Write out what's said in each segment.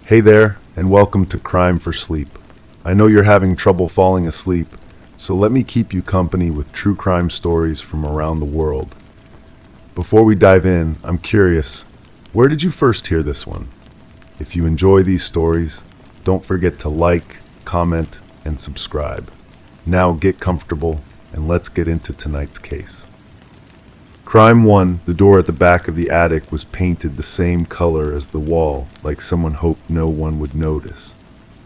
Hey there, and welcome to Crime for Sleep. I know you're having trouble falling asleep, so let me keep you company with true crime stories from around the world. Before we dive in, I'm curious, where did you first hear this one? If you enjoy these stories, don't forget to like, comment, and subscribe. Now get comfortable, and let's get into tonight's case. Crime 1, the door at the back of the attic was painted the same color as the wall, like someone hoped no one would notice.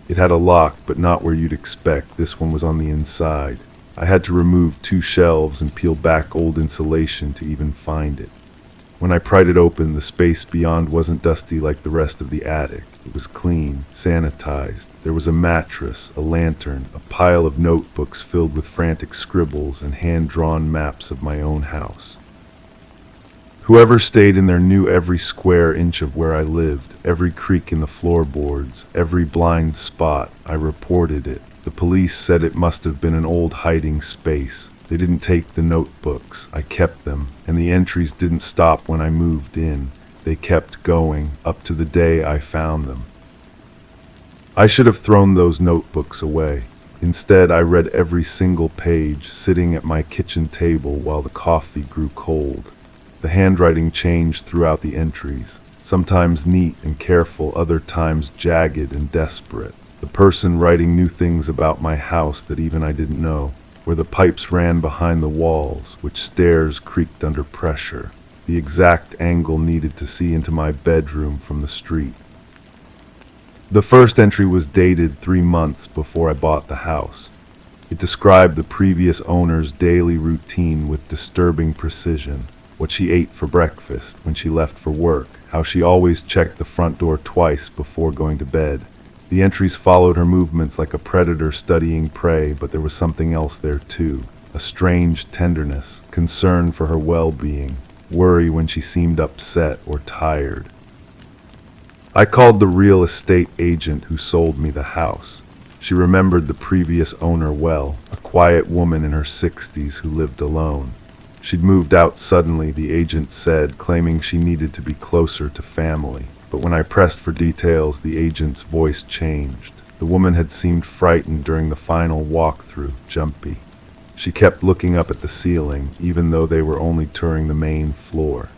It had a lock, but not where you'd expect. This one was on the inside. I had to remove 2 shelves and peel back old insulation to even find it. When I pried it open, the space beyond wasn't dusty like the rest of the attic. It was clean, sanitized. There was a mattress, a lantern, a pile of notebooks filled with frantic scribbles and hand-drawn maps of my own house. Whoever stayed in there knew every square inch of where I lived, every creak in the floorboards, every blind spot. I reported it. The police said it must have been an old hiding space. They didn't take the notebooks. I kept them, and the entries didn't stop when I moved in. They kept going, up to the day I found them. I should have thrown those notebooks away. Instead, I read every single page, sitting at my kitchen table while the coffee grew cold. The handwriting changed throughout the entries, sometimes neat and careful, other times jagged and desperate. The person writing knew things about my house that even I didn't know, where the pipes ran behind the walls, which stairs creaked under pressure, the exact angle needed to see into my bedroom from the street. The first entry was dated 3 months before I bought the house. It described the previous owner's daily routine with disturbing precision. What she ate for breakfast, when she left for work, how she always checked the front door twice before going to bed. The entries followed her movements like a predator studying prey, but there was something else there too. A strange tenderness, concern for her well-being, worry when she seemed upset or tired. I called the real estate agent who sold me the house. She remembered the previous owner well, a quiet woman in her 60s who lived alone. She'd moved out suddenly, the agent said, claiming she needed to be closer to family. But when I pressed for details, the agent's voice changed. The woman had seemed frightened during the final walkthrough, jumpy. She kept looking up at the ceiling, even though they were only touring the main floor.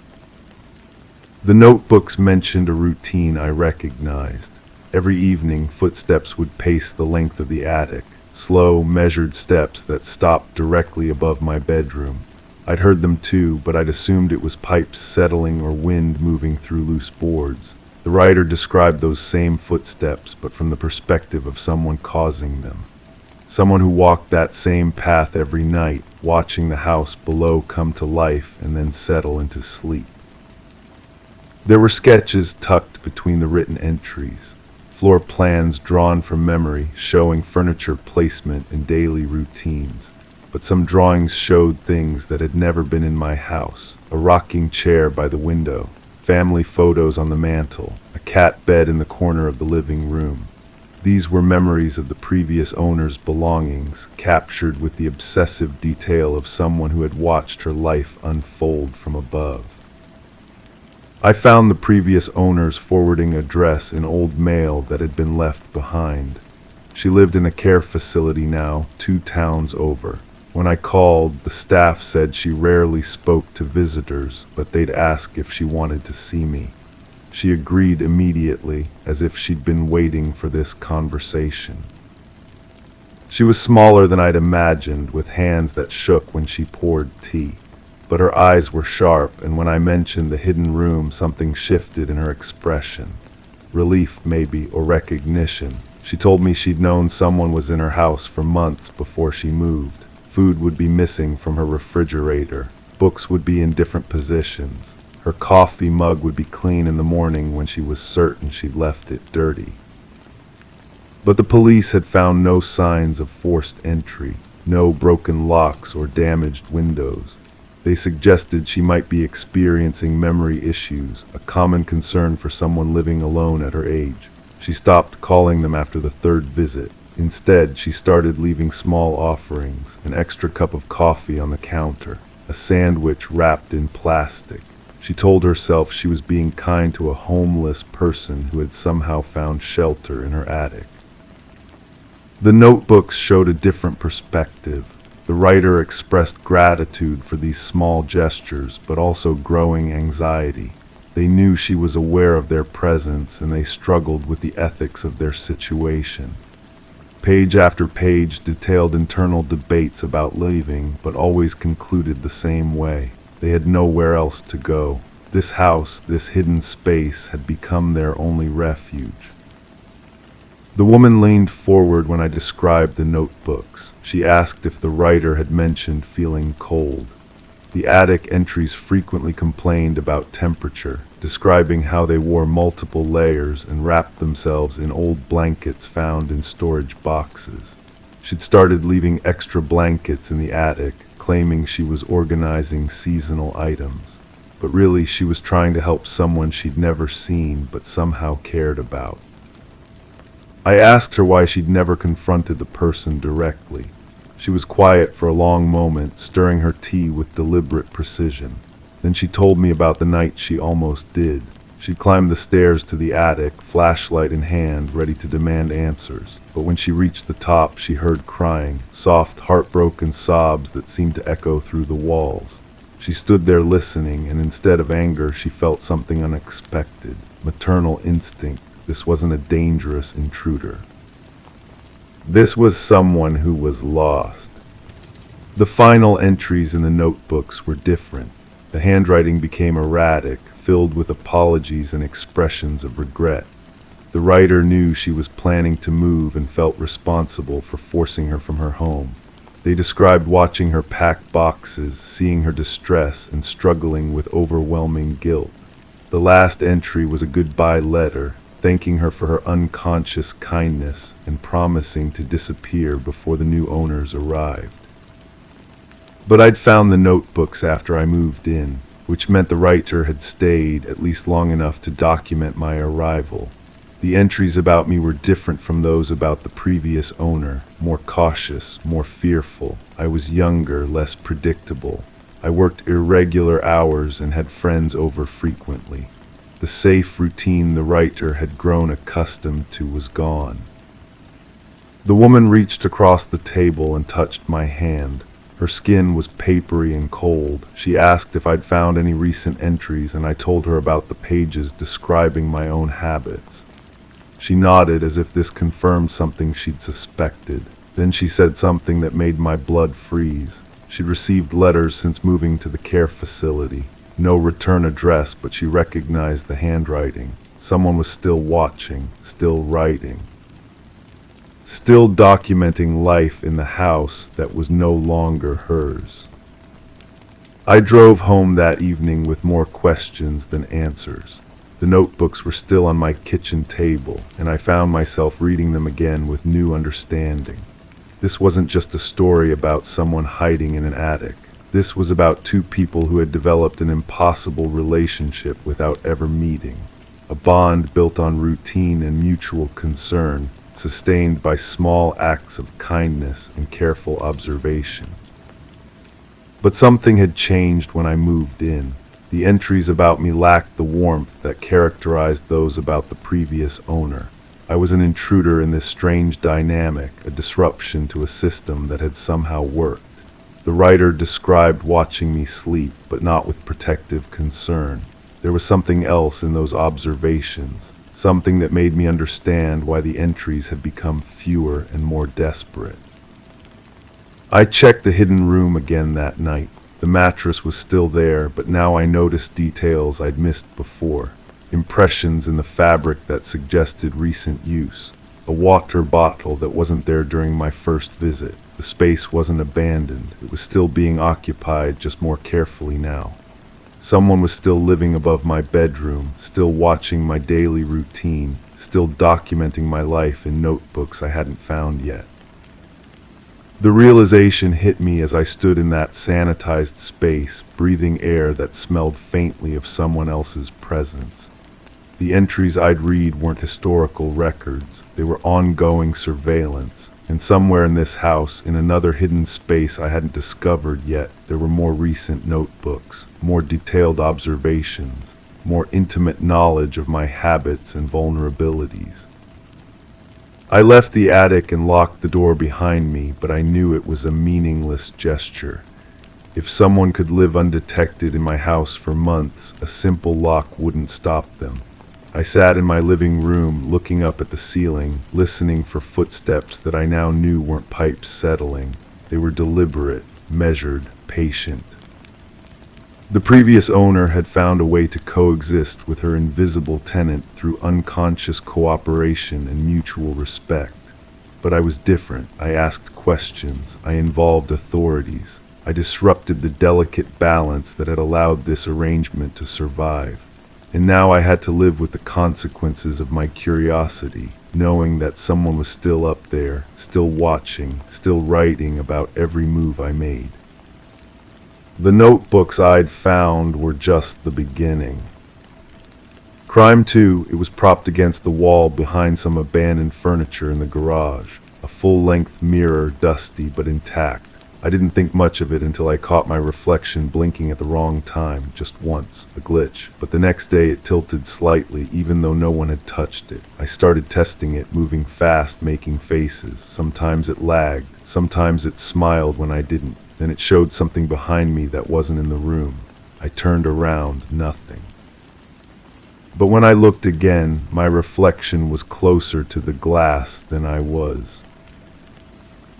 The notebooks mentioned a routine I recognized. Every evening, footsteps would pace the length of the attic, slow, measured steps that stopped directly above my bedroom. I'd heard them too, but I'd assumed it was pipes settling or wind moving through loose boards. The writer described those same footsteps, but from the perspective of someone causing them. Someone who walked that same path every night, watching the house below come to life and then settle into sleep. There were sketches tucked between the written entries, floor plans drawn from memory showing furniture placement and daily routines. But some drawings showed things that had never been in my house. A rocking chair by the window, family photos on the mantel, a cat bed in the corner of the living room. These were memories of the previous owner's belongings, captured with the obsessive detail of someone who had watched her life unfold from above. I found the previous owner's forwarding address in old mail that had been left behind. She lived in a care facility now, 2 towns over. When I called, the staff said she rarely spoke to visitors, but they'd ask if she wanted to see me. She agreed immediately, as if she'd been waiting for this conversation. She was smaller than I'd imagined, with hands that shook when she poured tea. But her eyes were sharp, and when I mentioned the hidden room, something shifted in her expression. Relief, maybe, or recognition. She told me she'd known someone was in her house for months before she moved. Food would be missing from her refrigerator. Books would be in different positions. Her coffee mug would be clean in the morning when she was certain she'd left it dirty. But the police had found no signs of forced entry, no broken locks or damaged windows. They suggested she might be experiencing memory issues, a common concern for someone living alone at her age. She stopped calling them after the 3rd visit. Instead, she started leaving small offerings, an extra cup of coffee on the counter, a sandwich wrapped in plastic. She told herself she was being kind to a homeless person who had somehow found shelter in her attic. The notebooks showed a different perspective. The writer expressed gratitude for these small gestures, but also growing anxiety. They knew she was aware of their presence, and they struggled with the ethics of their situation. Page after page detailed internal debates about leaving, but always concluded the same way. They had nowhere else to go. This house, this hidden space, had become their only refuge. The woman leaned forward when I described the notebooks. She asked if the writer had mentioned feeling cold. The attic entries frequently complained about temperature, describing how they wore multiple layers and wrapped themselves in old blankets found in storage boxes. She'd started leaving extra blankets in the attic, claiming she was organizing seasonal items. But really, she was trying to help someone she'd never seen but somehow cared about. I asked her why she'd never confronted the person directly. She was quiet for a long moment, stirring her tea with deliberate precision. Then she told me about the night she almost did. She'd climbed the stairs to the attic, flashlight in hand, ready to demand answers. But when she reached the top, she heard crying, soft, heartbroken sobs that seemed to echo through the walls. She stood there listening, and instead of anger, she felt something unexpected. Maternal instinct. This wasn't a dangerous intruder. This was someone who was lost. The final entries in the notebooks were different. The handwriting became erratic, filled with apologies and expressions of regret. The writer knew she was planning to move and felt responsible for forcing her from her home. They described watching her pack boxes, seeing her distress, and struggling with overwhelming guilt. The last entry was a goodbye letter, thanking her for her unconscious kindness and promising to disappear before the new owners arrived. But I'd found the notebooks after I moved in, which meant the writer had stayed at least long enough to document my arrival. The entries about me were different from those about the previous owner, more cautious, more fearful. I was younger, less predictable. I worked irregular hours and had friends over frequently. The safe routine the writer had grown accustomed to was gone. The woman reached across the table and touched my hand. Her skin was papery and cold. She asked if I'd found any recent entries, and I told her about the pages describing my own habits. She nodded as if this confirmed something she'd suspected. Then she said something that made my blood freeze. She'd received letters since moving to the care facility. No return address, but she recognized the handwriting. Someone was still watching, still writing, still documenting life in the house that was no longer hers. I drove home that evening with more questions than answers. The notebooks were still on my kitchen table, and I found myself reading them again with new understanding. This wasn't just a story about someone hiding in an attic. This was about two people who had developed an impossible relationship without ever meeting. A bond built on routine and mutual concern, sustained by small acts of kindness and careful observation. But something had changed when I moved in. The entries about me lacked the warmth that characterized those about the previous owner. I was an intruder in this strange dynamic, a disruption to a system that had somehow worked. The writer described watching me sleep, but not with protective concern. There was something else in those observations, something that made me understand why the entries had become fewer and more desperate. I checked the hidden room again that night. The mattress was still there, but now I noticed details I'd missed before. Impressions in the fabric that suggested recent use. A water bottle that wasn't there during my first visit. The space wasn't abandoned. It was still being occupied, just more carefully now. Someone was still living above my bedroom, still watching my daily routine, still documenting my life in notebooks I hadn't found yet. The realization hit me as I stood in that sanitized space, breathing air that smelled faintly of someone else's presence. The entries I'd read weren't historical records. They were ongoing surveillance, And somewhere in this house, in another hidden space I hadn't discovered yet, there were more recent notebooks, more detailed observations, more intimate knowledge of my habits and vulnerabilities. I left the attic and locked the door behind me, but I knew it was a meaningless gesture. If someone could live undetected in my house for months, a simple lock wouldn't stop them. I sat in my living room, looking up at the ceiling, listening for footsteps that I now knew weren't pipes settling. They were deliberate, measured, patient. The previous owner had found a way to coexist with her invisible tenant through unconscious cooperation and mutual respect. But I was different. I asked questions. I involved authorities. I disrupted the delicate balance that had allowed this arrangement to survive. And now I had to live with the consequences of my curiosity, knowing that someone was still up there, still watching, still writing about every move I made. The notebooks I'd found were just the beginning. Crime 2, it was propped against the wall behind some abandoned furniture in the garage, a full-length mirror, dusty but intact. I didn't think much of it until I caught my reflection blinking at the wrong time, just once, a glitch. But the next day it tilted slightly, even though no one had touched it. I started testing it, moving fast, making faces. Sometimes it lagged, sometimes it smiled when I didn't. Then it showed something behind me that wasn't in the room. I turned around, nothing. But when I looked again, my reflection was closer to the glass than I was.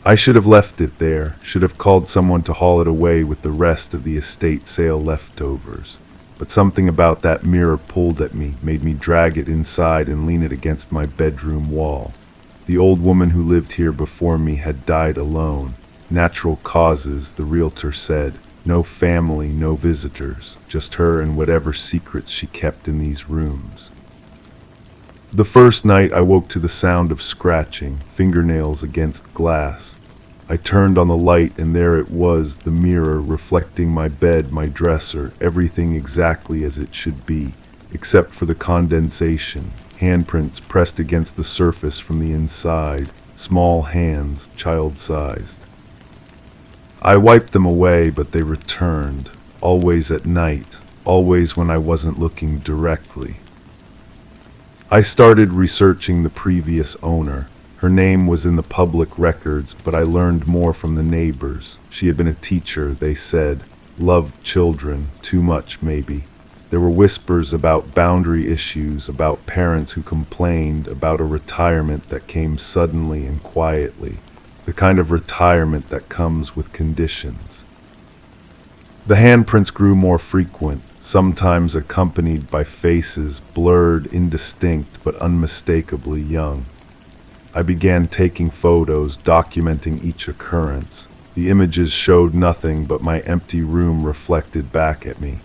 I should have left it there, should have called someone to haul it away with the rest of the estate sale leftovers. But something about that mirror pulled at me, made me drag it inside and lean it against my bedroom wall. The old woman who lived here before me had died alone. Natural causes, the realtor said. No family, no visitors, just her and whatever secrets she kept in these rooms. The first night I woke to the sound of scratching, fingernails against glass. I turned on the light and there it was, the mirror reflecting my bed, my dresser, everything exactly as it should be, except for the condensation, handprints pressed against the surface from the inside, small hands, child-sized. I wiped them away, but they returned, always at night, always when I wasn't looking directly. I started researching the previous owner. Her name was in the public records, but I learned more from the neighbors. She had been a teacher, they said. Loved children, too much maybe. There were whispers about boundary issues, about parents who complained, about a retirement that came suddenly and quietly. The kind of retirement that comes with conditions. The handprints grew more frequent, sometimes accompanied by faces, blurred, indistinct, but unmistakably young. I began taking photos, documenting each occurrence. The images showed nothing but my empty room reflected back at me.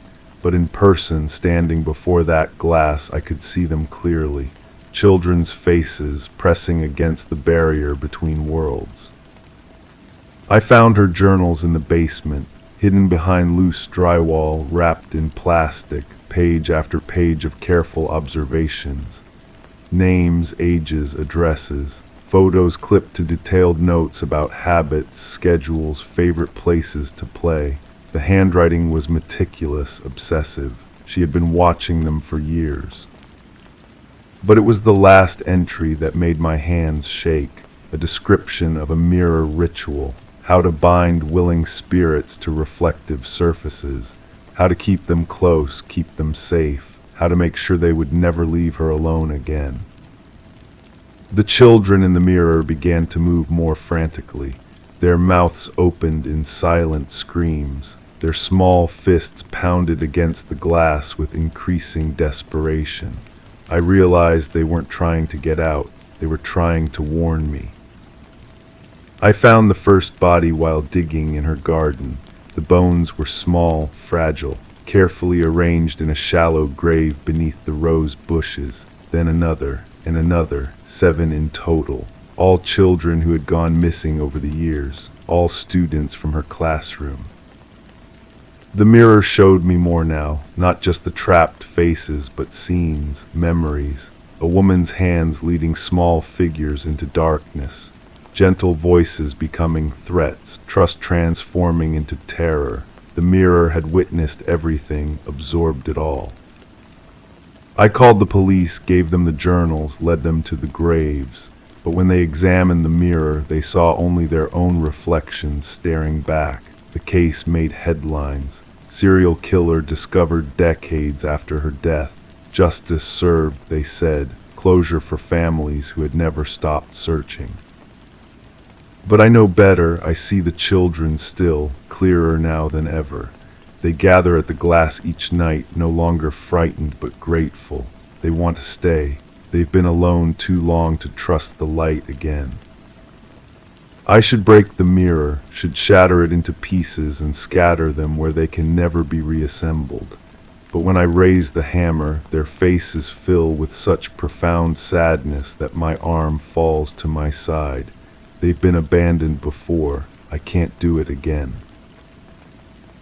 But in person, standing before that glass, I could see them clearly. Children's faces pressing against the barrier between worlds. I found her journals in the basement, hidden behind loose drywall, wrapped in plastic, page after page of careful observations. Names, ages, addresses, photos clipped to detailed notes about habits, schedules, favorite places to play. The handwriting was meticulous, obsessive. She had been watching them for years. But it was the last entry that made my hands shake, a description of a mirror ritual. How to bind willing spirits to reflective surfaces, how to keep them close, keep them safe, how to make sure they would never leave her alone again. The children in the mirror began to move more frantically. Their mouths opened in silent screams. Their small fists pounded against the glass with increasing desperation. I realized they weren't trying to get out, they were trying to warn me. I found the first body while digging in her garden. The bones were small, fragile, carefully arranged in a shallow grave beneath the rose bushes. Then another, and another, 7 in total. All children who had gone missing over the years, all students from her classroom. The mirror showed me more now, not just the trapped faces, but scenes, memories. A woman's hands leading small figures into darkness. gentle voices becoming threats, trust transforming into terror. The mirror had witnessed everything, absorbed it all. I called the police, gave them the journals, led them to the graves. But when they examined the mirror, they saw only their own reflections staring back. The case made headlines. Serial killer discovered decades after her death. Justice served, they said. Closure for families who had never stopped searching. But I know better. I see the children still, clearer now than ever. They gather at the glass each night, no longer frightened but grateful. They want to stay. They've been alone too long to trust the light again. I should break the mirror, should shatter it into pieces and scatter them where they can never be reassembled. But when I raise the hammer, their faces fill with such profound sadness that my arm falls to my side. They've been abandoned before. I can't do it again.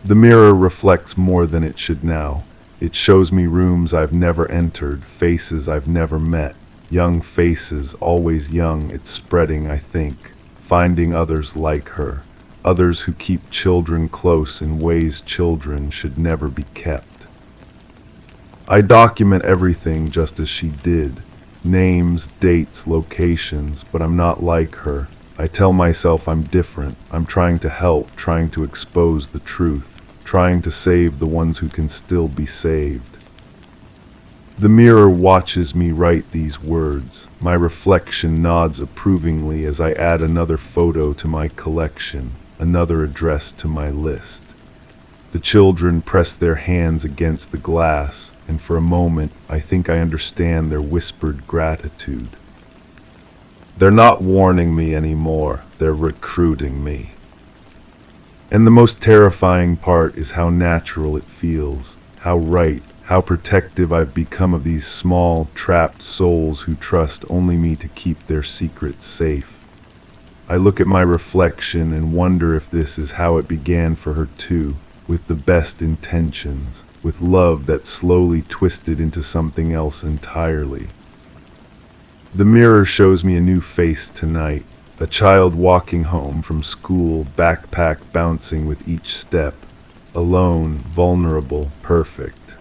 The mirror reflects more than it should now. It shows me rooms I've never entered, faces I've never met. Young faces, always young, it's spreading, I think. Finding others like her. Others who keep children close in ways children should never be kept. I document everything just as she did. Names, dates, locations, but I'm not like her. I tell myself I'm different. I'm trying to help, trying to expose the truth. Trying to save the ones who can still be saved. The mirror watches me write these words. My reflection nods approvingly as I add another photo to my collection, another address to my list. The children press their hands against the glass, and for a moment I think I understand their whispered gratitude. They're not warning me anymore, they're recruiting me. And the most terrifying part is how natural it feels, how right, how protective I've become of these small, trapped souls who trust only me to keep their secrets safe. I look at my reflection and wonder if this is how it began for her too, with the best intentions, with love that slowly twisted into something else entirely. The mirror shows me a new face tonight. A child walking home from school, backpack bouncing with each step, alone, vulnerable, perfect.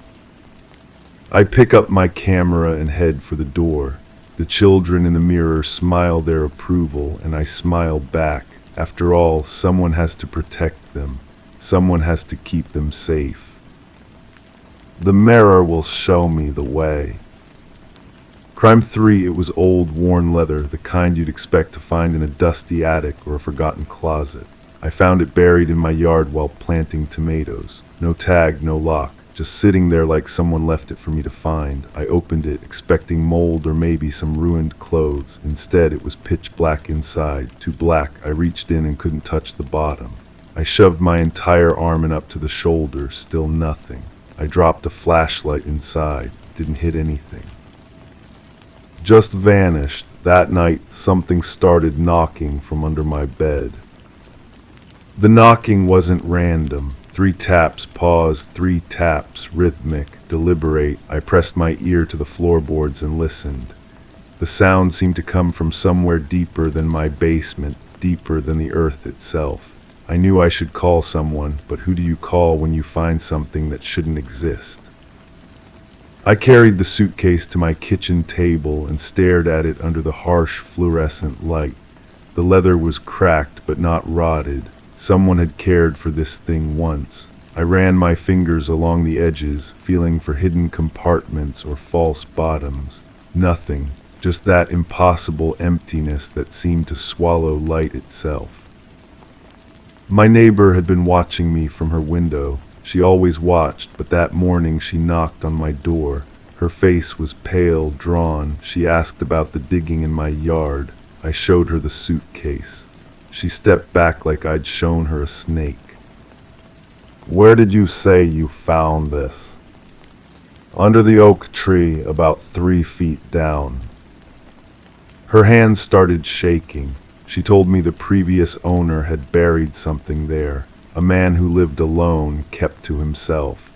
I pick up my camera and head for the door. The children in the mirror smile their approval, and I smile back. After all, someone has to protect them. Someone has to keep them safe. The mirror will show me the way. Crime 3, it was old, worn leather, the kind you'd expect to find in a dusty attic or a forgotten closet. I found it buried in my yard while planting tomatoes. No tag, no lock, just sitting there like someone left it for me to find. I opened it, expecting mold or maybe some ruined clothes. Instead, it was pitch black inside, too black. I reached in and couldn't touch the bottom. I shoved my entire arm in up to the shoulder, still nothing. I dropped a flashlight inside, didn't hit anything. Just vanished. That night, something started knocking from under my bed. The knocking wasn't random. 3 taps, pause, 3 taps, rhythmic, deliberate. I pressed my ear to the floorboards and listened. The sound seemed to come from somewhere deeper than my basement, deeper than the earth itself. I knew I should call someone, but who do you call when you find something that shouldn't exist? I carried the suitcase to my kitchen table and stared at it under the harsh fluorescent light. The leather was cracked but not rotted. Someone had cared for this thing once. I ran my fingers along the edges, feeling for hidden compartments or false bottoms. Nothing, just that impossible emptiness that seemed to swallow light itself. My neighbor had been watching me from her window. She always watched, but that morning she knocked on my door. Her face was pale, drawn. She asked about the digging in my yard. I showed her the suitcase. She stepped back like I'd shown her a snake. "Where did you say you found this?" "Under the oak tree, about 3 feet down." Her hands started shaking. She told me the previous owner had buried something there. A man who lived alone, kept to himself.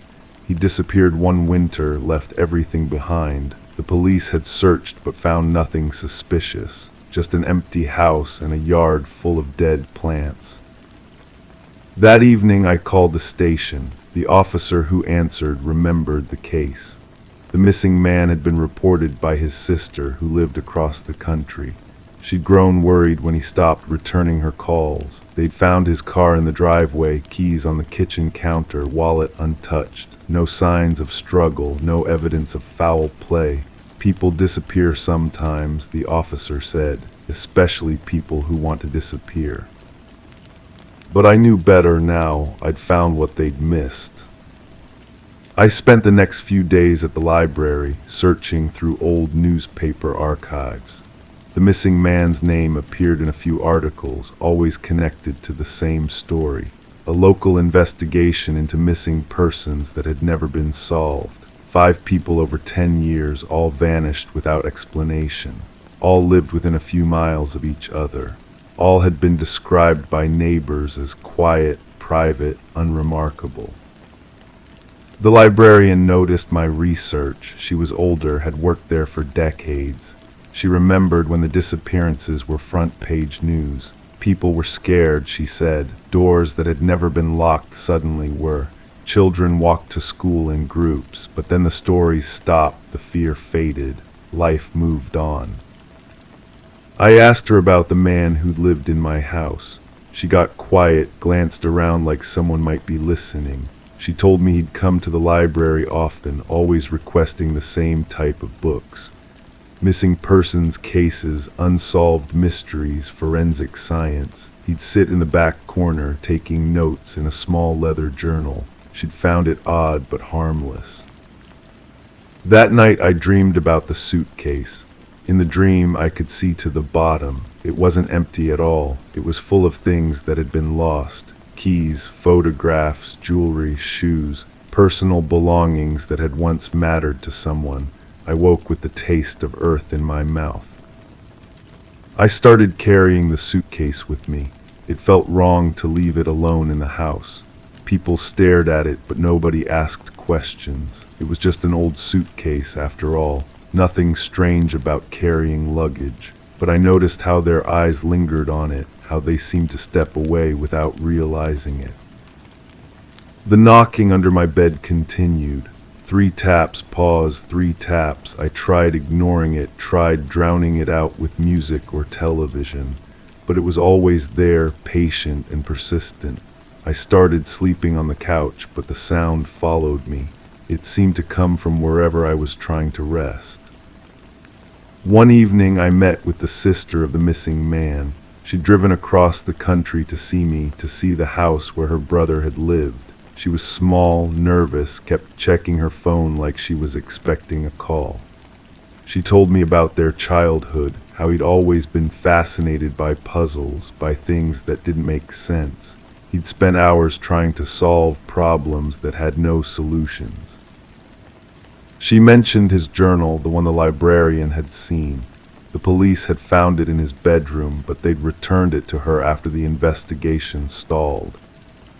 He disappeared one winter, left everything behind. The police had searched but found nothing suspicious. just an empty house and a yard full of dead plants. That evening I called the station. The officer who answered remembered the case. The missing man had been reported by his sister, who lived across the country. She'd grown worried when he stopped returning her calls. They'd found his car in the driveway, keys on the kitchen counter, wallet untouched. No signs of struggle, no evidence of foul play. People disappear sometimes, the officer said, especially people who want to disappear. But I knew better now. I'd found what they'd missed. I spent the next few days at the library, searching through old newspaper archives. The missing man's name appeared in a few articles, always connected to the same story. A local investigation into missing persons that had never been solved. 5 people over 10 years, all vanished without explanation. All lived within a few miles of each other. All had been described by neighbors as quiet, private, unremarkable. The librarian noticed my research. She was older, had worked there for decades. She remembered when the disappearances were front-page news. People were scared, she said. Doors that had never been locked suddenly were. Children walked to school in groups, but then the stories stopped, the fear faded. Life moved on. I asked her about the man who'd lived in my house. She got quiet, glanced around like someone might be listening. She told me he'd come to the library often, always requesting the same type of books. Missing persons cases, unsolved mysteries, forensic science. He'd sit in the back corner, taking notes in a small leather journal. She'd found it odd but harmless. That night I dreamed about the suitcase. In the dream I could see to the bottom. It wasn't empty at all. It was full of things that had been lost. Keys, photographs, jewelry, shoes, personal belongings that had once mattered to someone. I woke with the taste of earth in my mouth. I started carrying the suitcase with me. It felt wrong to leave it alone in the house. People stared at it, but nobody asked questions. It was just an old suitcase after all. Nothing strange about carrying luggage. But I noticed how their eyes lingered on it, how they seemed to step away without realizing it. The knocking under my bed continued. 3 taps, pause, 3 taps. I tried ignoring it, tried drowning it out with music or television. But it was always there, patient and persistent. I started sleeping on the couch, but the sound followed me. It seemed to come from wherever I was trying to rest. One evening I met with the sister of the missing man. She'd driven across the country to see me, to see the house where her brother had lived. She was small, nervous, kept checking her phone like she was expecting a call. She told me about their childhood, how he'd always been fascinated by puzzles, by things that didn't make sense. He'd spent hours trying to solve problems that had no solutions. She mentioned his journal, the one the librarian had seen. The police had found it in his bedroom, but they'd returned it to her after the investigation stalled.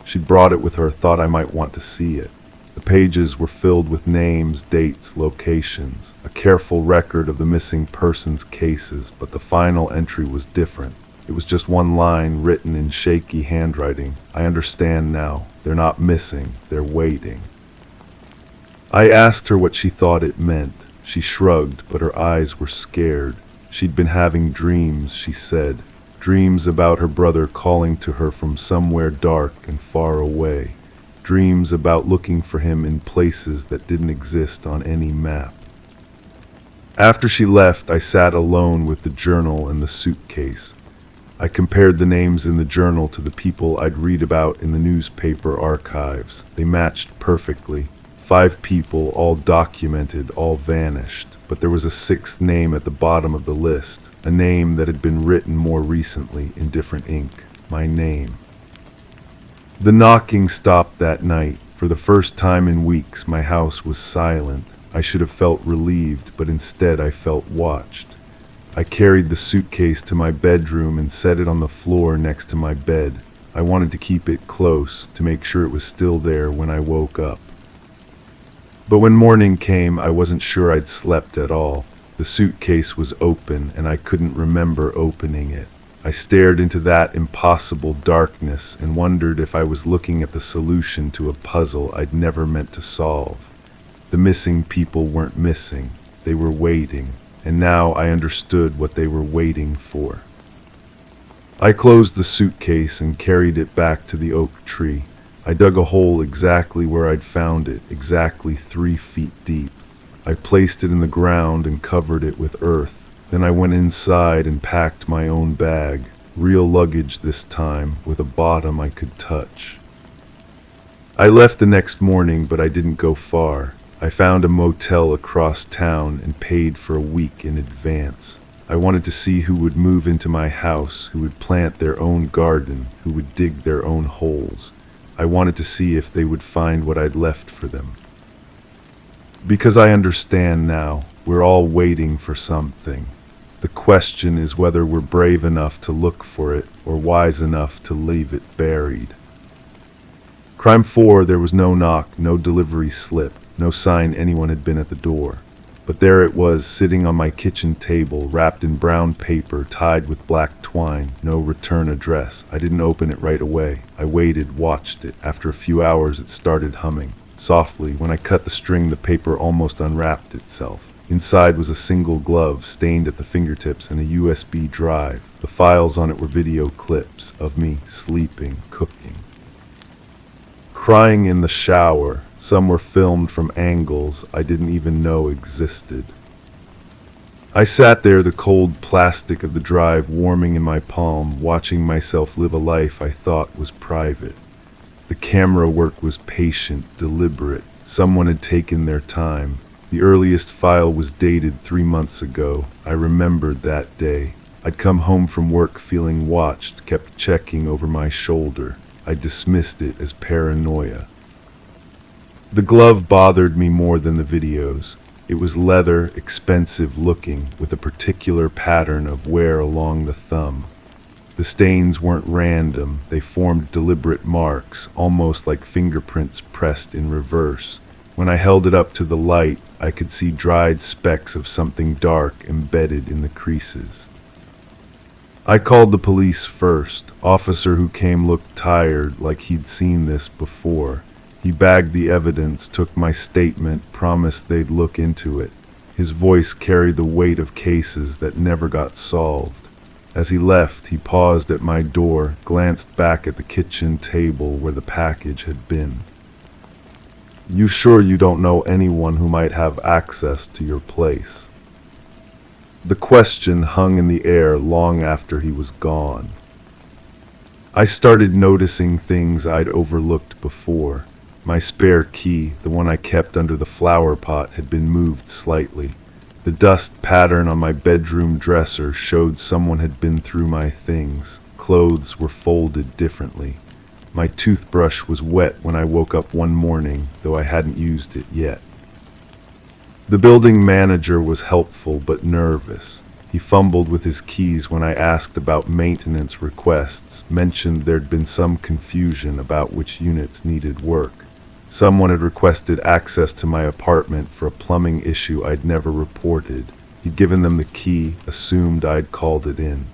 She brought it with her, thought I might want to see it. The pages were filled with names, dates, locations, a careful record of the missing persons cases, but the final entry was different. It was just one line written in shaky handwriting. I understand now. They're not missing. They're waiting. I asked her what she thought it meant. She shrugged, but her eyes were scared. She'd been having dreams, she said. Dreams about her brother calling to her from somewhere dark and far away. Dreams about looking for him in places that didn't exist on any map. After she left, I sat alone with the journal and the suitcase. I compared the names in the journal to the people I'd read about in the newspaper archives. They matched perfectly. 5 people, all documented, all vanished. But there was a 6th name at the bottom of the list, a name that had been written more recently in different ink. My name. The knocking stopped that night. For the first time in weeks, my house was silent. I should have felt relieved, but instead I felt watched. I carried the suitcase to my bedroom and set it on the floor next to my bed. I wanted to keep it close, to make sure it was still there when I woke up. But when morning came, I wasn't sure I'd slept at all. The suitcase was open, and I couldn't remember opening it. I stared into that impossible darkness and wondered if I was looking at the solution to a puzzle I'd never meant to solve. The missing people weren't missing, they were waiting, and now I understood what they were waiting for. I closed the suitcase and carried it back to the oak tree. I dug a hole exactly where I'd found it, exactly 3 feet deep. I placed it in the ground and covered it with earth. Then I went inside and packed my own bag, real luggage this time, with a bottom I could touch. I left the next morning, but I didn't go far. I found a motel across town and paid for a week in advance. I wanted to see who would move into my house, who would plant their own garden, who would dig their own holes. I wanted to see if they would find what I'd left for them. Because I understand now, we're all waiting for something. The question is whether we're brave enough to look for it or wise enough to leave it buried. Crime 4, there was no knock, no delivery slip, no sign anyone had been at the door. But there it was, sitting on my kitchen table, wrapped in brown paper, tied with black twine, no return address. I didn't open it right away. I waited, watched it. After a few hours, it started humming. Softly, when I cut the string, the paper almost unwrapped itself. Inside was a single glove, stained at the fingertips, and a USB drive. The files on it were video clips of me sleeping, cooking, crying in the shower. Some were filmed from angles I didn't even know existed. I sat there, the cold plastic of the drive warming in my palm, watching myself live a life I thought was private. The camera work was patient, deliberate. Someone had taken their time. The earliest file was dated 3 months ago. I remembered that day. I'd come home from work feeling watched, kept checking over my shoulder. I dismissed it as paranoia. The glove bothered me more than the videos. It was leather, expensive looking, with a particular pattern of wear along the thumb. The stains weren't random, they formed deliberate marks, almost like fingerprints pressed in reverse. When I held it up to the light, I could see dried specks of something dark embedded in the creases. I called the police first. Officer who came looked tired, like he'd seen this before. He bagged the evidence, took my statement, promised they'd look into it. His voice carried the weight of cases that never got solved. As he left, he paused at my door, glanced back at the kitchen table where the package had been. "You sure you don't know anyone who might have access to your place?" The question hung in the air long after he was gone. I started noticing things I'd overlooked before. My spare key, the one I kept under the flower pot, had been moved slightly. The dust pattern on my bedroom dresser showed someone had been through my things. Clothes were folded differently. My toothbrush was wet when I woke up one morning, though I hadn't used it yet. The building manager was helpful but nervous. He fumbled with his keys when I asked about maintenance requests, mentioned there'd been some confusion about which units needed work. Someone had requested access to my apartment for a plumbing issue I'd never reported. He'd given them the key, assumed I'd called it in.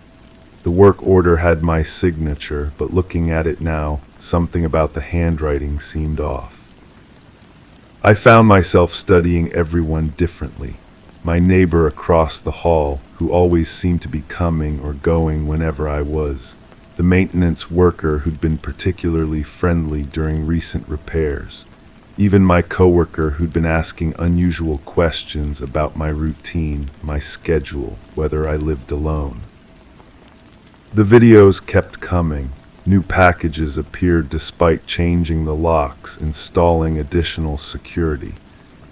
The work order had my signature, but looking at it now, something about the handwriting seemed off. I found myself studying everyone differently. My neighbor across the hall, who always seemed to be coming or going whenever I was. The maintenance worker who'd been particularly friendly during recent repairs. Even my coworker who'd been asking unusual questions about my routine, my schedule, whether I lived alone. The videos kept coming. New packages appeared despite changing the locks, installing additional security.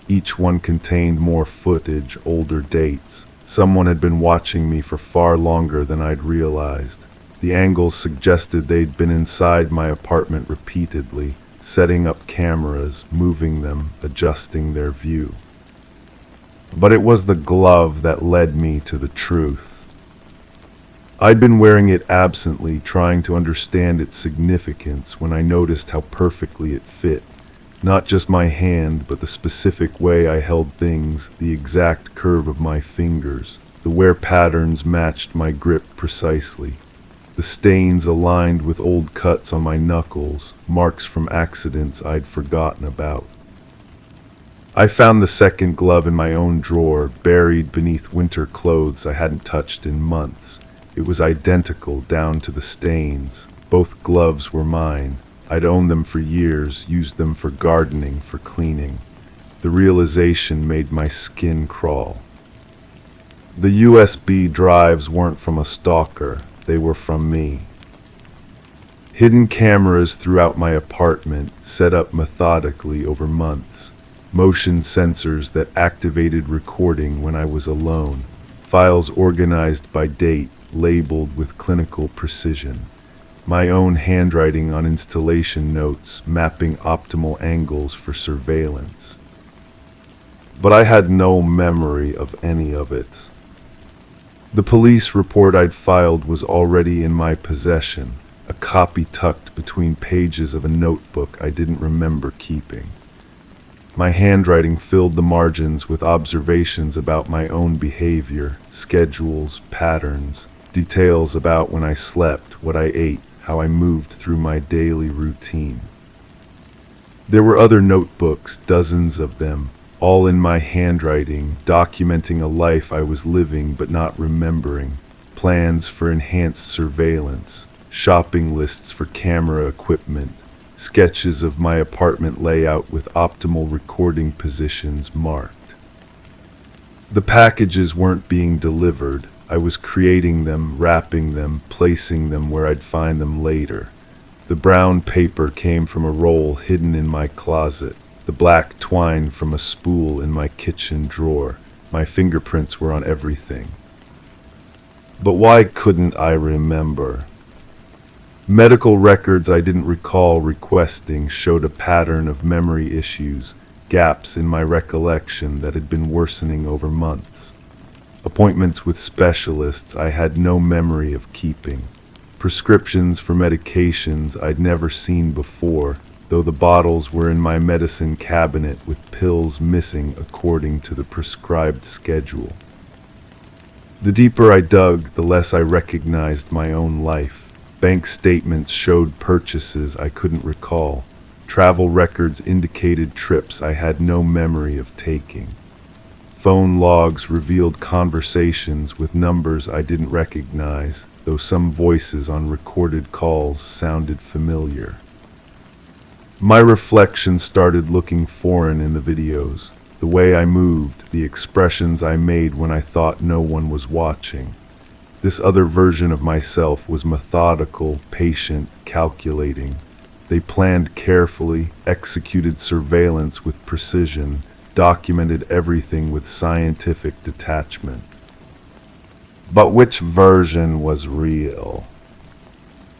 Each one contained more footage, older dates. Someone had been watching me for far longer than I'd realized. The angles suggested they'd been inside my apartment repeatedly, setting up cameras, moving them, adjusting their view. But it was the glove that led me to the truth. I'd been wearing it absently, trying to understand its significance, when I noticed how perfectly it fit. Not just my hand, but the specific way I held things, the exact curve of my fingers. The wear patterns matched my grip precisely. The stains aligned with old cuts on my knuckles, marks from accidents I'd forgotten about. I found the second glove in my own drawer, buried beneath winter clothes I hadn't touched in months. It was identical down to the stains. Both gloves were mine. I'd owned them for years, used them for gardening, for cleaning. The realization made my skin crawl. The USB drives weren't from a stalker, they were from me. Hidden cameras throughout my apartment, set up methodically over months. Motion sensors that activated recording when I was alone. Files organized by date, labeled with clinical precision. My own handwriting on installation notes, mapping optimal angles for surveillance. But I had no memory of any of it. The police report I'd filed was already in my possession, a copy tucked between pages of a notebook I didn't remember keeping. My handwriting filled the margins with observations about my own behavior, schedules, patterns, details about when I slept, what I ate, how I moved through my daily routine. There were other notebooks, dozens of them, all in my handwriting, documenting a life I was living but not remembering, plans for enhanced surveillance, shopping lists for camera equipment, sketches of my apartment layout with optimal recording positions marked. The packages weren't being delivered. I was creating them, wrapping them, placing them where I'd find them later. The brown paper came from a roll hidden in my closet, the black twine from a spool in my kitchen drawer. My fingerprints were on everything. But why couldn't I remember? Medical records I didn't recall requesting showed a pattern of memory issues, gaps in my recollection that had been worsening over months. Appointments with specialists I had no memory of keeping. Prescriptions for medications I'd never seen before, though the bottles were in my medicine cabinet with pills missing according to the prescribed schedule. The deeper I dug, the less I recognized my own life. Bank statements showed purchases I couldn't recall. Travel records indicated trips I had no memory of taking. Phone logs revealed conversations with numbers I didn't recognize, though some voices on recorded calls sounded familiar. My reflection started looking foreign in the videos. The way I moved, the expressions I made when I thought no one was watching. This other version of myself was methodical, patient, calculating. They planned carefully, executed surveillance with precision, documented everything with scientific detachment. But which version was real?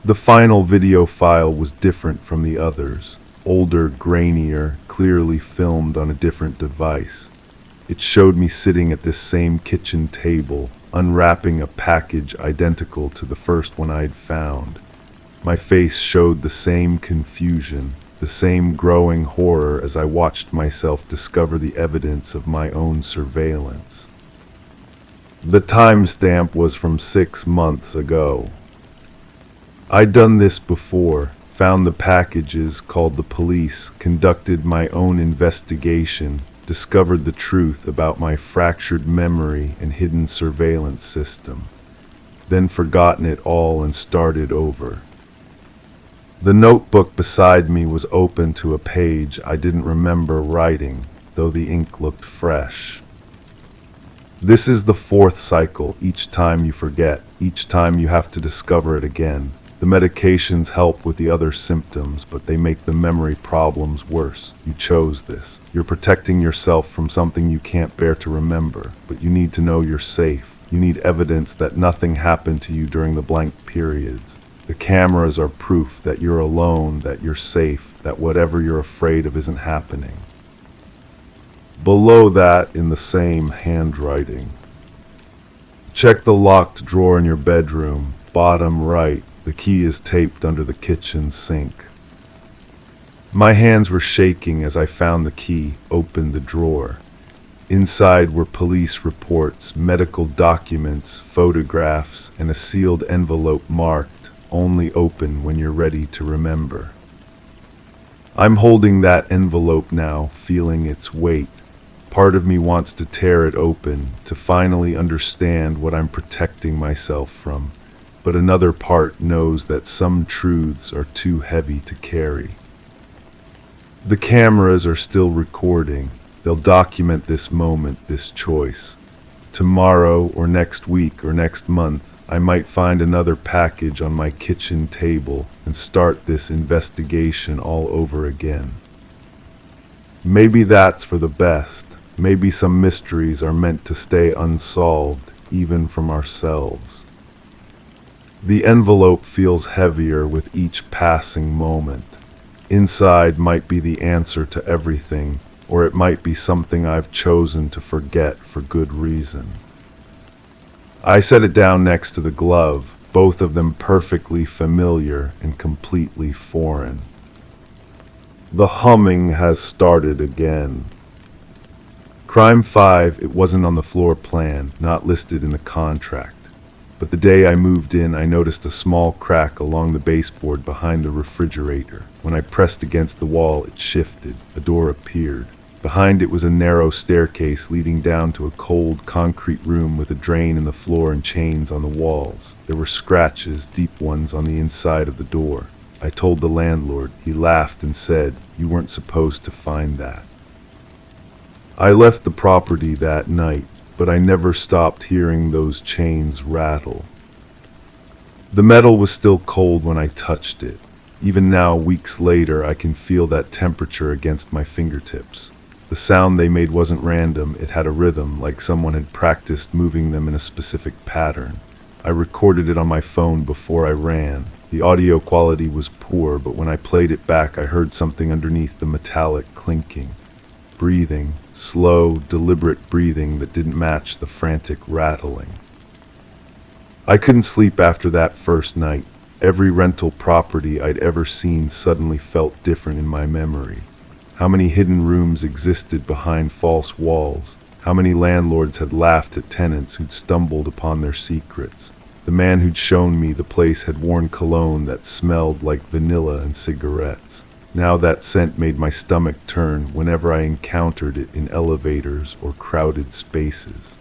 The final video file was different from the others. Older, grainier, clearly filmed on a different device. It showed me sitting at this same kitchen table, unwrapping a package identical to the first one I'd found. My face showed the same confusion, the same growing horror as I watched myself discover the evidence of my own surveillance. The timestamp was from 6 months ago. I'd done this before. Found the packages, called the police, conducted my own investigation, discovered the truth about my fractured memory and hidden surveillance system, then forgotten it all and started over. The notebook beside me was open to a page I didn't remember writing, though the ink looked fresh. This is the 4th cycle. Each time you forget, each time you have to discover it again. The medications help with the other symptoms, but they make the memory problems worse. You chose this. You're protecting yourself from something you can't bear to remember, but you need to know you're safe. You need evidence that nothing happened to you during the blank periods. The cameras are proof that you're alone, that you're safe, that whatever you're afraid of isn't happening. Below that, in the same handwriting. Check the locked drawer in your bedroom, bottom right. The key is taped under the kitchen sink. My hands were shaking as I found the key, opened the drawer. Inside were police reports, medical documents, photographs, and a sealed envelope marked, "Only open when you're ready to remember." I'm holding that envelope now, feeling its weight. Part of me wants to tear it open, to finally understand what I'm protecting myself from, but another part knows that some truths are too heavy to carry. The cameras are still recording. They'll document this moment, this choice. Tomorrow or next week or next month, I might find another package on my kitchen table and start this investigation all over again. Maybe that's for the best. Maybe some mysteries are meant to stay unsolved, even from ourselves. The envelope feels heavier with each passing moment. Inside might be the answer to everything, or it might be something I've chosen to forget for good reason. I set it down next to the glove, both of them perfectly familiar and completely foreign. The humming has started again. Crime 5, it wasn't on the floor plan, not listed in the contract. But the day I moved in, I noticed a small crack along the baseboard behind the refrigerator. When I pressed against the wall, it shifted. A door appeared. Behind it was a narrow staircase leading down to a cold, concrete room with a drain in the floor and chains on the walls. There were scratches, deep ones, on the inside of the door. I told the landlord. He laughed and said, "You weren't supposed to find that." I left the property that night, but I never stopped hearing those chains rattle. The metal was still cold when I touched it. Even now, weeks later, I can feel that temperature against my fingertips. The sound they made wasn't random, it had a rhythm, like someone had practiced moving them in a specific pattern. I recorded it on my phone before I ran. The audio quality was poor, but when I played it back, I heard something underneath the metallic clinking. Breathing, slow, deliberate breathing that didn't match the frantic rattling. I couldn't sleep after that first night. Every rental property I'd ever seen suddenly felt different in my memory. How many hidden rooms existed behind false walls? How many landlords had laughed at tenants who'd stumbled upon their secrets? The man who'd shown me the place had worn cologne that smelled like vanilla and cigarettes. Now that scent made my stomach turn whenever I encountered it in elevators or crowded spaces.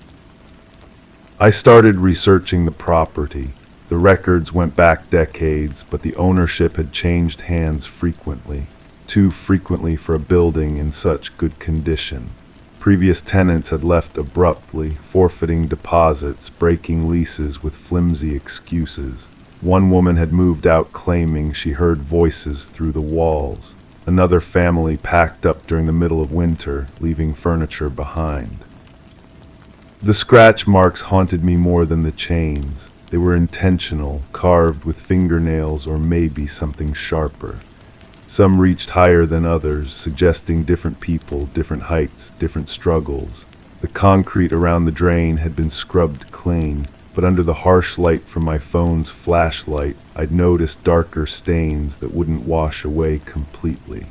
I started researching the property. The records went back decades, but the ownership had changed hands frequently, too frequently for a building in such good condition. Previous tenants had left abruptly, forfeiting deposits, breaking leases with flimsy excuses. One woman had moved out claiming she heard voices through the walls. Another family packed up during the middle of winter, leaving furniture behind. The scratch marks haunted me more than the chains. They were intentional, carved with fingernails or maybe something sharper. Some reached higher than others, suggesting different people, different heights, different struggles. The concrete around the drain had been scrubbed clean, but under the harsh light from my phone's flashlight, I'd noticed darker stains that wouldn't wash away completely.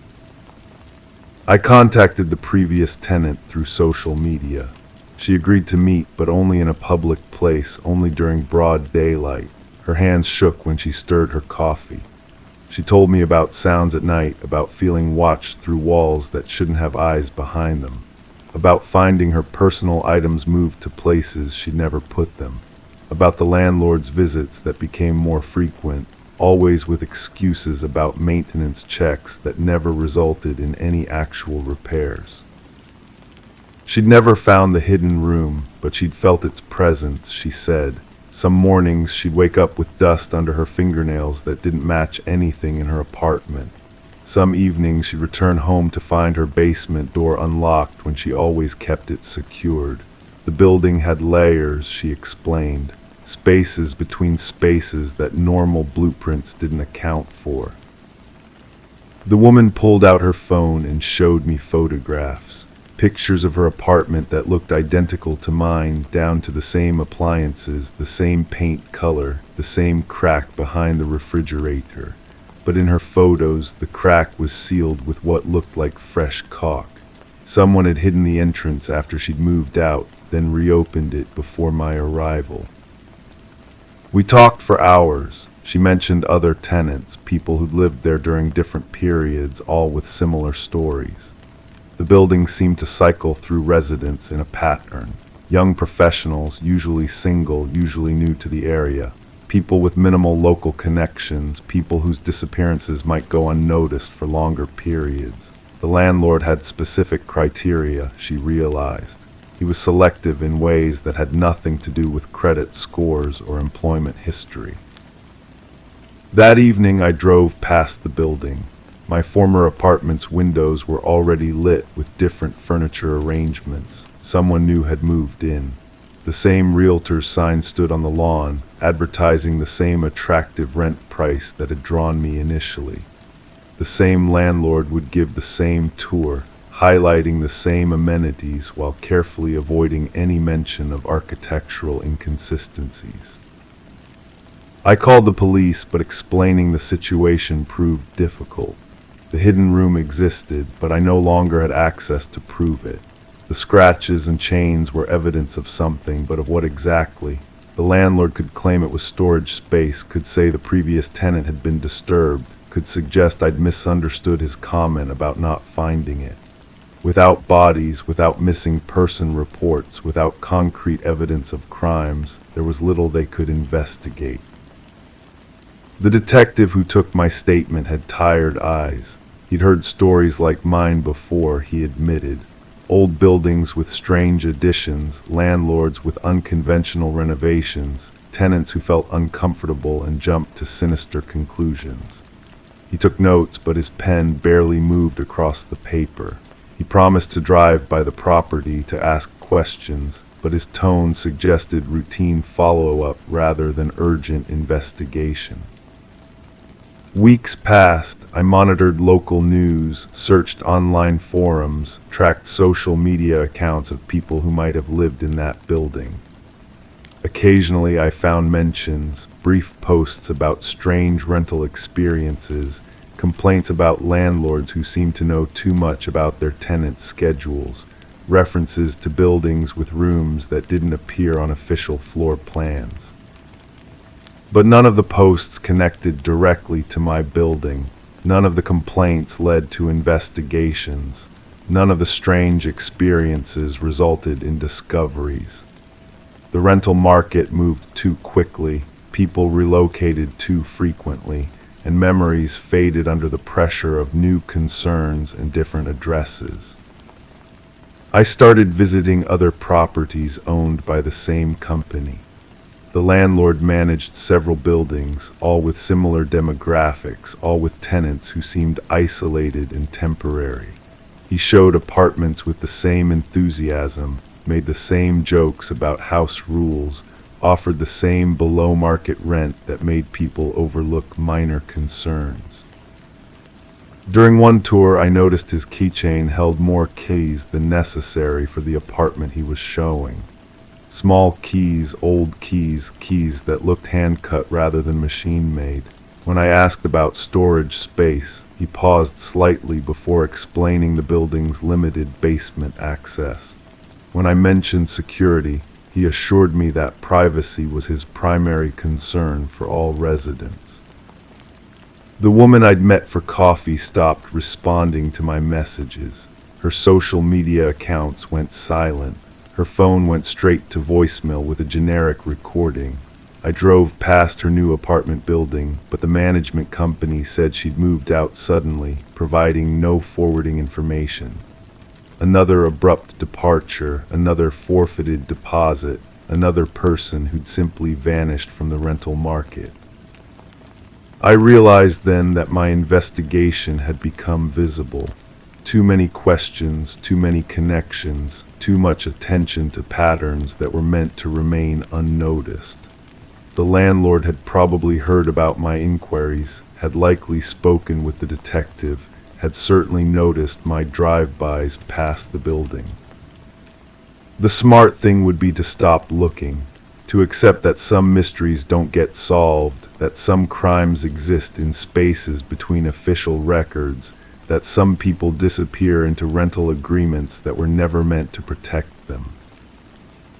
I contacted the previous tenant through social media. She agreed to meet, but only in a public place, only during broad daylight. Her hands shook when she stirred her coffee. She told me about sounds at night, about feeling watched through walls that shouldn't have eyes behind them, about finding her personal items moved to places she'd never put them, about the landlord's visits that became more frequent, always with excuses about maintenance checks that never resulted in any actual repairs. She'd never found the hidden room, but she'd felt its presence, she said. Some mornings she'd wake up with dust under her fingernails that didn't match anything in her apartment. Some evenings she'd return home to find her basement door unlocked when she always kept it secured. The building had layers, she explained. Spaces between spaces that normal blueprints didn't account for. The woman pulled out her phone and showed me photographs. Pictures of her apartment that looked identical to mine, down to the same appliances, the same paint color, the same crack behind the refrigerator. but in her photos, the crack was sealed with what looked like fresh caulk. Someone had hidden the entrance after she'd moved out, then reopened it before my arrival. We talked for hours. She mentioned other tenants, people who'd lived there during different periods, all with similar stories. The building seemed to cycle through residents in a pattern. Young professionals, usually single, usually new to the area. People with minimal local connections, people whose disappearances might go unnoticed for longer periods. The landlord had specific criteria, she realized. He was selective in ways that had nothing to do with credit scores or employment history. That evening I drove past the building. My former apartment's windows were already lit with different furniture arrangements. Someone new had moved in. The same realtor's sign stood on the lawn, advertising the same attractive rent price that had drawn me initially. The same landlord would give the same tour, highlighting the same amenities while carefully avoiding any mention of architectural inconsistencies. I called the police, but explaining the situation proved difficult. The hidden room existed, but I no longer had access to prove it. The scratches and chains were evidence of something, but of what exactly? The landlord could claim it was storage space, could say the previous tenant had been disturbed, could suggest I'd misunderstood his comment about not finding it. Without bodies, without missing person reports, without concrete evidence of crimes, there was little they could investigate. The detective who took my statement had tired eyes. He'd heard stories like mine before, he admitted. Old buildings with strange additions, landlords with unconventional renovations, tenants who felt uncomfortable and jumped to sinister conclusions. He took notes, but his pen barely moved across the paper. He promised to drive by the property to ask questions, but his tone suggested routine follow-up rather than urgent investigation. Weeks passed. I monitored local news, searched online forums, tracked social media accounts of people who might have lived in that building. Occasionally I found mentions, brief posts about strange rental experiences, complaints about landlords who seemed to know too much about their tenants' schedules, references to buildings with rooms that didn't appear on official floor plans. But none of the posts connected directly to my building. None of the complaints led to investigations. None of the strange experiences resulted in discoveries. The rental market moved too quickly, people relocated too frequently, and memories faded under the pressure of new concerns and different addresses. I started visiting other properties owned by the same company. The landlord managed several buildings, all with similar demographics, all with tenants who seemed isolated and temporary. He showed apartments with the same enthusiasm, made the same jokes about house rules, offered the same below-market rent that made people overlook minor concerns. During one tour, I noticed his keychain held more keys than necessary for the apartment he was showing. Small keys, old keys, keys that looked hand-cut rather than machine-made. When I asked about storage space, he paused slightly before explaining the building's limited basement access. When I mentioned security, he assured me that privacy was his primary concern for all residents. The woman I'd met for coffee stopped responding to my messages. Her social media accounts went silent. Her phone went straight to voicemail with a generic recording. I drove past her new apartment building, but the management company said she'd moved out suddenly, providing no forwarding information. Another abrupt departure, another forfeited deposit, another person who'd simply vanished from the rental market. I realized then that my investigation had become visible. Too many questions, too many connections, too much attention to patterns that were meant to remain unnoticed. The landlord had probably heard about my inquiries, had likely spoken with the detective, had certainly noticed my drive-bys past the building. The smart thing would be to stop looking. To accept that some mysteries don't get solved, that some crimes exist in spaces between official records, that some people disappear into rental agreements that were never meant to protect them.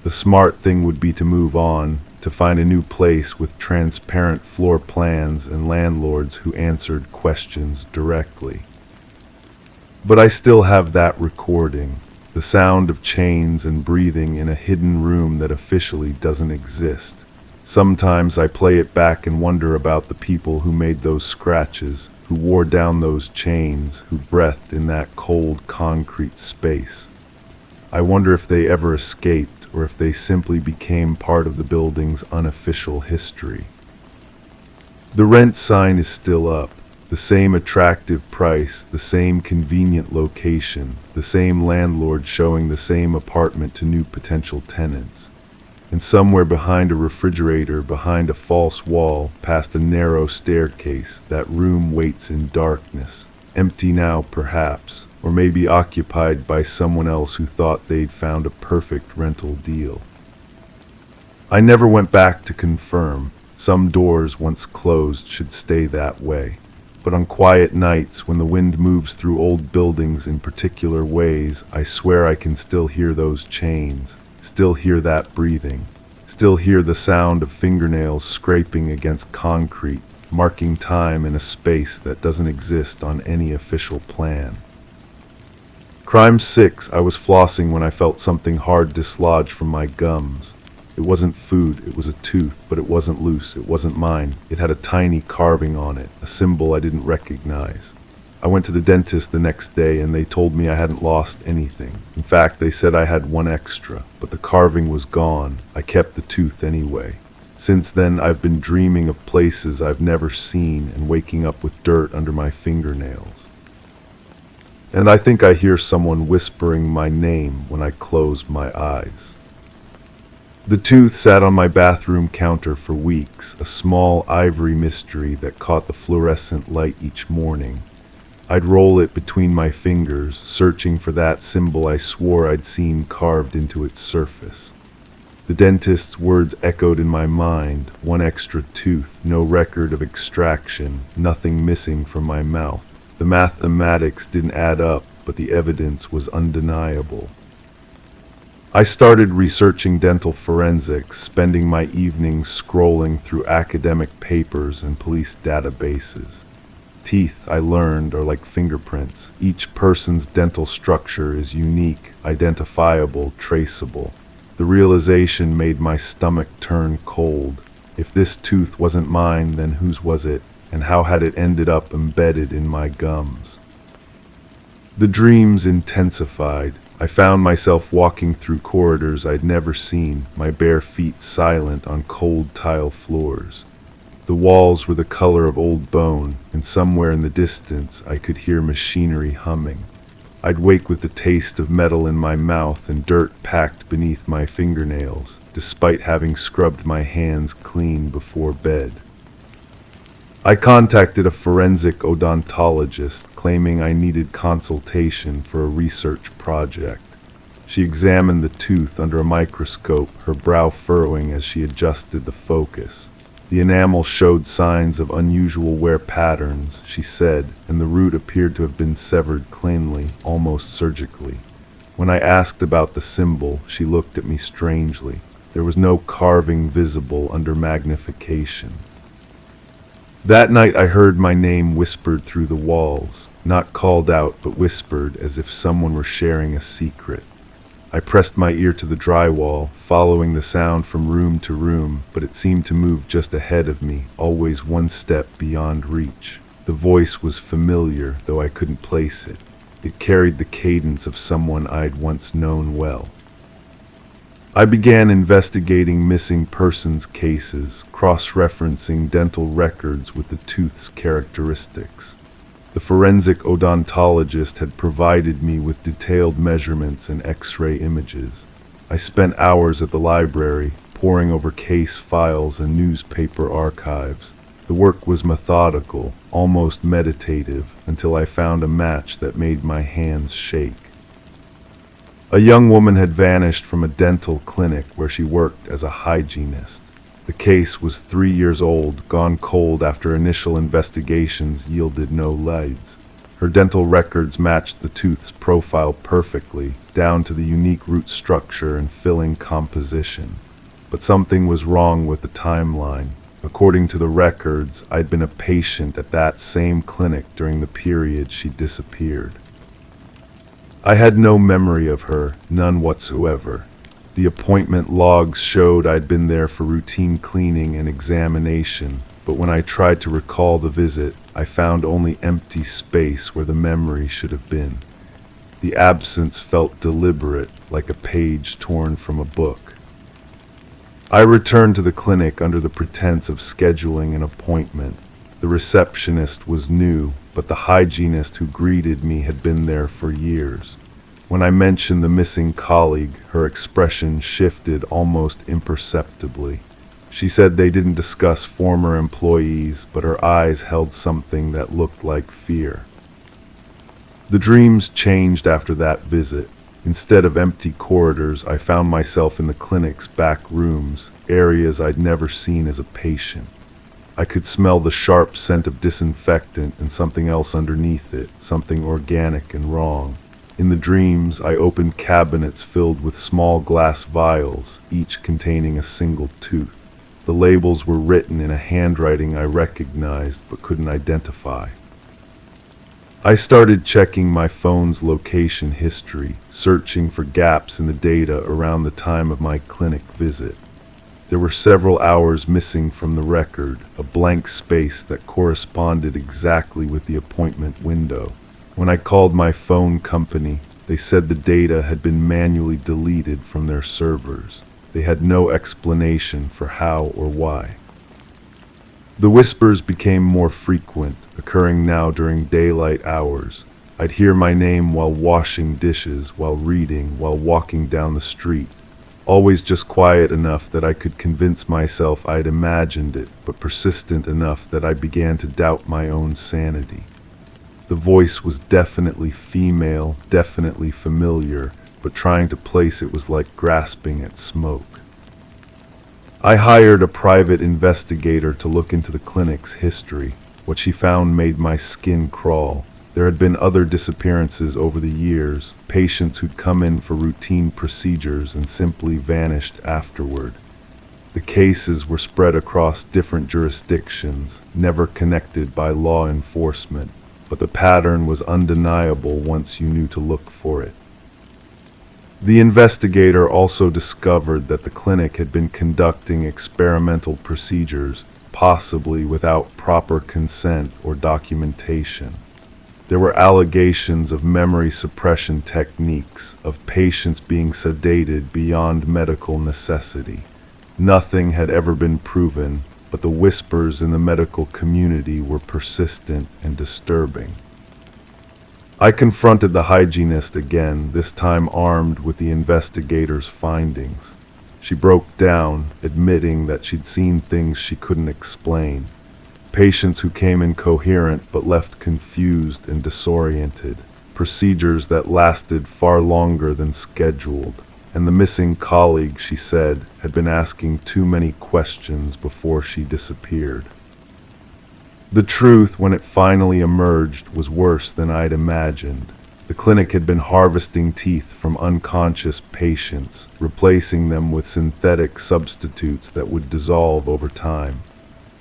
The smart thing would be to move on, to find a new place with transparent floor plans and landlords who answered questions directly. But I still have that recording, the sound of chains and breathing in a hidden room that officially doesn't exist. Sometimes I play it back and wonder about the people who made those scratches, who wore down those chains, who breathed in that cold concrete space. I wonder if they ever escaped, or if they simply became part of the building's unofficial history. The rent sign is still up. The same attractive price, the same convenient location, the same landlord showing the same apartment to new potential tenants. And somewhere behind a refrigerator, behind a false wall, past a narrow staircase, that room waits in darkness. Empty now, perhaps, or maybe occupied by someone else who thought they'd found a perfect rental deal. I never went back to confirm. Some doors once closed should stay that way. But on quiet nights, when the wind moves through old buildings in particular ways, I swear I can still hear those chains, still hear that breathing, still hear the sound of fingernails scraping against concrete, marking time in a space that doesn't exist on any official plan. Crime 6, I was flossing when I felt something hard dislodge from my gums. It wasn't food, it was a tooth, but it wasn't loose, it wasn't mine. It had a tiny carving on it, a symbol I didn't recognize. I went to the dentist the next day and they told me I hadn't lost anything. In fact, they said I had one extra, but the carving was gone. I kept the tooth anyway. Since then, I've been dreaming of places I've never seen and waking up with dirt under my fingernails. And I think I hear someone whispering my name when I close my eyes. The tooth sat on my bathroom counter for weeks, a small ivory mystery that caught the fluorescent light each morning. I'd roll it between my fingers, searching for that symbol I swore I'd seen carved into its surface. The dentist's words echoed in my mind, one extra tooth, no record of extraction, nothing missing from my mouth. The mathematics didn't add up, but the evidence was undeniable. I started researching dental forensics, spending my evenings scrolling through academic papers and police databases. Teeth, I learned, are like fingerprints. Each person's dental structure is unique, identifiable, traceable. The realization made my stomach turn cold. If this tooth wasn't mine, then whose was it? And how had it ended up embedded in my gums? The dreams intensified. I found myself walking through corridors I'd never seen, my bare feet silent on cold tile floors. The walls were the color of old bone, and somewhere in the distance I could hear machinery humming. I'd wake with the taste of metal in my mouth and dirt packed beneath my fingernails, despite having scrubbed my hands clean before bed. I contacted a forensic odontologist, claiming I needed consultation for a research project. She examined the tooth under a microscope, her brow furrowing as she adjusted the focus. The enamel showed signs of unusual wear patterns, she said, and the root appeared to have been severed cleanly, almost surgically. When I asked about the symbol, she looked at me strangely. There was no carving visible under magnification. That night I heard my name whispered through the walls, not called out, but whispered as if someone were sharing a secret. I pressed my ear to the drywall, following the sound from room to room, but it seemed to move just ahead of me, always one step beyond reach. The voice was familiar, though I couldn't place it. It carried the cadence of someone I'd once known well. I began investigating missing persons cases, cross-referencing dental records with the tooth's characteristics. The forensic odontologist had provided me with detailed measurements and X-ray images. I spent hours at the library, poring over case files and newspaper archives. The work was methodical, almost meditative, until I found a match that made my hands shake. A young woman had vanished from a dental clinic where she worked as a hygienist. The case was 3 years old, gone cold after initial investigations yielded no leads. Her dental records matched the tooth's profile perfectly, down to the unique root structure and filling composition. But something was wrong with the timeline. According to the records, I'd been a patient at that same clinic during the period she disappeared. I had no memory of her, none whatsoever. The appointment logs showed I'd been there for routine cleaning and examination, but when I tried to recall the visit, I found only empty space where the memory should have been. The absence felt deliberate, like a page torn from a book. I returned to the clinic under the pretense of scheduling an appointment. The receptionist was new, but the hygienist who greeted me had been there for years. When I mentioned the missing colleague, her expression shifted almost imperceptibly. She said they didn't discuss former employees, but her eyes held something that looked like fear. The dreams changed after that visit. Instead of empty corridors, I found myself in the clinic's back rooms, areas I'd never seen as a patient. I could smell the sharp scent of disinfectant and something else underneath it, something organic and wrong. In the dreams, I opened cabinets filled with small glass vials, each containing a single tooth. The labels were written in a handwriting I recognized but couldn't identify. I started checking my phone's location history, searching for gaps in the data around the time of my clinic visit. There were several hours missing from the record, a blank space that corresponded exactly with the appointment window. When I called my phone company, they said the data had been manually deleted from their servers. They had no explanation for how or why. The whispers became more frequent, occurring now during daylight hours. I'd hear my name while washing dishes, while reading, while walking down the street. Always just quiet enough that I could convince myself I'd imagined it, but persistent enough that I began to doubt my own sanity. The voice was definitely female, definitely familiar, but trying to place it was like grasping at smoke. I hired a private investigator to look into the clinic's history. What she found made my skin crawl. There had been other disappearances over the years, patients who'd come in for routine procedures and simply vanished afterward. The cases were spread across different jurisdictions, never connected by law enforcement, but the pattern was undeniable once you knew to look for it. The investigator also discovered that the clinic had been conducting experimental procedures, possibly without proper consent or documentation. There were allegations of memory suppression techniques, of patients being sedated beyond medical necessity. Nothing had ever been proven, but the whispers in the medical community were persistent and disturbing. I confronted the hygienist again, this time armed with the investigator's findings. She broke down, admitting that she'd seen things she couldn't explain. Patients who came in coherent but left confused and disoriented. Procedures that lasted far longer than scheduled. And the missing colleague, she said, had been asking too many questions before she disappeared. The truth, when it finally emerged, was worse than I'd imagined. The clinic had been harvesting teeth from unconscious patients, replacing them with synthetic substitutes that would dissolve over time.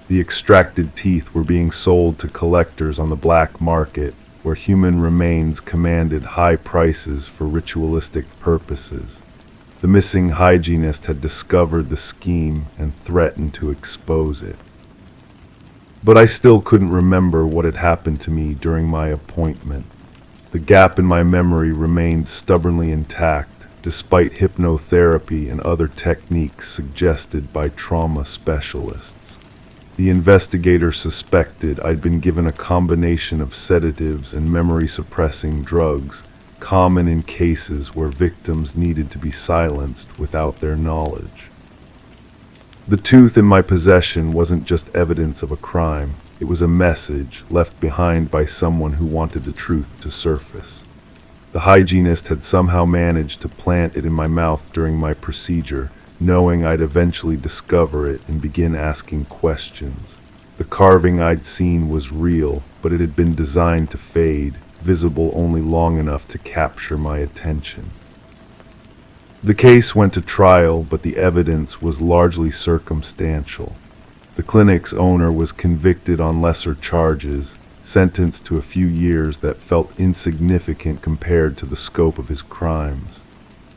The extracted teeth were being sold to collectors on the black market, where human remains commanded high prices for ritualistic purposes. The missing hygienist had discovered the scheme and threatened to expose it. But I still couldn't remember what had happened to me during my appointment. The gap in my memory remained stubbornly intact, despite hypnotherapy and other techniques suggested by trauma specialists. The investigator suspected I'd been given a combination of sedatives and memory-suppressing drugs, common in cases where victims needed to be silenced without their knowledge. The tooth in my possession wasn't just evidence of a crime. It was a message left behind by someone who wanted the truth to surface. The hygienist had somehow managed to plant it in my mouth during my procedure, knowing I'd eventually discover it and begin asking questions. The carving I'd seen was real, but it had been designed to fade, visible only long enough to capture my attention. The case went to trial, but the evidence was largely circumstantial. The clinic's owner was convicted on lesser charges, sentenced to a few years that felt insignificant compared to the scope of his crimes.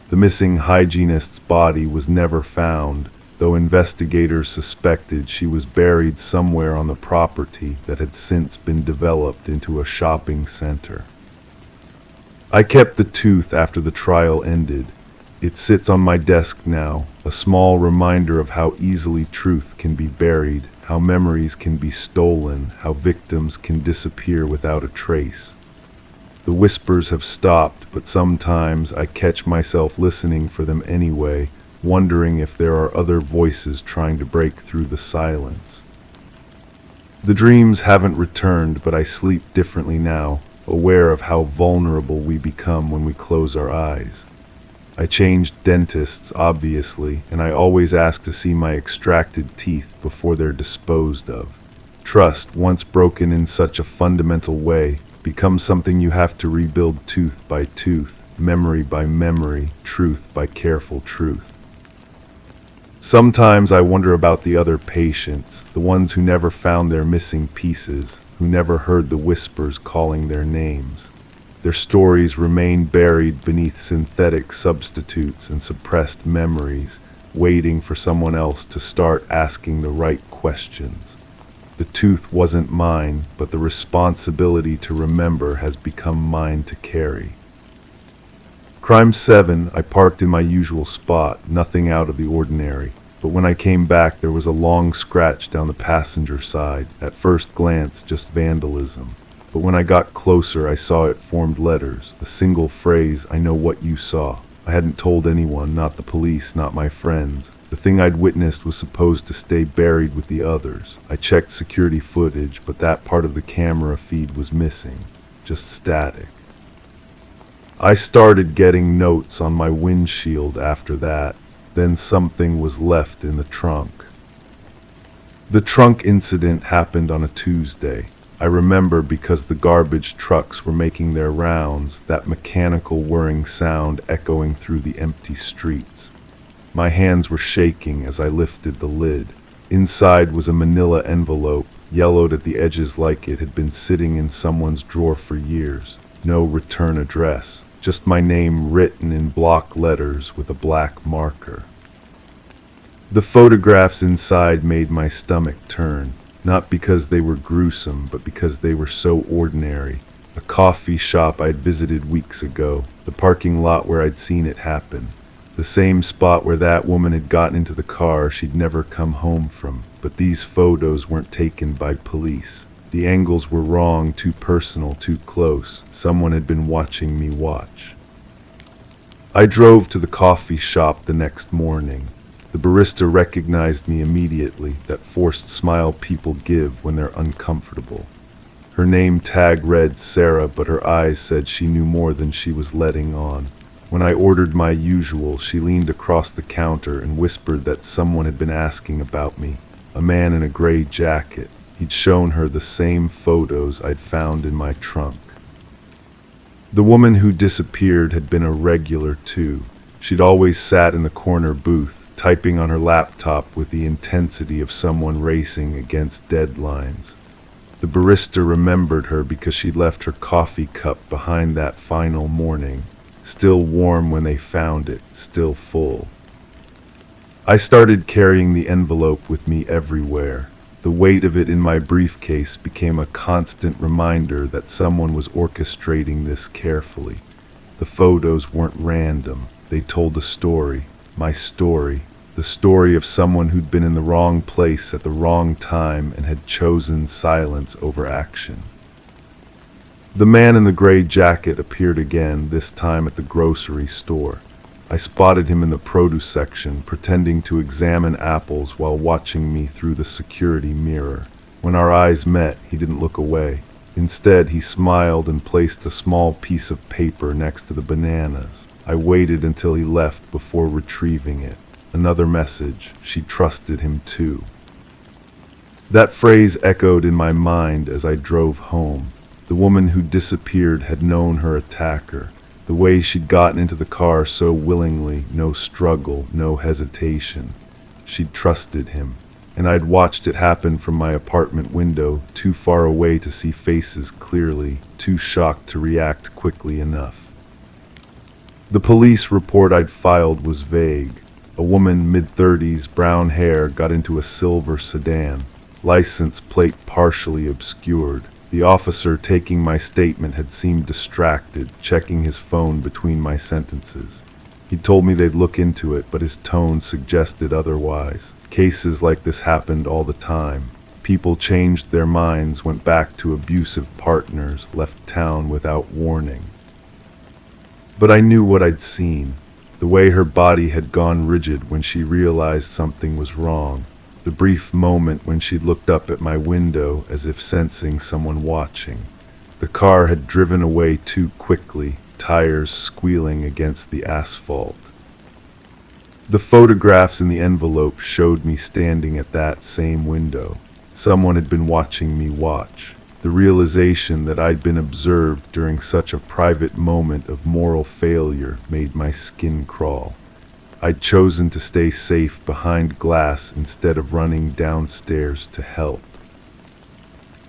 The missing hygienist's body was never found, though investigators suspected she was buried somewhere on the property that had since been developed into a shopping center. I kept the tooth after the trial ended. It sits on my desk now, a small reminder of how easily truth can be buried, how memories can be stolen, how victims can disappear without a trace. The whispers have stopped, but sometimes I catch myself listening for them anyway, wondering if there are other voices trying to break through the silence. The dreams haven't returned, but I sleep differently now, aware of how vulnerable we become when we close our eyes. I changed dentists, obviously, and I always ask to see my extracted teeth before they're disposed of. Trust, once broken in such a fundamental way, becomes something you have to rebuild tooth by tooth, memory by memory, truth by careful truth. Sometimes I wonder about the other patients, the ones who never found their missing pieces, who never heard the whispers calling their names. Their stories remain buried beneath synthetic substitutes and suppressed memories, waiting for someone else to start asking the right questions. The tooth wasn't mine, but the responsibility to remember has become mine to carry. Crime 7, I parked in my usual spot, nothing out of the ordinary. But when I came back, there was a long scratch down the passenger side. At first glance, just vandalism. But when I got closer, I saw it formed letters, a single phrase, "I know what you saw." I hadn't told anyone, not the police, not my friends. The thing I'd witnessed was supposed to stay buried with the others. I checked security footage, but that part of the camera feed was missing, just static. I started getting notes on my windshield after that. Then something was left in the trunk. The trunk incident happened on a Tuesday. I remember because the garbage trucks were making their rounds, that mechanical whirring sound echoing through the empty streets. My hands were shaking as I lifted the lid. Inside was a manila envelope, yellowed at the edges like it had been sitting in someone's drawer for years. No return address, just my name written in block letters with a black marker. The photographs inside made my stomach turn. Not because they were gruesome, but because they were so ordinary. A coffee shop I'd visited weeks ago, the parking lot where I'd seen it happen. The same spot where that woman had gotten into the car she'd never come home from. But these photos weren't taken by police. The angles were wrong, too personal, too close. Someone had been watching me watch. I drove to the coffee shop the next morning. The barista recognized me immediately, that forced smile people give when they're uncomfortable. Her name tag read Sarah, but her eyes said she knew more than she was letting on. When I ordered my usual, she leaned across the counter and whispered that someone had been asking about me. A man in a gray jacket. He'd shown her the same photos I'd found in my trunk. The woman who disappeared had been a regular too. She'd always sat in the corner booth, typing on her laptop with the intensity of someone racing against deadlines. The barista remembered her because she'd left her coffee cup behind that final morning, still warm when they found it, still full. I started carrying the envelope with me everywhere. The weight of it in my briefcase became a constant reminder that someone was orchestrating this carefully. The photos weren't random. They told a story, my story, the story of someone who'd been in the wrong place at the wrong time and had chosen silence over action. The man in the gray jacket appeared again, this time at the grocery store. I spotted him in the produce section, pretending to examine apples while watching me through the security mirror. When our eyes met, he didn't look away. Instead, he smiled and placed a small piece of paper next to the bananas. I waited until he left before retrieving it. Another message. She trusted him too. That phrase echoed in my mind as I drove home. The woman who disappeared had known her attacker. The way she'd gotten into the car so willingly, no struggle, no hesitation. She'd trusted him, and I'd watched it happen from my apartment window, too far away to see faces clearly, too shocked to react quickly enough. The police report I'd filed was vague. A woman, mid-30s, brown hair, got into a silver sedan. License plate partially obscured. The officer taking my statement had seemed distracted, checking his phone between my sentences. He told me they'd look into it, but his tone suggested otherwise. Cases like this happened all the time. People changed their minds, went back to abusive partners, left town without warning. But I knew what I'd seen. The way her body had gone rigid when she realized something was wrong. The brief moment when she looked up at my window as if sensing someone watching. The car had driven away too quickly, tires squealing against the asphalt. The photographs in the envelope showed me standing at that same window. Someone had been watching me watch. The realization that I'd been observed during such a private moment of moral failure made my skin crawl. I'd chosen to stay safe behind glass instead of running downstairs to help.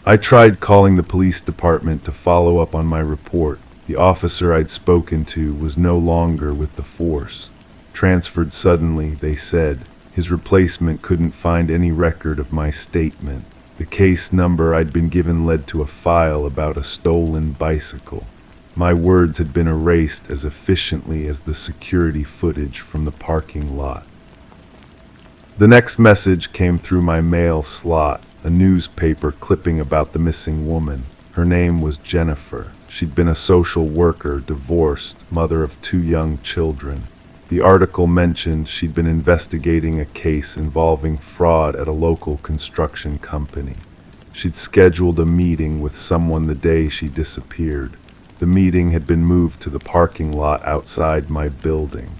I tried calling the police department to follow up on my report. The officer I'd spoken to was no longer with the force. Transferred suddenly, they said. His replacement couldn't find any record of my statement. The case number I'd been given led to a file about a stolen bicycle. My words had been erased as efficiently as the security footage from the parking lot. The next message came through my mail slot, a newspaper clipping about the missing woman. Her name was Jennifer. She'd been a social worker, divorced, mother of 2 young children. The article mentioned she'd been investigating a case involving fraud at a local construction company. She'd scheduled a meeting with someone the day she disappeared. The meeting had been moved to the parking lot outside my building.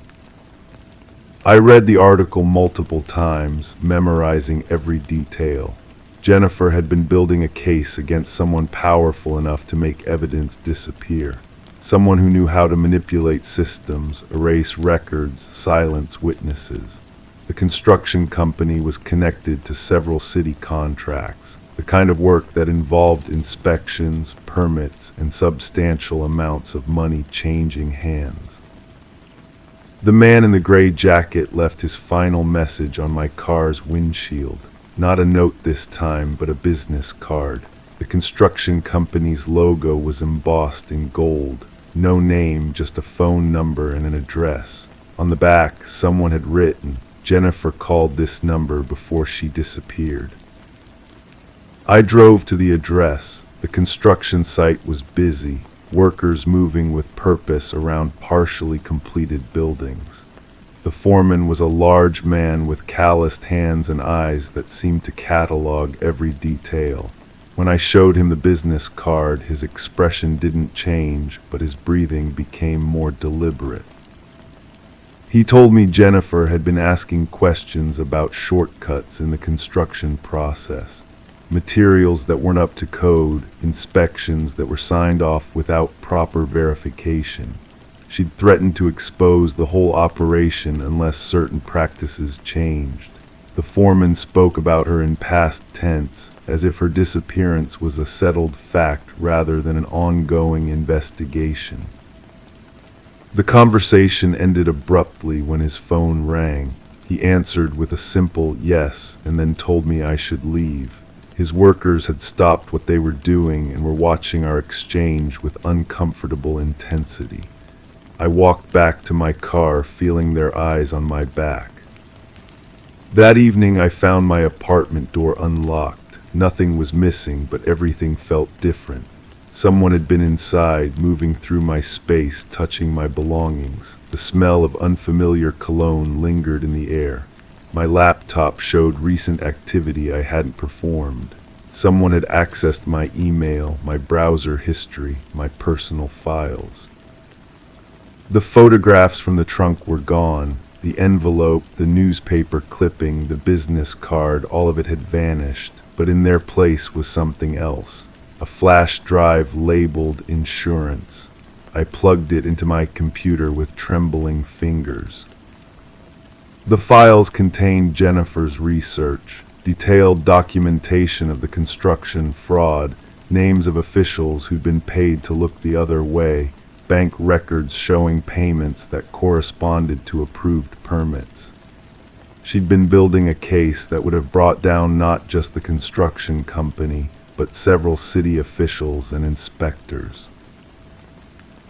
I read the article multiple times, memorizing every detail. Jennifer had been building a case against someone powerful enough to make evidence disappear. Someone who knew how to manipulate systems, erase records, silence witnesses. The construction company was connected to several city contracts, the kind of work that involved inspections, permits, and substantial amounts of money changing hands. The man in the gray jacket left his final message on my car's windshield. Not a note this time, but a business card. The construction company's logo was embossed in gold. No name, just a phone number and an address. On the back, someone had written, "Jennifer called this number before she disappeared." I drove to the address. The construction site was busy, workers moving with purpose around partially completed buildings. The foreman was a large man with calloused hands and eyes that seemed to catalog every detail. When I showed him the business card, his expression didn't change, but his breathing became more deliberate. He told me Jennifer had been asking questions about shortcuts in the construction process. Materials that weren't up to code, inspections that were signed off without proper verification. She'd threatened to expose the whole operation unless certain practices changed. The foreman spoke about her in past tense, as if her disappearance was a settled fact rather than an ongoing investigation. The conversation ended abruptly when his phone rang. He answered with a simple yes and then told me I should leave. His workers had stopped what they were doing and were watching our exchange with uncomfortable intensity. I walked back to my car, feeling their eyes on my back. That evening I found my apartment door unlocked. Nothing was missing, but everything felt different. Someone had been inside, moving through my space, touching my belongings. The smell of unfamiliar cologne lingered in the air. My laptop showed recent activity I hadn't performed. Someone had accessed my email, my browser history, my personal files. The photographs from the trunk were gone. The envelope, the newspaper clipping, the business card, all of it had vanished, but in their place was something else. A flash drive labeled insurance. I plugged it into my computer with trembling fingers. The files contained Jennifer's research, detailed documentation of the construction fraud, names of officials who'd been paid to look the other way, bank records showing payments that corresponded to approved permits. She'd been building a case that would have brought down not just the construction company, but several city officials and inspectors.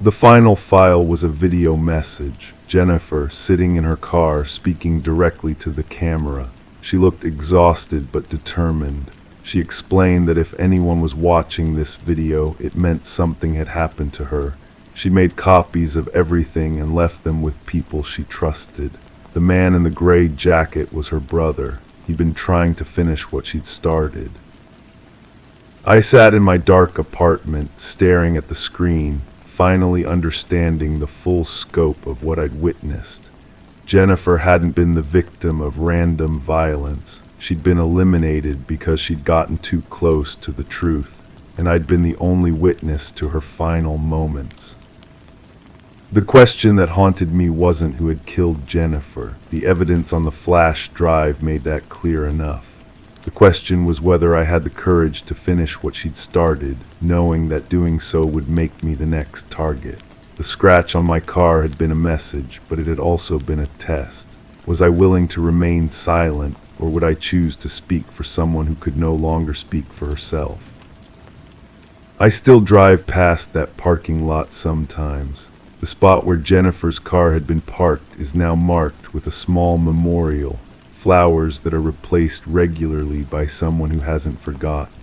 The final file was a video message. Jennifer, sitting in her car, speaking directly to the camera. She looked exhausted but determined. She explained that if anyone was watching this video, it meant something had happened to her. She made copies of everything and left them with people she trusted. The man in the gray jacket was her brother. He'd been trying to finish what she'd started. I sat in my dark apartment, staring at the screen, finally understanding the full scope of what I'd witnessed. Jennifer hadn't been the victim of random violence. She'd been eliminated because she'd gotten too close to the truth, and I'd been the only witness to her final moments. The question that haunted me wasn't who had killed Jennifer. The evidence on the flash drive made that clear enough. The question was whether I had the courage to finish what she'd started, knowing that doing so would make me the next target. The scratch on my car had been a message, but it had also been a test. Was I willing to remain silent, or would I choose to speak for someone who could no longer speak for herself? I still drive past that parking lot sometimes. The spot where Jennifer's car had been parked is now marked with a small memorial, flowers that are replaced regularly by someone who hasn't forgotten.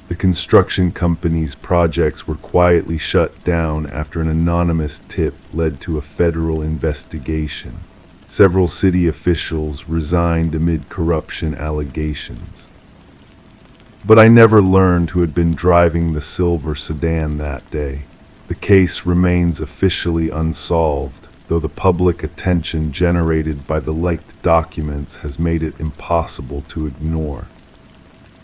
The construction company's projects were quietly shut down after an anonymous tip led to a federal investigation. Several city officials resigned amid corruption allegations. But I never learned who had been driving the silver sedan that day. The case remains officially unsolved, though the public attention generated by the leaked documents has made it impossible to ignore.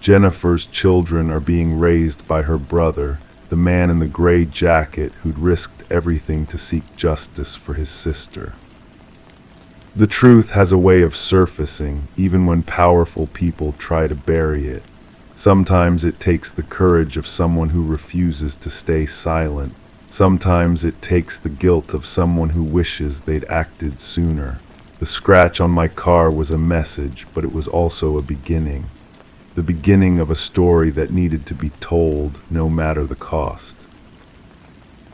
Jennifer's children are being raised by her brother, the man in the gray jacket who'd risked everything to seek justice for his sister. The truth has a way of surfacing, even when powerful people try to bury it. Sometimes it takes the courage of someone who refuses to stay silent. Sometimes it takes the guilt of someone who wishes they'd acted sooner. The scratch on my car was a message, but it was also a beginning. The beginning of a story that needed to be told, no matter the cost.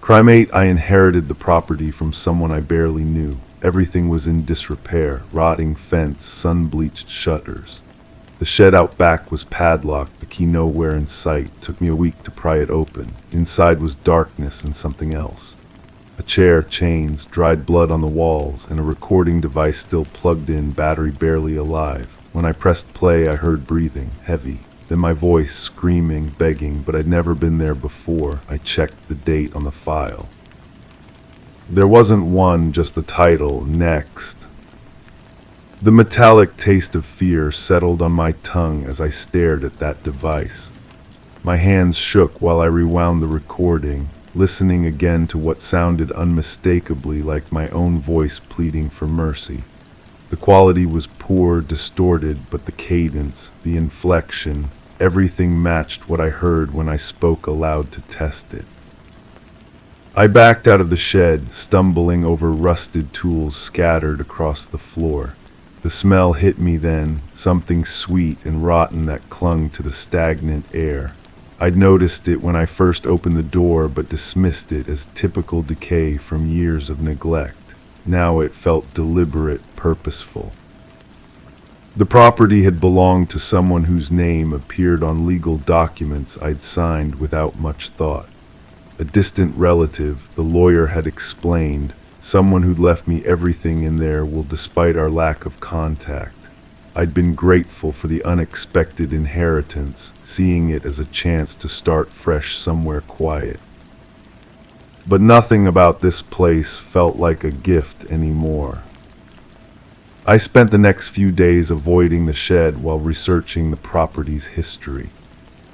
Crime 8, I inherited the property from someone I barely knew. Everything was in disrepair, rotting fence, sun-bleached shutters. The shed out back was padlocked, the key nowhere in sight. Took me a week to pry it open. Inside was darkness and something else. A chair, chains, dried blood on the walls, and a recording device still plugged in, battery barely alive. When I pressed play, I heard breathing, heavy. Then my voice, screaming, begging, but I'd never been there before. I checked the date on the file. There wasn't one, just the title, Next. The metallic taste of fear settled on my tongue as I stared at that device. My hands shook while I rewound the recording, listening again to what sounded unmistakably like my own voice pleading for mercy. The quality was poor, distorted, but the cadence, the inflection, everything matched what I heard when I spoke aloud to test it. I backed out of the shed, stumbling over rusted tools scattered across the floor. The smell hit me then, something sweet and rotten that clung to the stagnant air. I'd noticed it when I first opened the door, but dismissed it as typical decay from years of neglect. Now it felt deliberate, purposeful. The property had belonged to someone whose name appeared on legal documents I'd signed without much thought. A distant relative, the lawyer had explained. Someone who'd left me everything in there will, despite our lack of contact. I'd been grateful for the unexpected inheritance, seeing it as a chance to start fresh somewhere quiet. But nothing about this place felt like a gift anymore. I spent the next few days avoiding the shed while researching the property's history.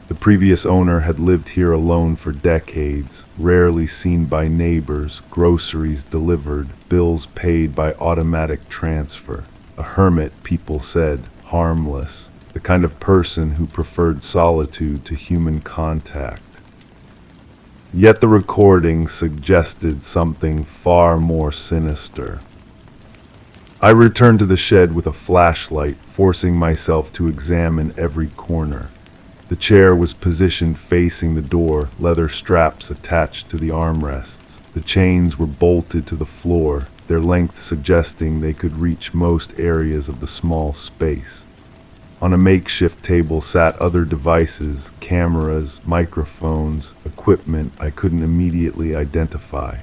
The previous owner had lived here alone for decades, rarely seen by neighbors, groceries delivered, bills paid by automatic transfer. A hermit, people said, harmless, the kind of person who preferred solitude to human contact. Yet the recording suggested something far more sinister. I returned to the shed with a flashlight, forcing myself to examine every corner. The chair was positioned facing the door, leather straps attached to the armrests. The chains were bolted to the floor, their length suggesting they could reach most areas of the small space. On a makeshift table sat other devices, cameras, microphones, equipment I couldn't immediately identify.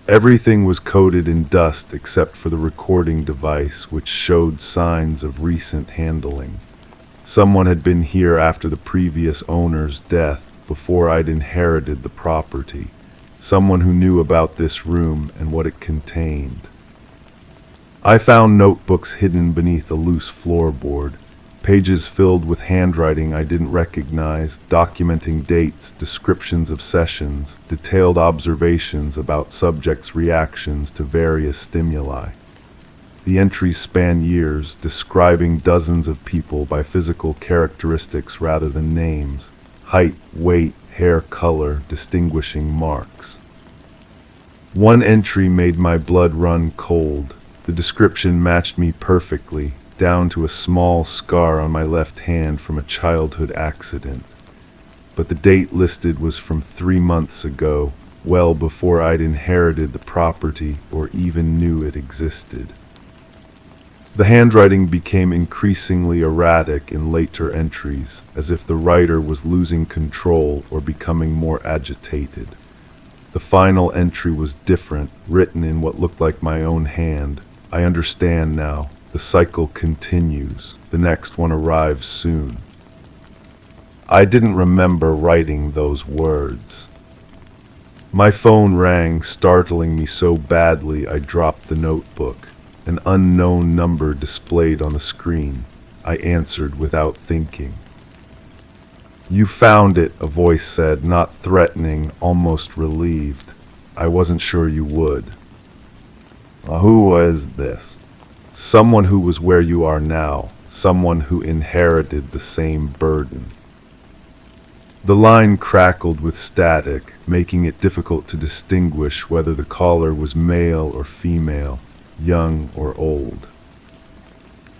Everything was coated in dust except for the recording device, which showed signs of recent handling. Someone had been here after the previous owner's death, before I'd inherited the property. Someone who knew about this room and what it contained. I found notebooks hidden beneath a loose floorboard, pages filled with handwriting I didn't recognize, documenting dates, descriptions of sessions, detailed observations about subjects' reactions to various stimuli. The entries span years, describing dozens of people by physical characteristics rather than names, height, weight, hair color, distinguishing marks. One entry made my blood run cold. The description matched me perfectly, down to a small scar on my left hand from a childhood accident. But the date listed was from 3 months ago, well before I'd inherited the property or even knew it existed. The handwriting became increasingly erratic in later entries, as if the writer was losing control or becoming more agitated. The final entry was different, written in what looked like my own hand. I understand now. The cycle continues. The next one arrives soon. I didn't remember writing those words. My phone rang, startling me so badly I dropped the notebook. An unknown number displayed on the screen. I answered without thinking. "You found it," a voice said, not threatening, almost relieved. "I wasn't sure you would." Who was this? Someone who was where you are now, someone who inherited the same burden. The line crackled with static, making it difficult to distinguish whether the caller was male or female, young or old.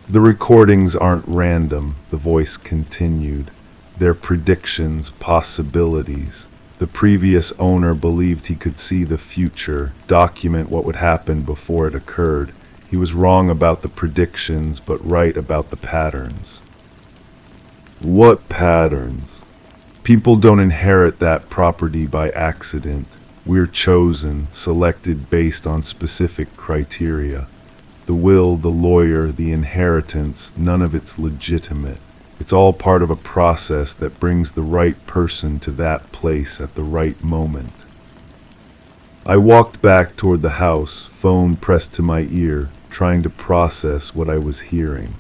"The recordings aren't random," the voice continued. "They're predictions, possibilities. The previous owner believed he could see the future, document what would happen before it occurred. He was wrong about the predictions, but right about the patterns." "What patterns?" "People don't inherit that property by accident. We're chosen, selected based on specific criteria. The will, the lawyer, the inheritance, none of it's legitimate. It's all part of a process that brings the right person to that place at the right moment." I walked back toward the house, phone pressed to my ear, trying to process what I was hearing.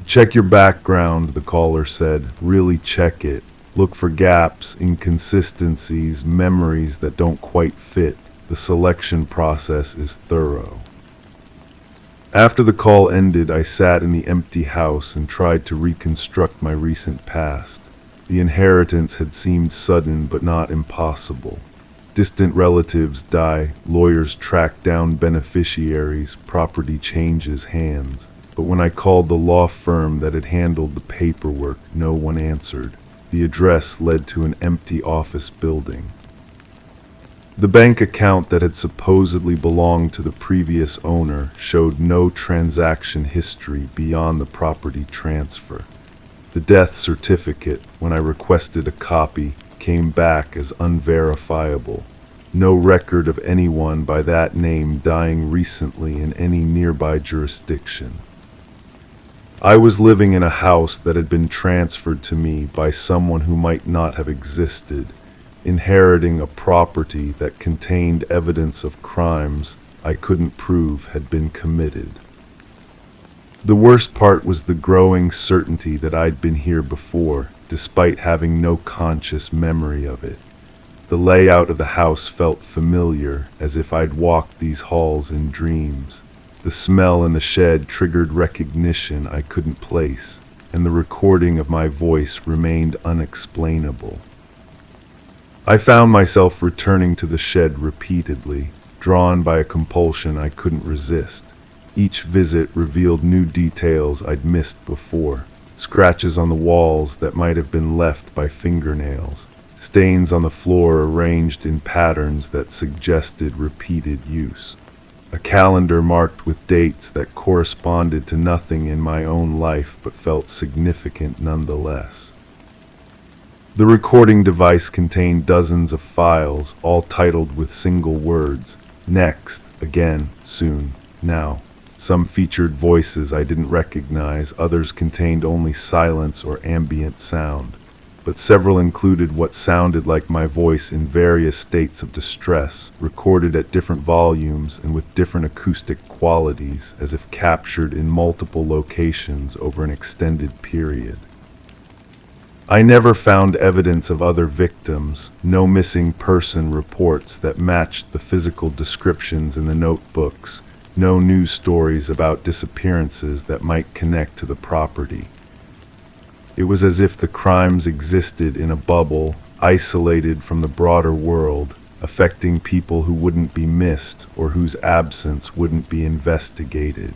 "Check your background," the caller said. "Really check it. Look for gaps, inconsistencies, memories that don't quite fit. The selection process is thorough." After the call ended, I sat in the empty house and tried to reconstruct my recent past. The inheritance had seemed sudden but not impossible. Distant relatives die, lawyers track down beneficiaries, property changes hands. But when I called the law firm that had handled the paperwork, no one answered. The address led to an empty office building. The bank account that had supposedly belonged to the previous owner showed no transaction history beyond the property transfer. The death certificate, when I requested a copy, came back as unverifiable. No record of anyone by that name dying recently in any nearby jurisdiction. I was living in a house that had been transferred to me by someone who might not have existed, inheriting a property that contained evidence of crimes I couldn't prove had been committed. The worst part was the growing certainty that I'd been here before, despite having no conscious memory of it. The layout of the house felt familiar, as if I'd walked these halls in dreams. The smell in the shed triggered recognition I couldn't place, and the recording of my voice remained unexplainable. I found myself returning to the shed repeatedly, drawn by a compulsion I couldn't resist. Each visit revealed new details I'd missed before, scratches on the walls that might have been left by fingernails, stains on the floor arranged in patterns that suggested repeated use. A calendar marked with dates that corresponded to nothing in my own life but felt significant nonetheless. The recording device contained dozens of files, all titled with single words: next, again, soon, now. Some featured voices I didn't recognize, others contained only silence or ambient sound, but several included what sounded like my voice in various states of distress, recorded at different volumes and with different acoustic qualities, as if captured in multiple locations over an extended period. I never found evidence of other victims, no missing person reports that matched the physical descriptions in the notebooks, no news stories about disappearances that might connect to the property. It was as if the crimes existed in a bubble, isolated from the broader world, affecting people who wouldn't be missed or whose absence wouldn't be investigated.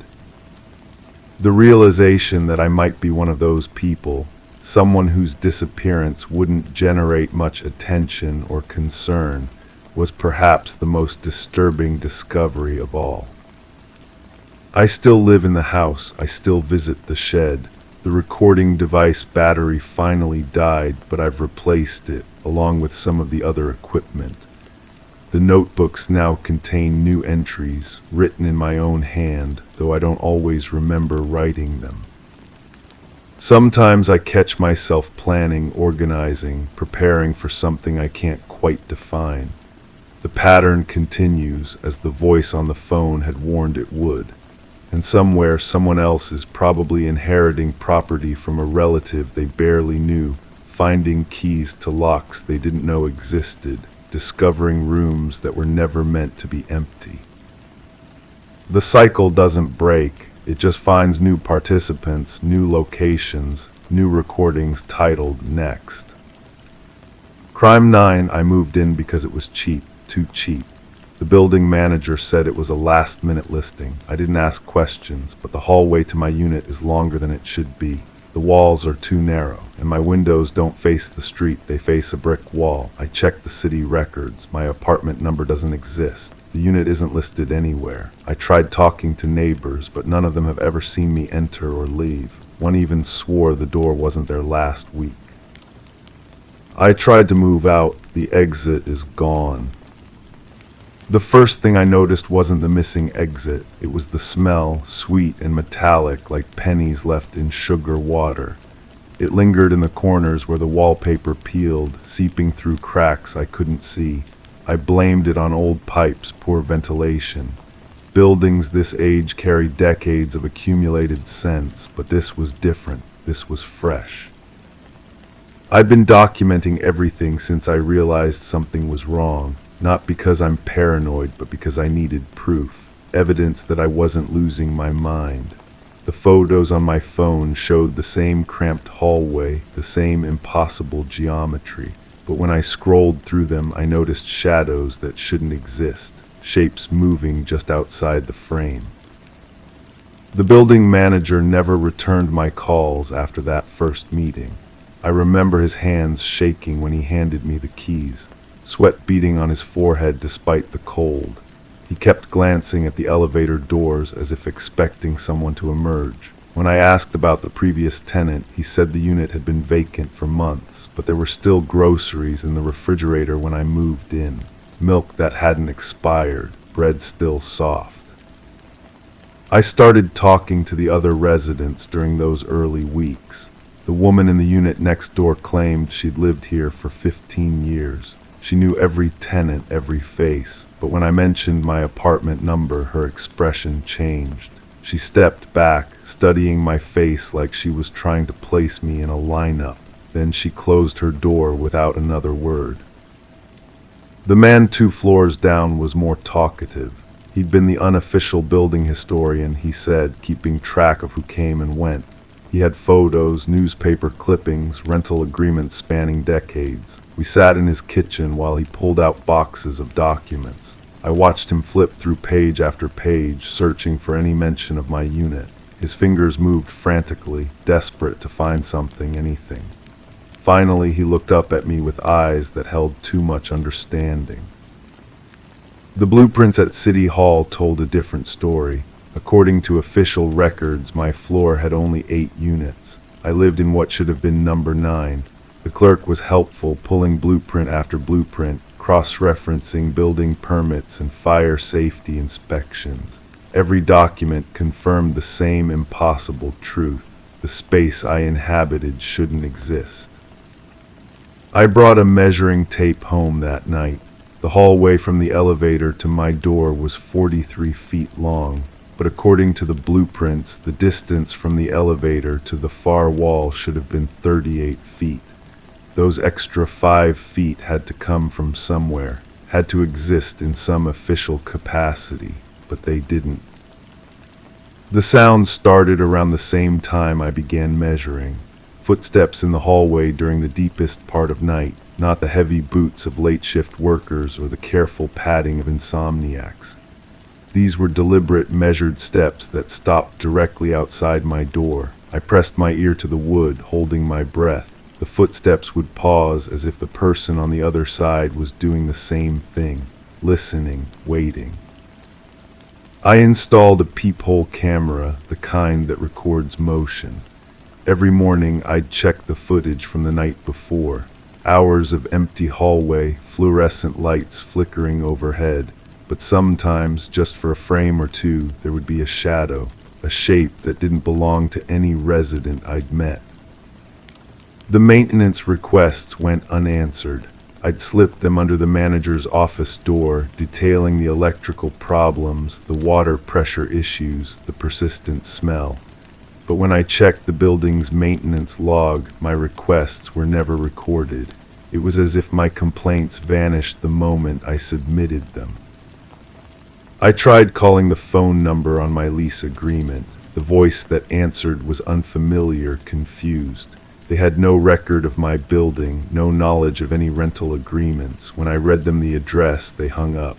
The realization that I might be one of those people, someone whose disappearance wouldn't generate much attention or concern, was perhaps the most disturbing discovery of all. I still live in the house, I still visit the shed. The recording device battery finally died, but I've replaced it, along with some of the other equipment. The notebooks now contain new entries, written in my own hand, though I don't always remember writing them. Sometimes I catch myself planning, organizing, preparing for something I can't quite define. The pattern continues, as the voice on the phone had warned it would. And somewhere, someone else is probably inheriting property from a relative they barely knew, finding keys to locks they didn't know existed, discovering rooms that were never meant to be empty. The cycle doesn't break, it just finds new participants, new locations, new recordings titled Next. Crime 9, I moved in because it was cheap, too cheap. The building manager said it was a last-minute listing. I didn't ask questions, but the hallway to my unit is longer than it should be. The walls are too narrow, and my windows don't face the street, they face a brick wall. I checked the city records. My apartment number doesn't exist. The unit isn't listed anywhere. I tried talking to neighbors, but none of them have ever seen me enter or leave. One even swore the door wasn't there last week. I tried to move out. The exit is gone. The first thing I noticed wasn't the missing exit. It was the smell, sweet and metallic, like pennies left in sugar water. It lingered in the corners where the wallpaper peeled, seeping through cracks I couldn't see. I blamed it on old pipes, poor ventilation. Buildings this age carry decades of accumulated scents, but this was different. This was fresh. I've been documenting everything since I realized something was wrong. Not because I'm paranoid, but because I needed proof, evidence that I wasn't losing my mind. The photos on my phone showed the same cramped hallway, the same impossible geometry, but when I scrolled through them, I noticed shadows that shouldn't exist, shapes moving just outside the frame. The building manager never returned my calls after that first meeting. I remember his hands shaking when he handed me the keys, sweat beading on his forehead despite the cold. He kept glancing at the elevator doors as if expecting someone to emerge. When I asked about the previous tenant, he said the unit had been vacant for months, but there were still groceries in the refrigerator when I moved in. Milk that hadn't expired, bread still soft. I started talking to the other residents during those early weeks. The woman in the unit next door claimed she'd lived here for 15 years. She knew every tenant, every face, but when I mentioned my apartment number, her expression changed. She stepped back, studying my face like she was trying to place me in a lineup. Then she closed her door without another word. The man 2 floors down was more talkative. He'd been the unofficial building historian, he said, keeping track of who came and went. He had photos, newspaper clippings, rental agreements spanning decades. We sat in his kitchen while he pulled out boxes of documents. I watched him flip through page after page, searching for any mention of my unit. His fingers moved frantically, desperate to find something, anything. Finally, he looked up at me with eyes that held too much understanding. The blueprints at City Hall told a different story. According to official records, my floor had only 8 units. I lived in what should have been number 9. The clerk was helpful, pulling blueprint after blueprint, cross-referencing building permits and fire safety inspections. Every document confirmed the same impossible truth. The space I inhabited shouldn't exist. I brought a measuring tape home that night. The hallway from the elevator to my door was 43 feet long, but according to the blueprints, the distance from the elevator to the far wall should have been 38 feet. Those extra 5 feet had to come from somewhere, had to exist in some official capacity, but they didn't. The sounds started around the same time I began measuring. Footsteps in the hallway during the deepest part of night, not the heavy boots of late-shift workers or the careful padding of insomniacs. These were deliberate, measured steps that stopped directly outside my door. I pressed my ear to the wood, holding my breath. The footsteps would pause as if the person on the other side was doing the same thing, listening, waiting. I installed a peephole camera, the kind that records motion. Every morning I'd check the footage from the night before. Hours of empty hallway, fluorescent lights flickering overhead, but sometimes, just for a frame or two, there would be a shadow, a shape that didn't belong to any resident I'd met. The maintenance requests went unanswered. I'd slipped them under the manager's office door, detailing the electrical problems, the water pressure issues, the persistent smell. But when I checked the building's maintenance log, my requests were never recorded. It was as if my complaints vanished the moment I submitted them. I tried calling the phone number on my lease agreement. The voice that answered was unfamiliar, confused. They had no record of my building, no knowledge of any rental agreements. When I read them the address, they hung up.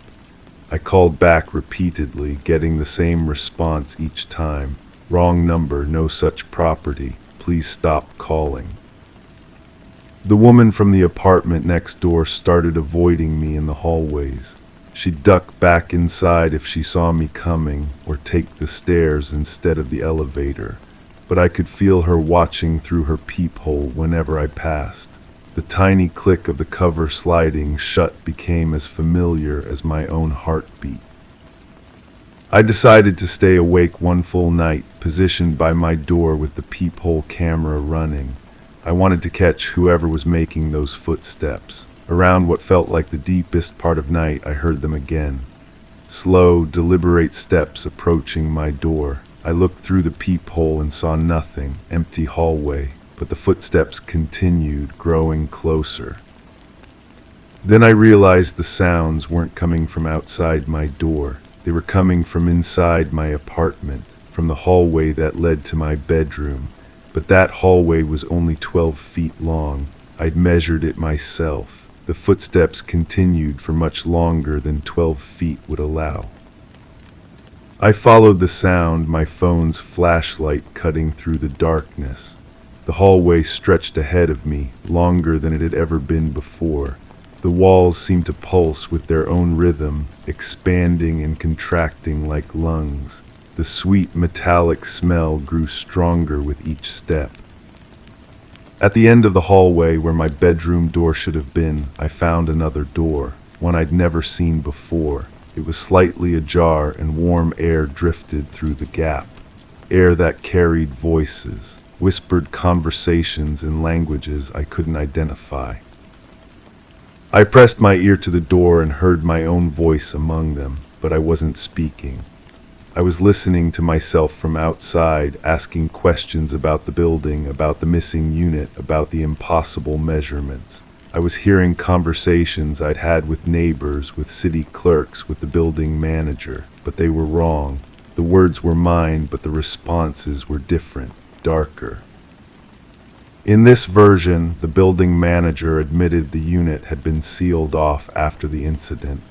I called back repeatedly, getting the same response each time. Wrong number, no such property. Please stop calling. The woman from the apartment next door started avoiding me in the hallways. She'd duck back inside if she saw me coming, or take the stairs instead of the elevator. But I could feel her watching through her peephole whenever I passed. The tiny click of the cover sliding shut became as familiar as my own heartbeat. I decided to stay awake one full night, positioned by my door with the peephole camera running. I wanted to catch whoever was making those footsteps. Around what felt like the deepest part of night, I heard them again. Slow, deliberate steps approaching my door. I looked through the peephole and saw nothing, empty hallway, but the footsteps continued, growing closer. Then I realized the sounds weren't coming from outside my door. They were coming from inside my apartment, from the hallway that led to my bedroom. But that hallway was only 12 feet long. I'd measured it myself. The footsteps continued for much longer than 12 feet would allow. I followed the sound, my phone's flashlight cutting through the darkness. The hallway stretched ahead of me, longer than it had ever been before. The walls seemed to pulse with their own rhythm, expanding and contracting like lungs. The sweet metallic smell grew stronger with each step. At the end of the hallway, where my bedroom door should have been, I found another door, one I'd never seen before. It was slightly ajar, and warm air drifted through the gap. Air that carried voices, whispered conversations in languages I couldn't identify. I pressed my ear to the door and heard my own voice among them, but I wasn't speaking. I was listening to myself from outside, asking questions about the building, about the missing unit, about the impossible measurements. I was hearing conversations I'd had with neighbors, with city clerks, with the building manager, but they were wrong. The words were mine, but the responses were different, darker. In this version, the building manager admitted the unit had been sealed off after the incident.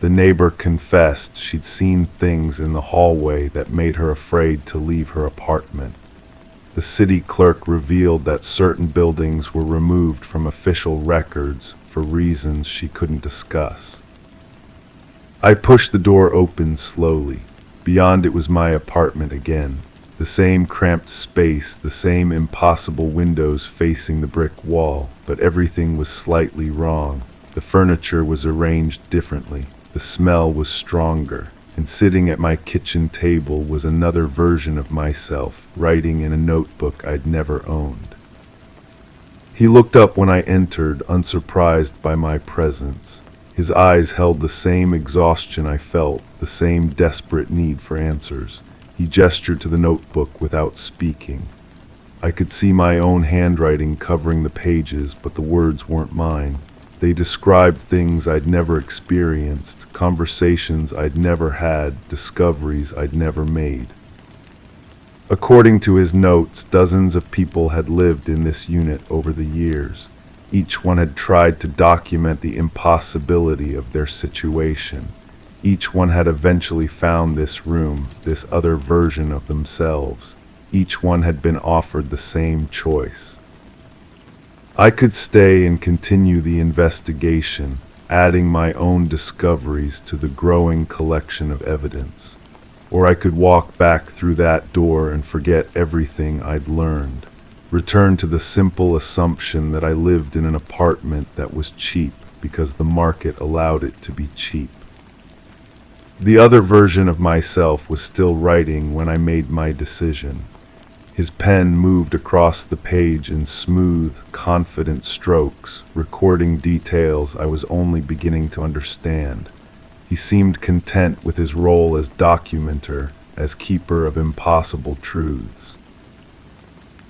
The neighbor confessed she'd seen things in the hallway that made her afraid to leave her apartment. The city clerk revealed that certain buildings were removed from official records for reasons she couldn't discuss. I pushed the door open slowly. Beyond it was my apartment again. The same cramped space, the same impossible windows facing the brick wall, but everything was slightly wrong. The furniture was arranged differently. The smell was stronger, and sitting at my kitchen table was another version of myself, writing in a notebook I'd never owned. He looked up when I entered, unsurprised by my presence. His eyes held the same exhaustion I felt, the same desperate need for answers. He gestured to the notebook without speaking. I could see my own handwriting covering the pages, but the words weren't mine. They described things I'd never experienced, conversations I'd never had, discoveries I'd never made. According to his notes, dozens of people had lived in this unit over the years. Each one had tried to document the impossibility of their situation. Each one had eventually found this room, this other version of themselves. Each one had been offered the same choice. I could stay and continue the investigation, adding my own discoveries to the growing collection of evidence. Or I could walk back through that door and forget everything I'd learned, return to the simple assumption that I lived in an apartment that was cheap because the market allowed it to be cheap. The other version of myself was still writing when I made my decision. His pen moved across the page in smooth, confident strokes, recording details I was only beginning to understand. He seemed content with his role as documenter, as keeper of impossible truths.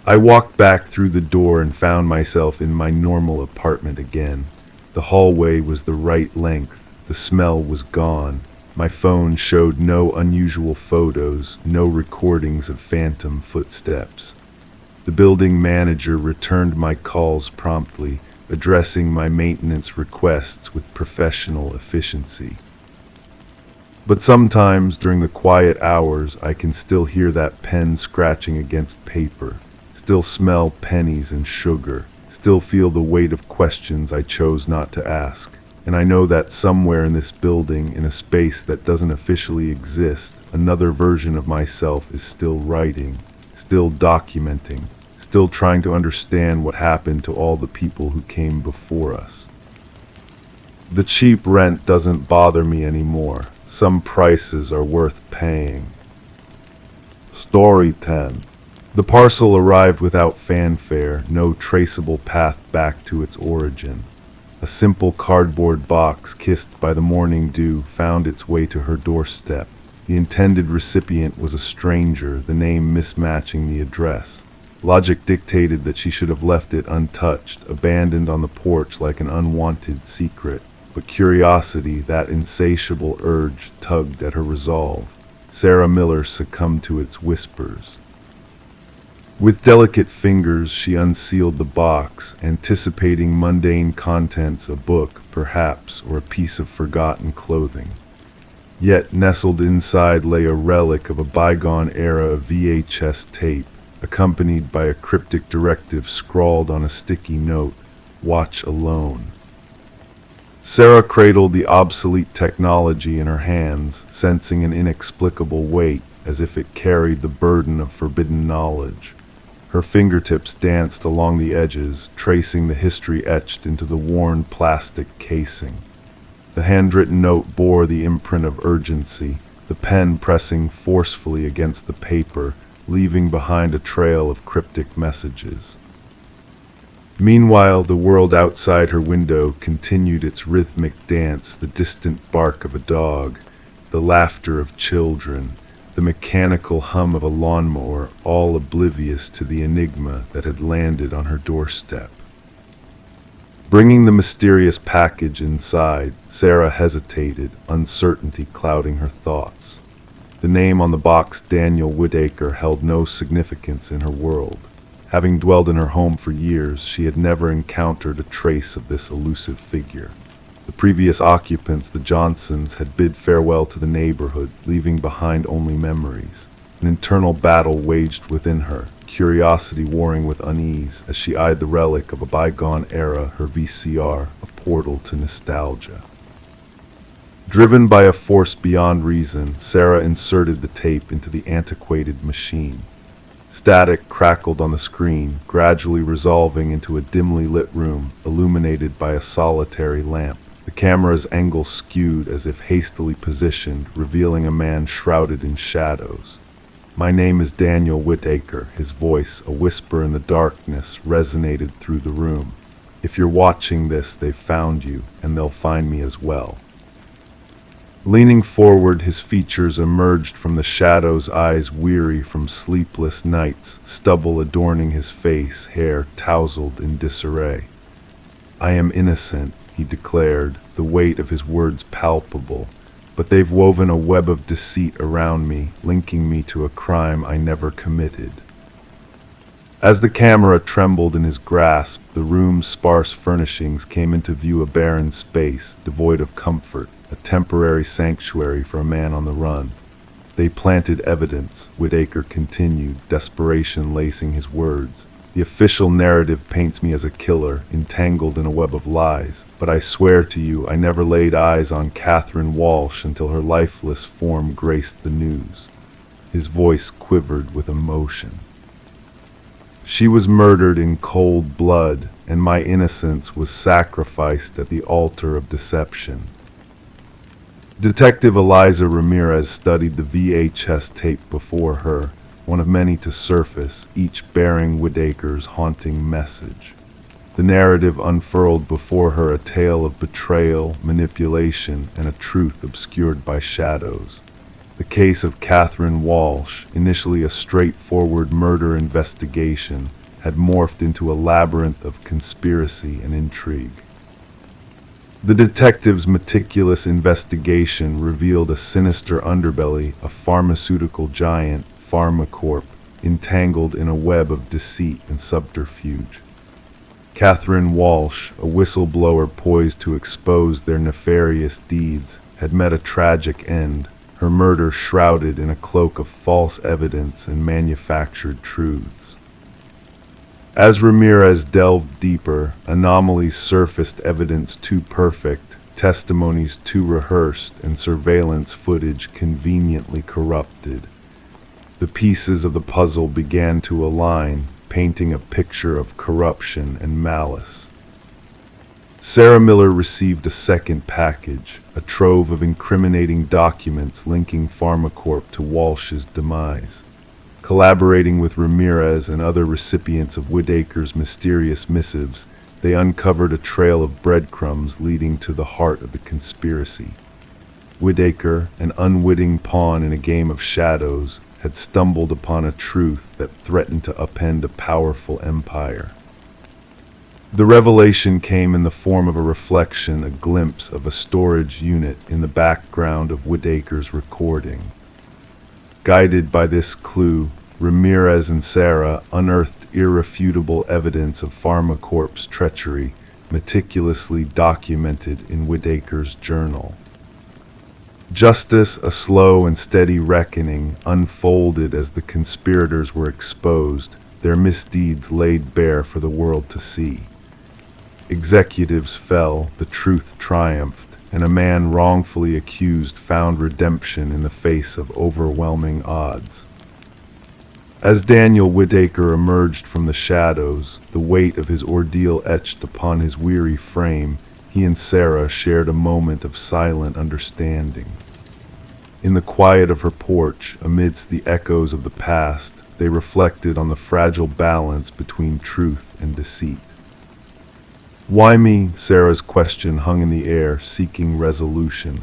I walked back through the door and found myself in my normal apartment again. The hallway was the right length. The smell was gone. My phone showed no unusual photos, no recordings of phantom footsteps. The building manager returned my calls promptly, addressing my maintenance requests with professional efficiency. But sometimes during the quiet hours, I can still hear that pen scratching against paper, still smell pennies and sugar, still feel the weight of questions I chose not to ask. And I know that somewhere in this building, in a space that doesn't officially exist, another version of myself is still writing, still documenting, still trying to understand what happened to all the people who came before us. The cheap rent doesn't bother me anymore. Some prices are worth paying. Story 10. The parcel arrived without fanfare, no traceable path back to its origin. A simple cardboard box kissed by the morning dew found its way to her doorstep. The intended recipient was a stranger, the name mismatching the address. Logic dictated that she should have left it untouched, abandoned on the porch like an unwanted secret. But curiosity, that insatiable urge, tugged at her resolve. Sarah Miller succumbed to its whispers. With delicate fingers, she unsealed the box, anticipating mundane contents, a book, perhaps, or a piece of forgotten clothing. Yet nestled inside lay a relic of a bygone era of VHS tape, accompanied by a cryptic directive scrawled on a sticky note, "Watch alone." Sarah cradled the obsolete technology in her hands, sensing an inexplicable weight, as if it carried the burden of forbidden knowledge. Her fingertips danced along the edges, tracing the history etched into the worn plastic casing. The handwritten note bore the imprint of urgency, the pen pressing forcefully against the paper, leaving behind a trail of cryptic messages. Meanwhile, the world outside her window continued its rhythmic dance, the distant bark of a dog, the laughter of children, the mechanical hum of a lawnmower, all oblivious to the enigma that had landed on her doorstep. Bringing the mysterious package inside, Sarah hesitated, uncertainty clouding her thoughts. The name on the box, Daniel Whitaker, held no significance in her world. Having dwelled in her home for years, she had never encountered a trace of this elusive figure. The previous occupants, the Johnsons, had bid farewell to the neighborhood, leaving behind only memories. An internal battle waged within her, curiosity warring with unease as she eyed the relic of a bygone era, her VCR, a portal to nostalgia. Driven by a force beyond reason, Sarah inserted the tape into the antiquated machine. Static crackled on the screen, gradually resolving into a dimly lit room, illuminated by a solitary lamp. The camera's angle skewed as if hastily positioned, revealing a man shrouded in shadows. "My name is Daniel Whitaker," his voice, a whisper in the darkness, resonated through the room. "If you're watching this, they've found you, and they'll find me as well." Leaning forward, his features emerged from the shadows, eyes weary from sleepless nights, stubble adorning his face, hair tousled in disarray. "I am innocent," he declared, the weight of his words palpable, "but they've woven a web of deceit around me, linking me to a crime I never committed." As the camera trembled in his grasp, the room's sparse furnishings came into view, a barren space, devoid of comfort, a temporary sanctuary for a man on the run. "They planted evidence," Whitaker continued, desperation lacing his words. "The official narrative paints me as a killer, entangled in a web of lies. But I swear to you, I never laid eyes on Catherine Walsh until her lifeless form graced the news." His voice quivered with emotion. "She was murdered in cold blood, and my innocence was sacrificed at the altar of deception." Detective Eliza Ramirez studied the VHS tape before her, one of many to surface, each bearing Whitaker's haunting message. The narrative unfurled before her, a tale of betrayal, manipulation, and a truth obscured by shadows. The case of Catherine Walsh, initially a straightforward murder investigation, had morphed into a labyrinth of conspiracy and intrigue. The detective's meticulous investigation revealed a sinister underbelly, a pharmaceutical giant, Pharmacorp, entangled in a web of deceit and subterfuge. Catherine Walsh, a whistleblower poised to expose their nefarious deeds, had met a tragic end, her murder shrouded in a cloak of false evidence and manufactured truths. As Ramirez delved deeper, anomalies surfaced, evidence too perfect, testimonies too rehearsed, and surveillance footage conveniently corrupted. The pieces of the puzzle began to align, painting a picture of corruption and malice. Sarah Miller received a second package, a trove of incriminating documents linking Pharmacorp to Walsh's demise. Collaborating with Ramirez and other recipients of Whitaker's mysterious missives, they uncovered a trail of breadcrumbs leading to the heart of the conspiracy. Whitaker, an unwitting pawn in a game of shadows, had stumbled upon a truth that threatened to upend a powerful empire. The revelation came in the form of a reflection, a glimpse of a storage unit in the background of Whitaker's recording. Guided by this clue, Ramirez and Sarah unearthed irrefutable evidence of Pharmacorp's treachery, meticulously documented in Whitaker's journal. Justice, a slow and steady reckoning, unfolded as the conspirators were exposed, their misdeeds laid bare for the world to see. Executives fell, the truth triumphed, and a man wrongfully accused found redemption in the face of overwhelming odds. As Daniel Whitaker emerged from the shadows, the weight of his ordeal etched upon his weary frame, he and Sarah shared a moment of silent understanding. In the quiet of her porch, amidst the echoes of the past, they reflected on the fragile balance between truth and deceit. "Why me?" Sarah's question hung in the air, seeking resolution.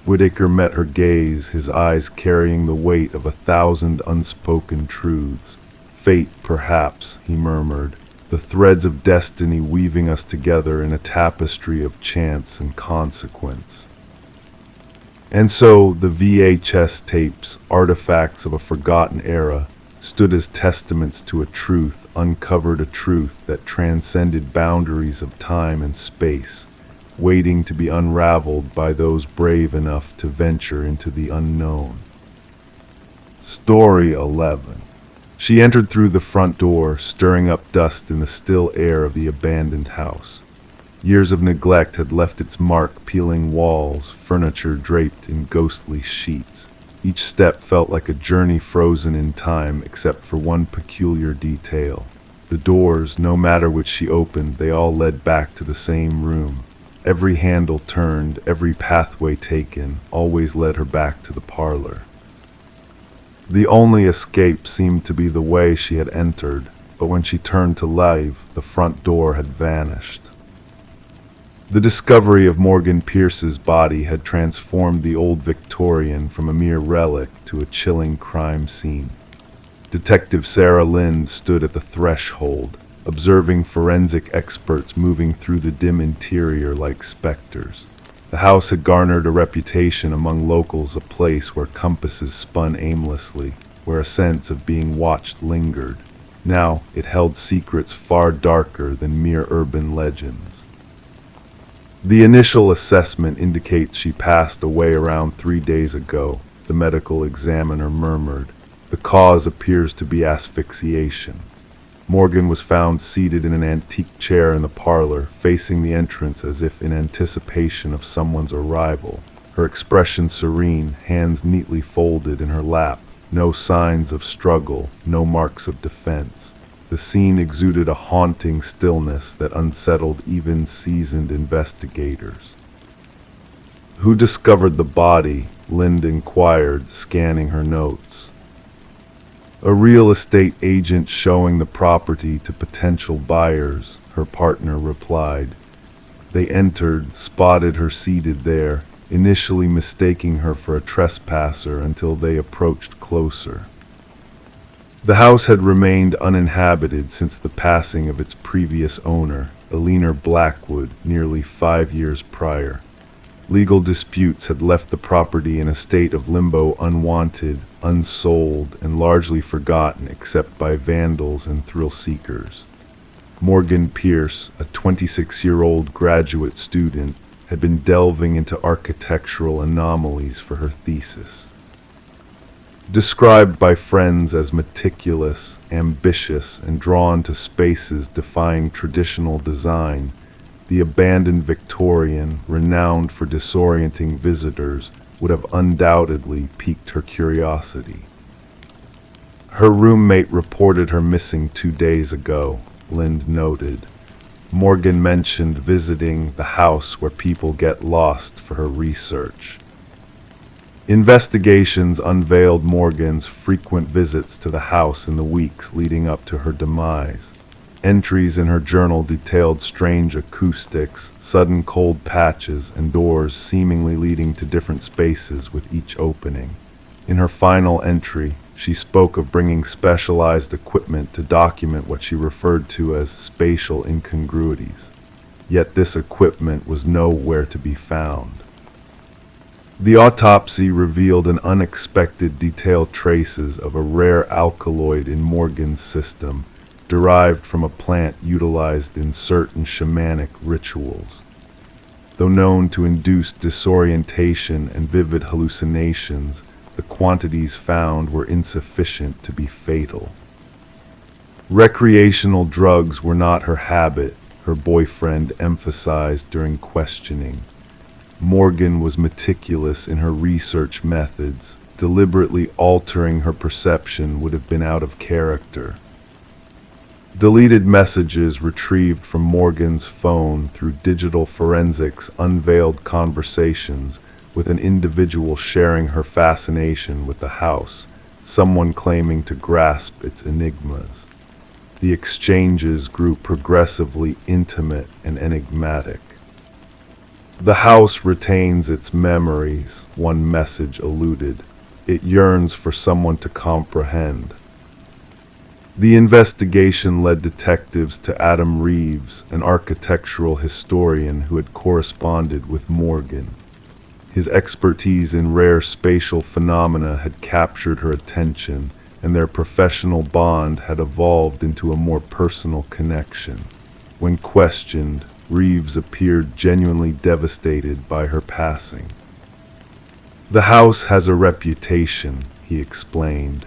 Whitaker met her gaze, his eyes carrying the weight of 1,000 unspoken truths. "Fate, perhaps," he murmured, "the threads of destiny weaving us together in a tapestry of chance and consequence." And so the VHS tapes, artifacts of a forgotten era, stood as testaments to a truth, uncovered a truth that transcended boundaries of time and space, waiting to be unraveled by those brave enough to venture into the unknown. Story 11. She entered through the front door, stirring up dust in the still air of the abandoned house. Years of neglect had left its mark, peeling walls, furniture draped in ghostly sheets. Each step felt like a journey frozen in time, except for one peculiar detail. The doors, no matter which she opened, they all led back to the same room. Every handle turned, every pathway taken, always led her back to the parlor. The only escape seemed to be the way she had entered, but when she turned to leave, the front door had vanished. The discovery of Morgan Pierce's body had transformed the old Victorian from a mere relic to a chilling crime scene. Detective Sarah Lind stood at the threshold, observing forensic experts moving through the dim interior like specters. The house had garnered a reputation among locals, a place where compasses spun aimlessly, where a sense of being watched lingered. Now it held secrets far darker than mere urban legends. The initial assessment indicates she passed away around 3 days ago, the medical examiner murmured. The cause appears to be asphyxiation. Morgan was found seated in an antique chair in the parlor, facing the entrance as if in anticipation of someone's arrival. Her expression serene, hands neatly folded in her lap, no signs of struggle, no marks of defense. The scene exuded a haunting stillness that unsettled even seasoned investigators. "Who discovered the body?" Lind inquired, scanning her notes. "A real estate agent showing the property to potential buyers," her partner replied. They entered, spotted her seated there, initially mistaking her for a trespasser until they approached closer. The house had remained uninhabited since the passing of its previous owner, Eleanor Blackwood, nearly 5 years prior. Legal disputes had left the property in a state of limbo, unwanted, unsold, and largely forgotten except by vandals and thrill-seekers. Morgan Pierce, a 26-year-old graduate student, had been delving into architectural anomalies for her thesis. Described by friends as meticulous, ambitious, and drawn to spaces defying traditional design, the abandoned Victorian, renowned for disorienting visitors, would have undoubtedly piqued her curiosity. Her roommate reported her missing 2 days ago, Lind noted. Morgan mentioned visiting the house where people get lost for her research. Investigations unveiled Morgan's frequent visits to the house in the weeks leading up to her demise. Entries in her journal detailed strange acoustics, sudden cold patches, and doors seemingly leading to different spaces with each opening. In her final entry, she spoke of bringing specialized equipment to document what she referred to as spatial incongruities. Yet this equipment was nowhere to be found. The autopsy revealed an unexpected detailed traces of a rare alkaloid in Morgan's system, derived from a plant utilized in certain shamanic rituals. Though known to induce disorientation and vivid hallucinations, the quantities found were insufficient to be fatal. Recreational drugs were not her habit, her boyfriend emphasized during questioning. Morgan was meticulous in her research methods. Deliberately altering her perception would have been out of character. Deleted messages retrieved from Morgan's phone through digital forensics unveiled conversations with an individual sharing her fascination with the house, someone claiming to grasp its enigmas. The exchanges grew progressively intimate and enigmatic. The house retains its memories, one message alluded. It yearns for someone to comprehend. The investigation led detectives to Adam Reeves, an architectural historian who had corresponded with Morgan. His expertise in rare spatial phenomena had captured her attention, and their professional bond had evolved into a more personal connection. When questioned, Reeves appeared genuinely devastated by her passing. "The house has a reputation," he explained.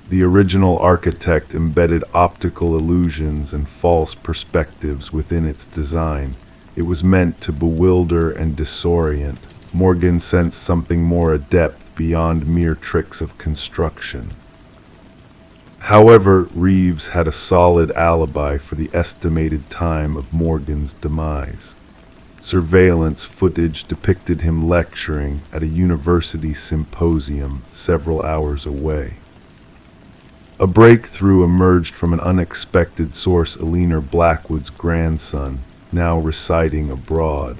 "The original architect embedded optical illusions and false perspectives within its design. It was meant to bewilder and disorient. Morgan sensed something more adept beyond mere tricks of construction." However, Reeves had a solid alibi for the estimated time of Morgan's demise. Surveillance footage depicted him lecturing at a university symposium several hours away. A breakthrough emerged from an unexpected source: Eleanor Blackwood's grandson, now residing abroad.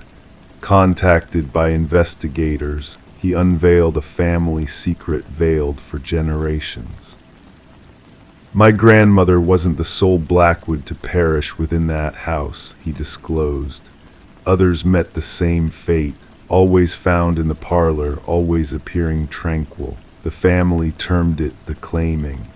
Contacted by investigators, he unveiled a family secret veiled for generations. "My grandmother wasn't the sole Blackwood to perish within that house," he disclosed. "Others met the same fate, always found in the parlor, always appearing tranquil. The family termed it the claiming."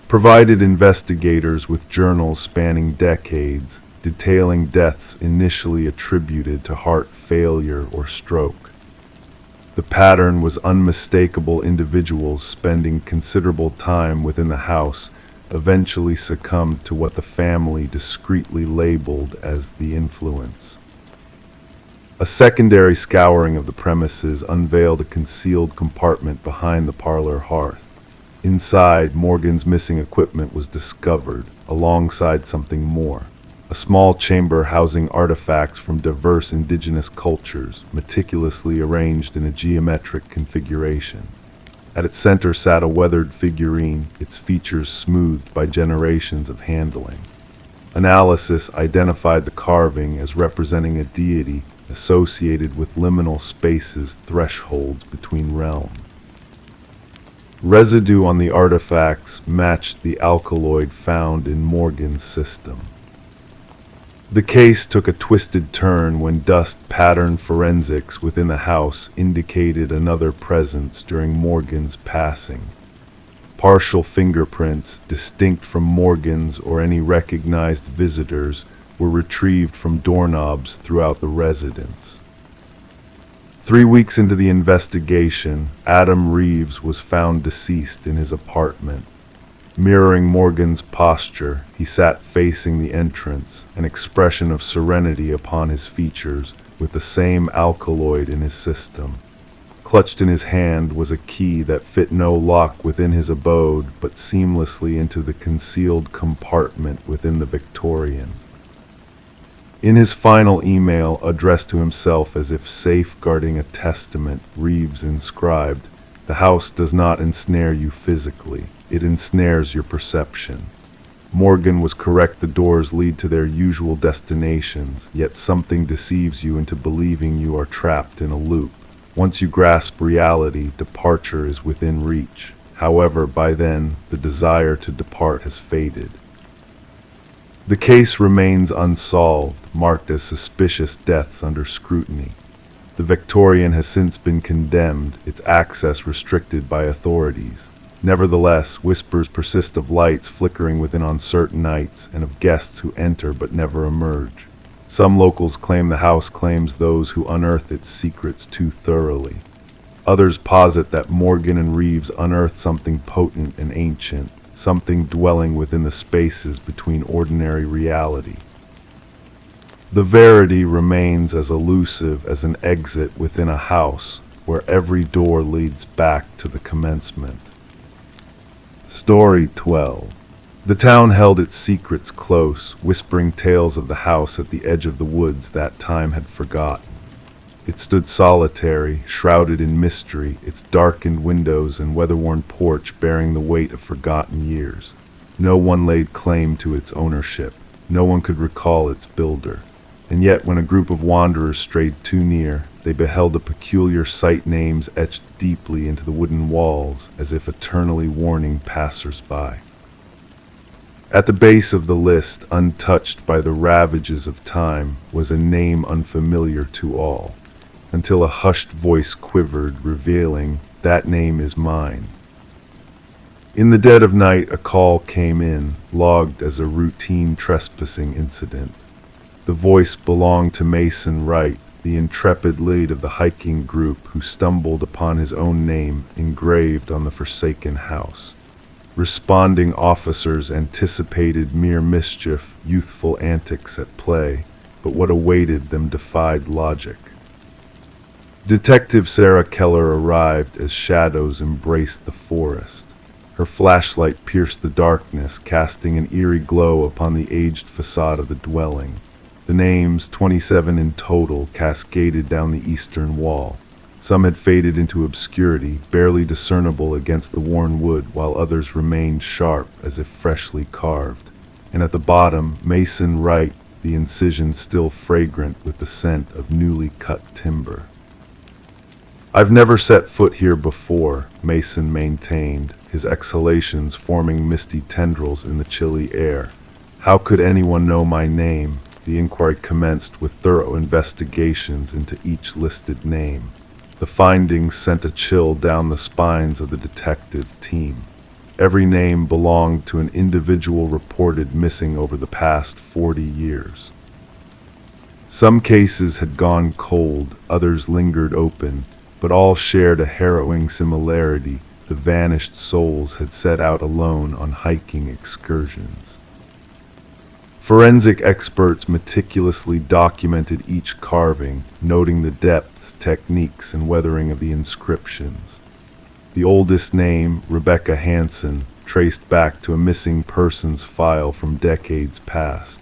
Provided investigators with journals spanning decades, detailing deaths initially attributed to heart failure or stroke. The pattern was unmistakable: individuals spending considerable time within the house eventually succumbed to what the family discreetly labeled as the influence. A secondary scouring of the premises unveiled a concealed compartment behind the parlor hearth. Inside, Morgan's missing equipment was discovered, alongside something more. A small chamber housing artifacts from diverse indigenous cultures, meticulously arranged in a geometric configuration. At its center sat a weathered figurine, its features smoothed by generations of handling. Analysis identified the carving as representing a deity associated with liminal spaces, thresholds between realms. Residue on the artifacts matched the alkaloid found in Morgan's system. The case took a twisted turn when dust pattern forensics within the house indicated another presence during Morgan's passing. Partial fingerprints, distinct from Morgan's or any recognized visitors, were retrieved from doorknobs throughout the residence. 3 weeks into the investigation, Adam Reeves was found deceased in his apartment. Mirroring Morgan's posture, he sat facing the entrance, an expression of serenity upon his features, with the same alkaloid in his system. Clutched in his hand was a key that fit no lock within his abode, but seamlessly into the concealed compartment within the Victorian. In his final email, addressed to himself as if safeguarding a testament, Reeves inscribed, "The house does not ensnare you physically. It ensnares your perception." Morgan was correct: the doors lead to their usual destinations, yet something deceives you into believing you are trapped in a loop. Once you grasp reality, departure is within reach. However, by then, the desire to depart has faded. The case remains unsolved, marked as suspicious deaths under scrutiny. The Victorian has since been condemned, its access restricted by authorities. Nevertheless, whispers persist of lights flickering within on certain nights, and of guests who enter but never emerge. Some locals claim the house claims those who unearth its secrets too thoroughly. Others posit that Morgan and Reeves unearthed something potent and ancient, something dwelling within the spaces between ordinary reality. The verity remains as elusive as an exit within a house where every door leads back to the commencement. Story 12. The town held its secrets close, whispering tales of the house at the edge of the woods that time had forgotten. It stood solitary, shrouded in mystery, its darkened windows and weather-worn porch bearing the weight of forgotten years. No one laid claim to its ownership. No one could recall its builder. And yet, when a group of wanderers strayed too near, they beheld a peculiar sight, names etched deeply into the wooden walls, as if eternally warning passers-by. At the base of the list, untouched by the ravages of time, was a name unfamiliar to all, until a hushed voice quivered, revealing, "That name is mine." In the dead of night, a call came in, logged as a routine trespassing incident. The voice belonged to Mason Wright, the intrepid lead of the hiking group who stumbled upon his own name engraved on the forsaken house. Responding officers anticipated mere mischief, youthful antics at play, but what awaited them defied logic. Detective Sarah Keller arrived as shadows embraced the forest. Her flashlight pierced the darkness, casting an eerie glow upon the aged facade of the dwelling. The names, 27 in total, cascaded down the eastern wall. Some had faded into obscurity, barely discernible against the worn wood, while others remained sharp, as if freshly carved. And at the bottom, Mason Wright, the incision still fragrant with the scent of newly cut timber. "I've never set foot here before," Mason maintained, his exhalations forming misty tendrils in the chilly air. "How could anyone know my name?" The inquiry commenced with thorough investigations into each listed name. The findings sent a chill down the spines of the detective team. Every name belonged to an individual reported missing over the past 40 years. Some cases had gone cold, others lingered open, but all shared a harrowing similarity. The vanished souls had set out alone on hiking excursions. Forensic experts meticulously documented each carving, noting the depths, techniques, and weathering of the inscriptions. The oldest name, Rebecca Hansen, traced back to a missing persons file from decades past.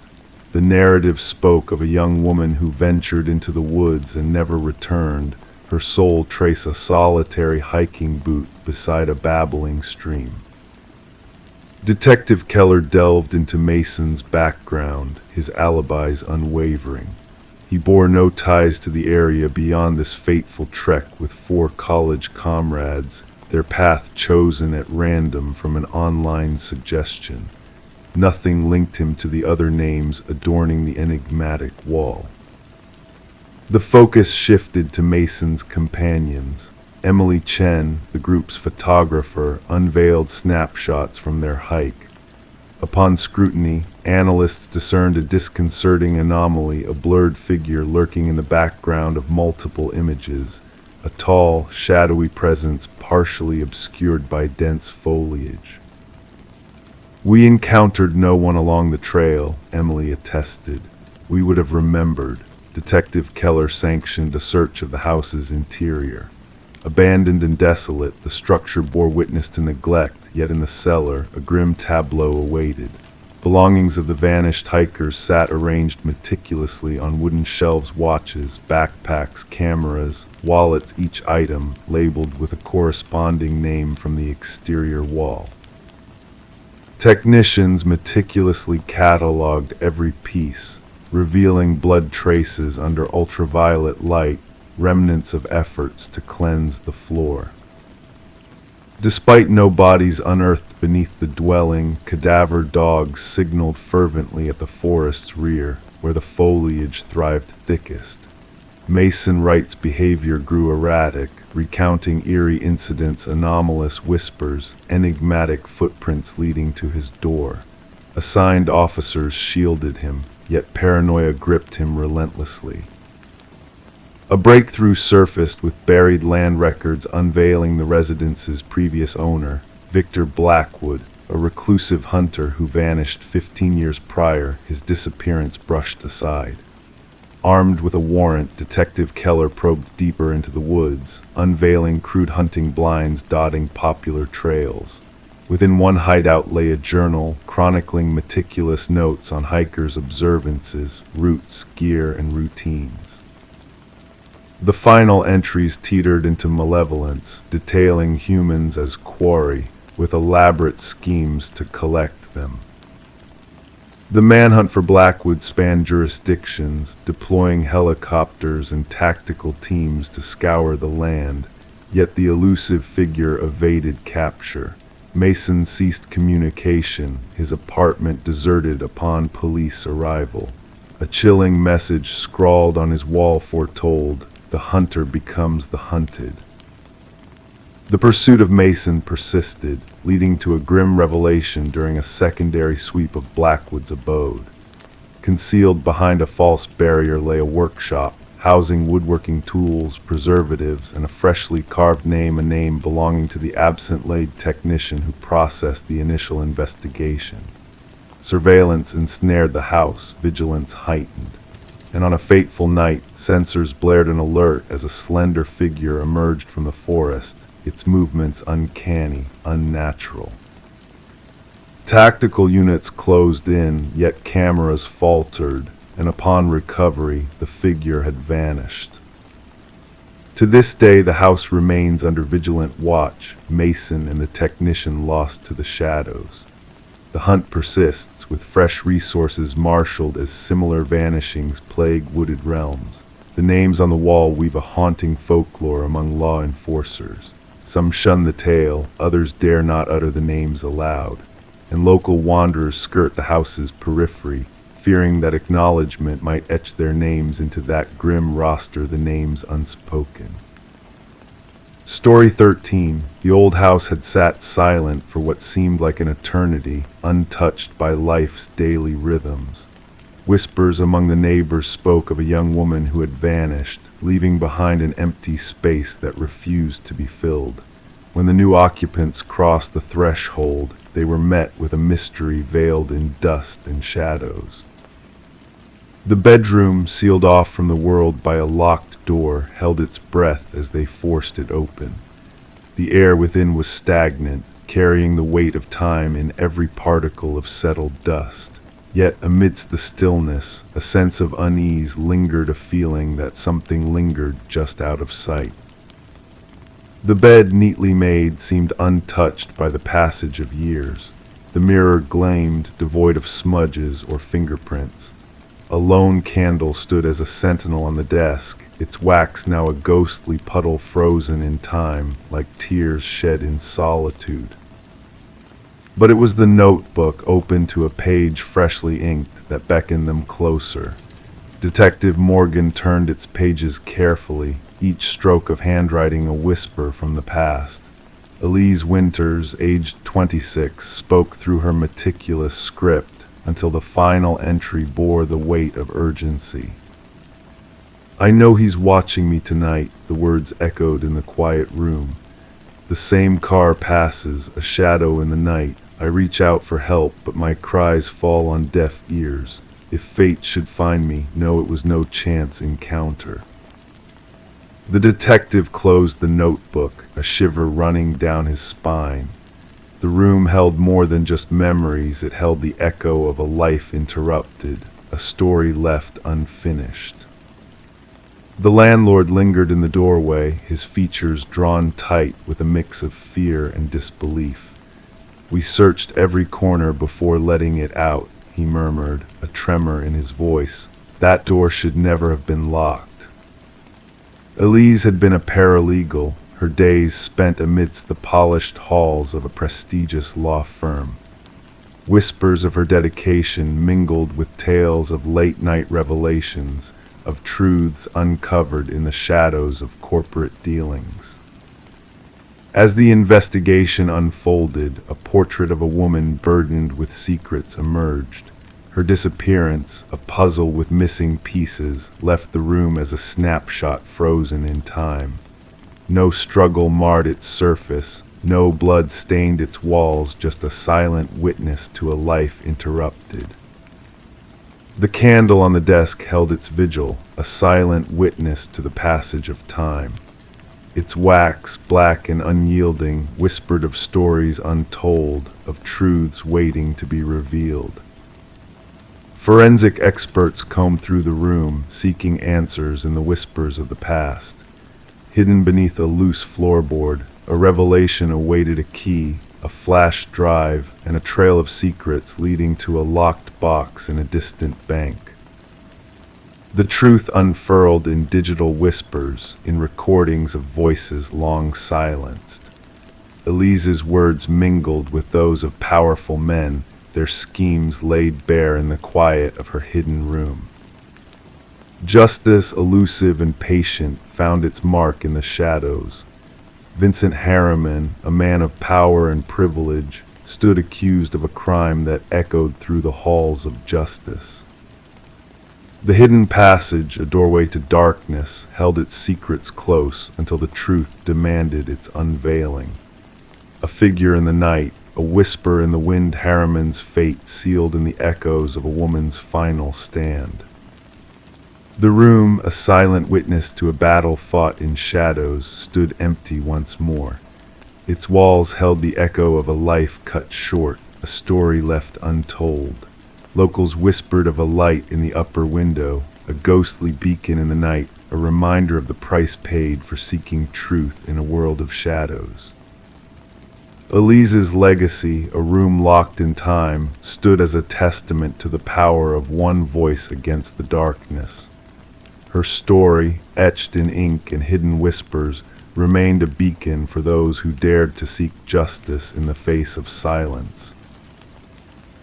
The narrative spoke of a young woman who ventured into the woods and never returned, her sole trace a solitary hiking boot beside a babbling stream. Detective Keller delved into Mason's background, his alibis unwavering. He bore no ties to the area beyond this fateful trek with 4 college comrades, their path chosen at random from an online suggestion. Nothing linked him to the other names adorning the enigmatic wall. The focus shifted to Mason's companions. Emily Chen, the group's photographer, unveiled snapshots from their hike. Upon scrutiny, analysts discerned a disconcerting anomaly, a blurred figure lurking in the background of multiple images, a tall, shadowy presence partially obscured by dense foliage. "We encountered no one along the trail," Emily attested. "We would have remembered." Detective Keller sanctioned a search of the house's interior. Abandoned and desolate, the structure bore witness to neglect, yet in the cellar, a grim tableau awaited. Belongings of the vanished hikers sat arranged meticulously on wooden shelves, watches, backpacks, cameras, wallets, each item labeled with a corresponding name from the exterior wall. Technicians meticulously cataloged every piece, revealing blood traces under ultraviolet light, remnants of efforts to cleanse the floor. Despite no bodies unearthed beneath the dwelling, cadaver dogs signaled fervently at the forest's rear, where the foliage thrived thickest. Mason Wright's behavior grew erratic, recounting eerie incidents, anomalous whispers, enigmatic footprints leading to his door. Assigned officers shielded him, yet paranoia gripped him relentlessly. A breakthrough surfaced with buried land records unveiling the residence's previous owner, Victor Blackwood, a reclusive hunter who vanished 15 years prior, his disappearance brushed aside. Armed with a warrant, Detective Keller probed deeper into the woods, unveiling crude hunting blinds dotting popular trails. Within one hideout lay a journal chronicling meticulous notes on hikers' observances, routes, gear, and routines. The final entries teetered into malevolence, detailing humans as quarry, with elaborate schemes to collect them. The manhunt for Blackwood spanned jurisdictions, deploying helicopters and tactical teams to scour the land, yet the elusive figure evaded capture. Mason ceased communication, his apartment deserted upon police arrival. A chilling message scrawled on his wall foretold, "The hunter becomes the hunted." The pursuit of Mason persisted, leading to a grim revelation during a secondary sweep of Blackwood's abode. Concealed behind a false barrier lay a workshop, housing woodworking tools, preservatives, and a freshly carved name, a name belonging to the absent-laid technician who processed the initial investigation. Surveillance ensnared the house, vigilance heightened. And on a fateful night, sensors blared an alert as a slender figure emerged from the forest, its movements uncanny, unnatural. Tactical units closed in, yet cameras faltered, and upon recovery, the figure had vanished. To this day, the house remains under vigilant watch, Mason and the technician lost to the shadows. The hunt persists, with fresh resources marshaled as similar vanishings plague wooded realms. The names on the wall weave a haunting folklore among law enforcers. Some shun the tale, others dare not utter the names aloud, and local wanderers skirt the house's periphery, fearing that acknowledgement might etch their names into that grim roster, the names unspoken. Story 13. The old house had sat silent for what seemed like an eternity, untouched by life's daily rhythms. Whispers among the neighbors spoke of a young woman who had vanished, leaving behind an empty space that refused to be filled. When the new occupants crossed the threshold, they were met with a mystery veiled in dust and shadows. The bedroom, sealed off from the world by a locked door, held its breath as they forced it open. The air within was stagnant, carrying the weight of time in every particle of settled dust. Yet amidst the stillness, a sense of unease lingered, a feeling that something lingered just out of sight. The bed, neatly made, seemed untouched by the passage of years. The mirror gleamed, devoid of smudges or fingerprints. A lone candle stood as a sentinel on the desk, its wax now a ghostly puddle frozen in time, like tears shed in solitude. But it was the notebook, open to a page freshly inked, that beckoned them closer. Detective Morgan turned its pages carefully, each stroke of handwriting a whisper from the past. Elise Winters, aged 26, spoke through her meticulous script until the final entry bore the weight of urgency. "I know he's watching me tonight," the words echoed in the quiet room. "The same car passes, a shadow in the night. I reach out for help, but my cries fall on deaf ears. If fate should find me, know it was no chance encounter." The detective closed the notebook, a shiver running down his spine. The room held more than just memories, it held the echo of a life interrupted, a story left unfinished. The landlord lingered in the doorway, his features drawn tight with a mix of fear and disbelief. "We searched every corner before letting it out," he murmured, a tremor in his voice. "That door should never have been locked." Elise had been a paralegal, her days spent amidst the polished halls of a prestigious law firm. Whispers of her dedication mingled with tales of late-night revelations, of truths uncovered in the shadows of corporate dealings. As the investigation unfolded, a portrait of a woman burdened with secrets emerged. Her disappearance, a puzzle with missing pieces, left the room as a snapshot frozen in time. No struggle marred its surface, no blood stained its walls, just a silent witness to a life interrupted. The candle on the desk held its vigil, a silent witness to the passage of time. Its wax, black and unyielding, whispered of stories untold, of truths waiting to be revealed. Forensic experts combed through the room, seeking answers in the whispers of the past. Hidden beneath a loose floorboard, a revelation awaited a key, a flash drive, and a trail of secrets leading to a locked box in a distant bank. The truth unfurled in digital whispers, in recordings of voices long silenced. Elise's words mingled with those of powerful men, their schemes laid bare in the quiet of her hidden room. Justice, elusive and patient, found its mark in the shadows. Vincent Harriman, a man of power and privilege, stood accused of a crime that echoed through the halls of justice. The hidden passage, a doorway to darkness, held its secrets close until the truth demanded its unveiling. A figure in the night, a whisper in the wind, Harriman's fate sealed in the echoes of a woman's final stand. The room, a silent witness to a battle fought in shadows, stood empty once more. Its walls held the echo of a life cut short, a story left untold. Locals whispered of a light in the upper window, a ghostly beacon in the night, a reminder of the price paid for seeking truth in a world of shadows. Elise's legacy, a room locked in time, stood as a testament to the power of one voice against the darkness. Her story, etched in ink and hidden whispers, remained a beacon for those who dared to seek justice in the face of silence.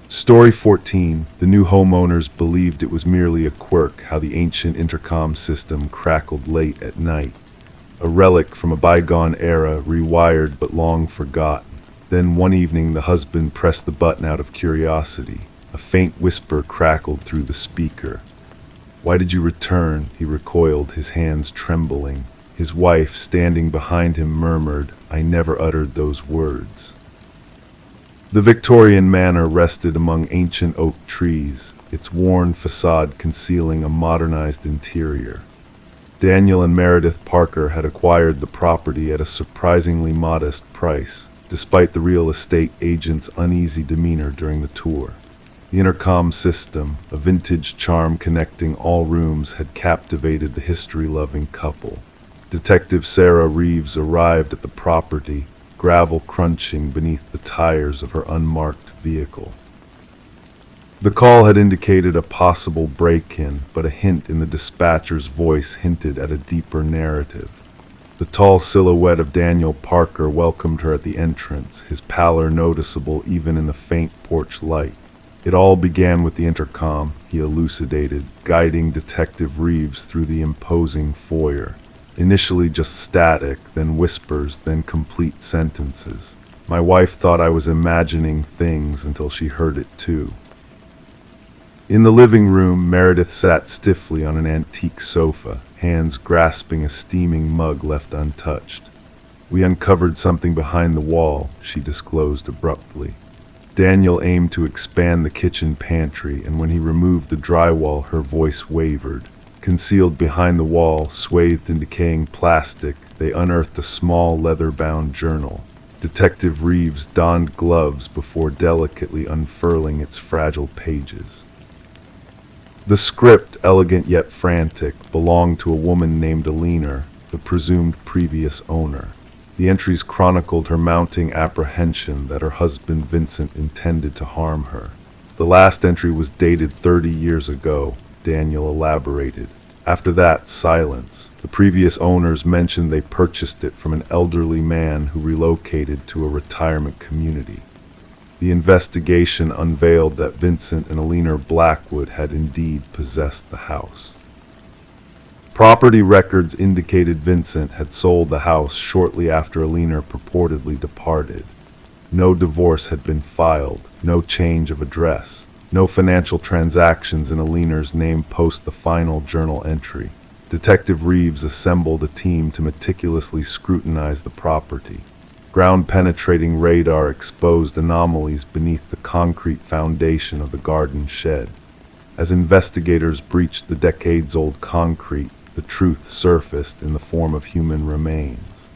Story 14. The new homeowners believed it was merely a quirk how the ancient intercom system crackled late at night. A relic from a bygone era, rewired but long forgotten. Then one evening the husband pressed the button out of curiosity. A faint whisper crackled through the speaker. "Why did you return?" He recoiled, his hands trembling. His wife, standing behind him, murmured, "I never uttered those words." The Victorian manor rested among ancient oak trees, its worn facade concealing a modernized interior. Daniel and Meredith Parker had acquired the property at a surprisingly modest price, despite the real estate agent's uneasy demeanor during the tour. The intercom system, a vintage charm connecting all rooms, had captivated the history-loving couple. Detective Sarah Reeves arrived at the property, gravel crunching beneath the tires of her unmarked vehicle. The call had indicated a possible break-in, but a hint in the dispatcher's voice hinted at a deeper narrative. The tall silhouette of Daniel Parker welcomed her at the entrance, his pallor noticeable even in the faint porch light. It all began with the intercom, he elucidated, guiding Detective Reeves through the imposing foyer. Initially just static, then whispers, then complete sentences. My wife thought I was imagining things until she heard it too. In the living room, Meredith sat stiffly on an antique sofa, hands grasping a steaming mug left untouched. "We uncovered something behind the wall," she disclosed abruptly. Daniel aimed to expand the kitchen pantry, and when he removed the drywall, her voice wavered. Concealed behind the wall, swathed in decaying plastic, they unearthed a small leather-bound journal. Detective Reeves donned gloves before delicately unfurling its fragile pages. The script, elegant yet frantic, belonged to a woman named Alina, the presumed previous owner. The entries chronicled her mounting apprehension that her husband Vincent intended to harm her. The last entry was dated 30 years ago, Daniel elaborated. After that, silence. The previous owners mentioned they purchased it from an elderly man who relocated to a retirement community. The investigation unveiled that Vincent and Alina Blackwood had indeed possessed the house. Property records indicated Vincent had sold the house shortly after Alina purportedly departed. No divorce had been filed, no change of address. No financial transactions in Alina's name post the final journal entry. Detective Reeves assembled a team to meticulously scrutinize the property. Ground-penetrating radar exposed anomalies beneath the concrete foundation of the garden shed. As investigators breached the decades-old concrete, the truth surfaced in the form of human remains.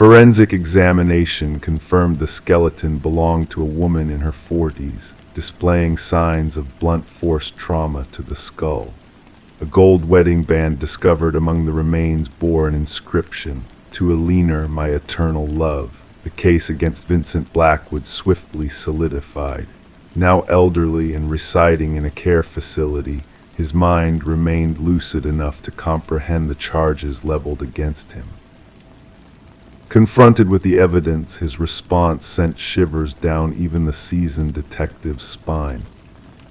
Forensic examination confirmed the skeleton belonged to a woman in her 40s, displaying signs of blunt force trauma to the skull. A gold wedding band discovered among the remains bore an inscription, "To Alina, my eternal love." The case against Vincent Blackwood swiftly solidified. Now elderly and residing in a care facility, his mind remained lucid enough to comprehend the charges leveled against him. Confronted with the evidence, his response sent shivers down even the seasoned detective's spine.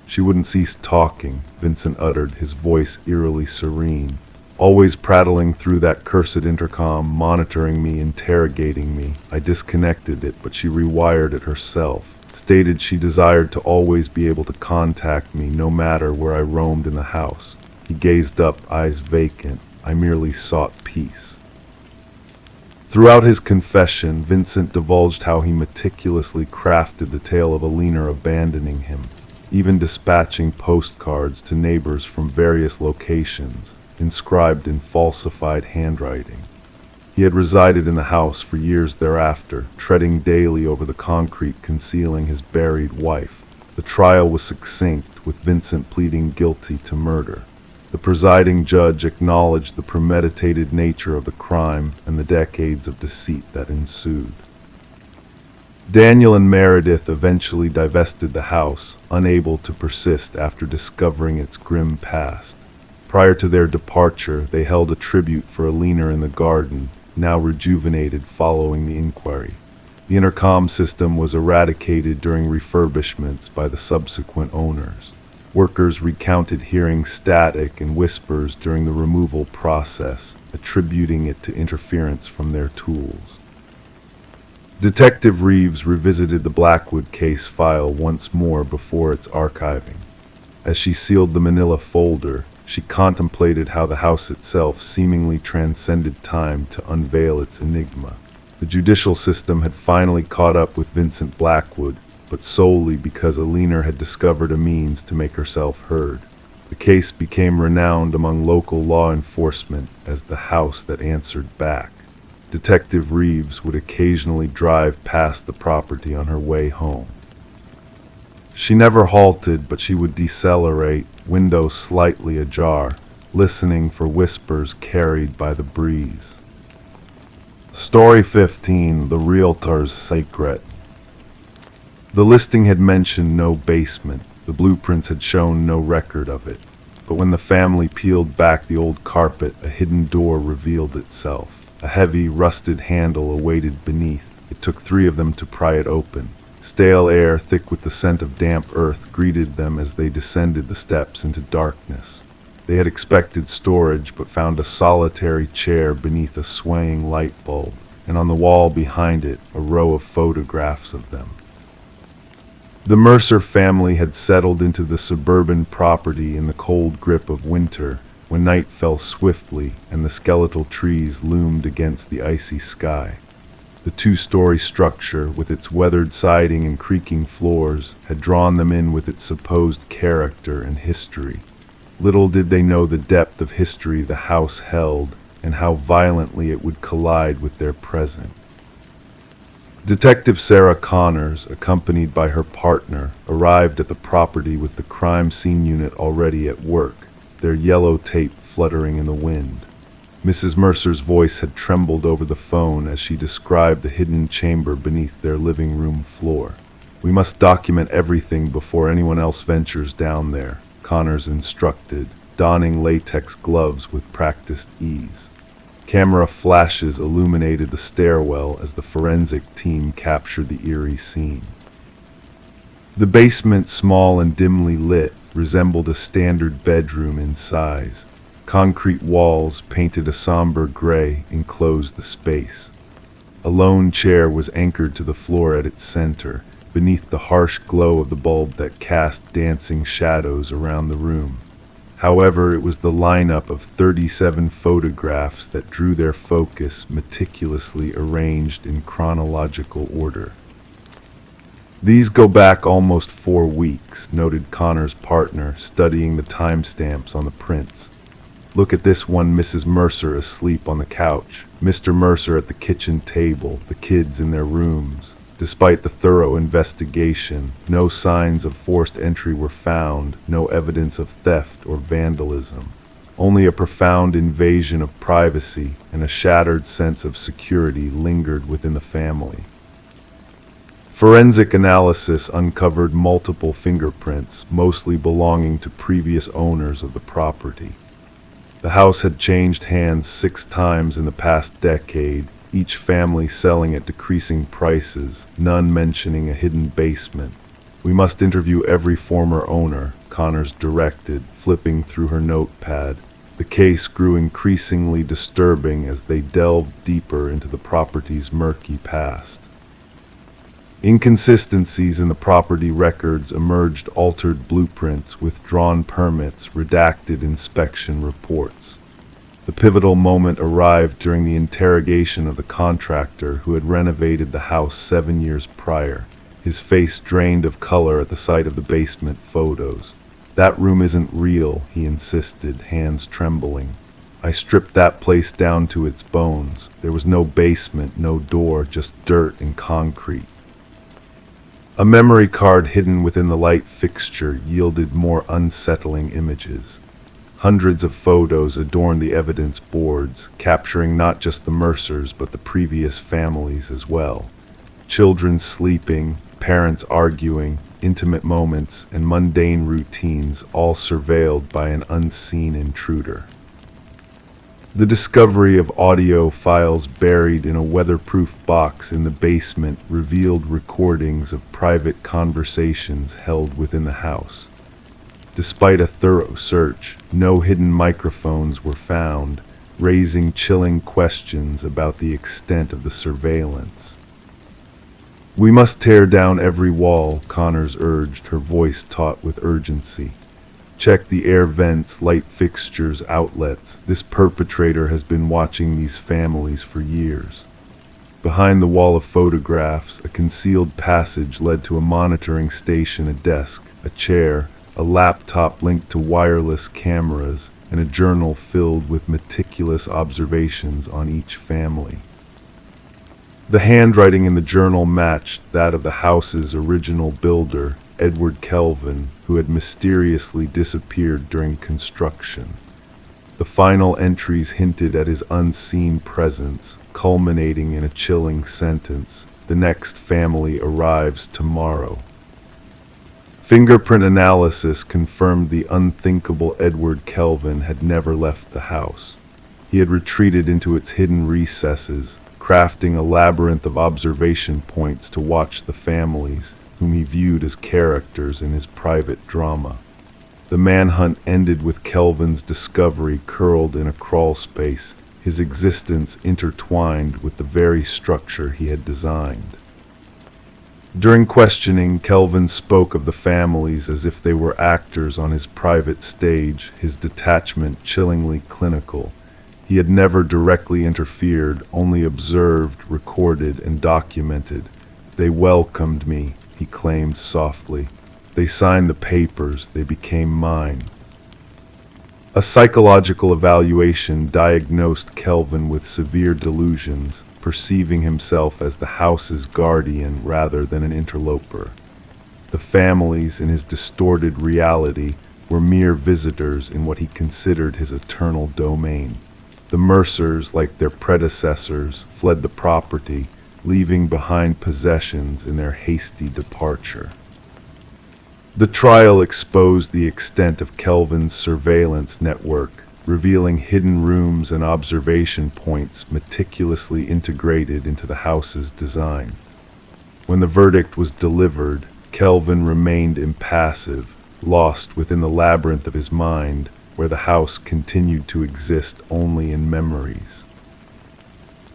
"She wouldn't cease talking," Vincent uttered, his voice eerily serene. "Always prattling through that cursed intercom, monitoring me, interrogating me. I disconnected it, but she rewired it herself. Stated she desired to always be able to contact me, no matter where I roamed in the house." He gazed up, eyes vacant. "I merely sought peace." Throughout his confession, Vincent divulged how he meticulously crafted the tale of Alina abandoning him, even dispatching postcards to neighbors from various locations, inscribed in falsified handwriting. He had resided in the house for years thereafter, treading daily over the concrete concealing his buried wife. The trial was succinct, with Vincent pleading guilty to murder. The presiding judge acknowledged the premeditated nature of the crime and the decades of deceit that ensued. Daniel and Meredith eventually divested the house, unable to persist after discovering its grim past. Prior to their departure, they held a tribute for Alina in the garden, now rejuvenated following the inquiry. The intercom system was eradicated during refurbishments by the subsequent owners. Workers recounted hearing static and whispers during the removal process, attributing it to interference from their tools. Detective Reeves revisited the Blackwood case file once more before its archiving. As she sealed the manila folder, she contemplated how the house itself seemingly transcended time to unveil its enigma. The judicial system had finally caught up with Vincent Blackwood, but solely because Alina had discovered a means to make herself heard. The case became renowned among local law enforcement as the house that answered back. Detective Reeves would occasionally drive past the property on her way home. She never halted, but she would decelerate, window slightly ajar, listening for whispers carried by the breeze. Story 15: The Realtor's Secret. The listing had mentioned no basement. The blueprints had shown no record of it. But when the family peeled back the old carpet, a hidden door revealed itself. A heavy, rusted handle awaited beneath. It took 3 of them to pry it open. Stale air, thick with the scent of damp earth, greeted them as they descended the steps into darkness. They had expected storage, but found a solitary chair beneath a swaying light bulb, and on the wall behind it, a row of photographs of them. The Mercer family had settled into the suburban property in the cold grip of winter, when night fell swiftly and the skeletal trees loomed against the icy sky. The 2-story structure, with its weathered siding and creaking floors, had drawn them in with its supposed character and history. Little did they know the depth of history the house held, and how violently it would collide with their present. Detective Sarah Connors, accompanied by her partner, arrived at the property with the crime scene unit already at work, their yellow tape fluttering in the wind. Mrs. Mercer's voice had trembled over the phone as she described the hidden chamber beneath their living room floor. "We must document everything before anyone else ventures down there," Connors instructed, donning latex gloves with practiced ease. Camera flashes illuminated the stairwell as the forensic team captured the eerie scene. The basement, small and dimly lit, resembled a standard bedroom in size. Concrete walls, painted a somber gray, enclosed the space. A lone chair was anchored to the floor at its center, beneath the harsh glow of the bulb that cast dancing shadows around the room. However, it was the lineup of 37 photographs that drew their focus, meticulously arranged in chronological order. "These go back almost 4 weeks, noted Connor's partner, studying the timestamps on the prints. Look at this one, Mrs. Mercer asleep on the couch, Mr. Mercer at the kitchen table, the kids in their rooms. Despite the thorough investigation, no signs of forced entry were found, no evidence of theft or vandalism. Only a profound invasion of privacy and a shattered sense of security lingered within the family. Forensic analysis uncovered multiple fingerprints, mostly belonging to previous owners of the property. The house had changed hands 6 times in the past decade, each family selling at decreasing prices, none mentioning a hidden basement. "We must interview every former owner," Connors directed, flipping through her notepad. The case grew increasingly disturbing as they delved deeper into the property's murky past. Inconsistencies in the property records emerged: altered blueprints, withdrawn permits, redacted inspection reports. The pivotal moment arrived during the interrogation of the contractor who had renovated the house 7 years prior. His face drained of color at the sight of the basement photos. "That room isn't real," he insisted, hands trembling. "I stripped that place down to its bones. There was no basement, no door, just dirt and concrete." A memory card hidden within the light fixture yielded more unsettling images. Hundreds of photos adorned the evidence boards, capturing not just the Mercers but the previous families as well. Children sleeping, parents arguing, intimate moments, and mundane routines, all surveilled by an unseen intruder. The discovery of audio files buried in a weatherproof box in the basement revealed recordings of private conversations held within the house. Despite a thorough search, no hidden microphones were found, raising chilling questions about the extent of the surveillance. "We must tear down every wall," Connors urged, her voice taut with urgency. "Check the air vents, light fixtures, outlets. This perpetrator has been watching these families for years." Behind the wall of photographs, a concealed passage led to a monitoring station, a desk, a chair, a laptop linked to wireless cameras, and a journal filled with meticulous observations on each family. The handwriting in the journal matched that of the house's original builder, Edward Kelvin, who had mysteriously disappeared during construction. The final entries hinted at his unseen presence, culminating in a chilling sentence: "The next family arrives tomorrow." Fingerprint analysis confirmed the unthinkable Edward Kelvin had never left the house. He had retreated into its hidden recesses, crafting a labyrinth of observation points to watch the families, whom he viewed as characters in his private drama. The manhunt ended with Kelvin's discovery curled in a crawl space, his existence intertwined with the very structure he had designed. During questioning, Kelvin spoke of the families as if they were actors on his private stage, his detachment chillingly clinical. He had never directly interfered, only observed, recorded, and documented. "They welcomed me," he claimed softly. "They signed the papers, they became mine." A psychological evaluation diagnosed Kelvin with severe delusions, perceiving himself as the house's guardian rather than an interloper. The families, in his distorted reality, were mere visitors in what he considered his eternal domain. The Mercers, like their predecessors, fled the property, leaving behind possessions in their hasty departure. The trial exposed the extent of Kelvin's surveillance network, revealing hidden rooms and observation points meticulously integrated into the house's design. When the verdict was delivered, Kelvin remained impassive, lost within the labyrinth of his mind, where the house continued to exist only in memories.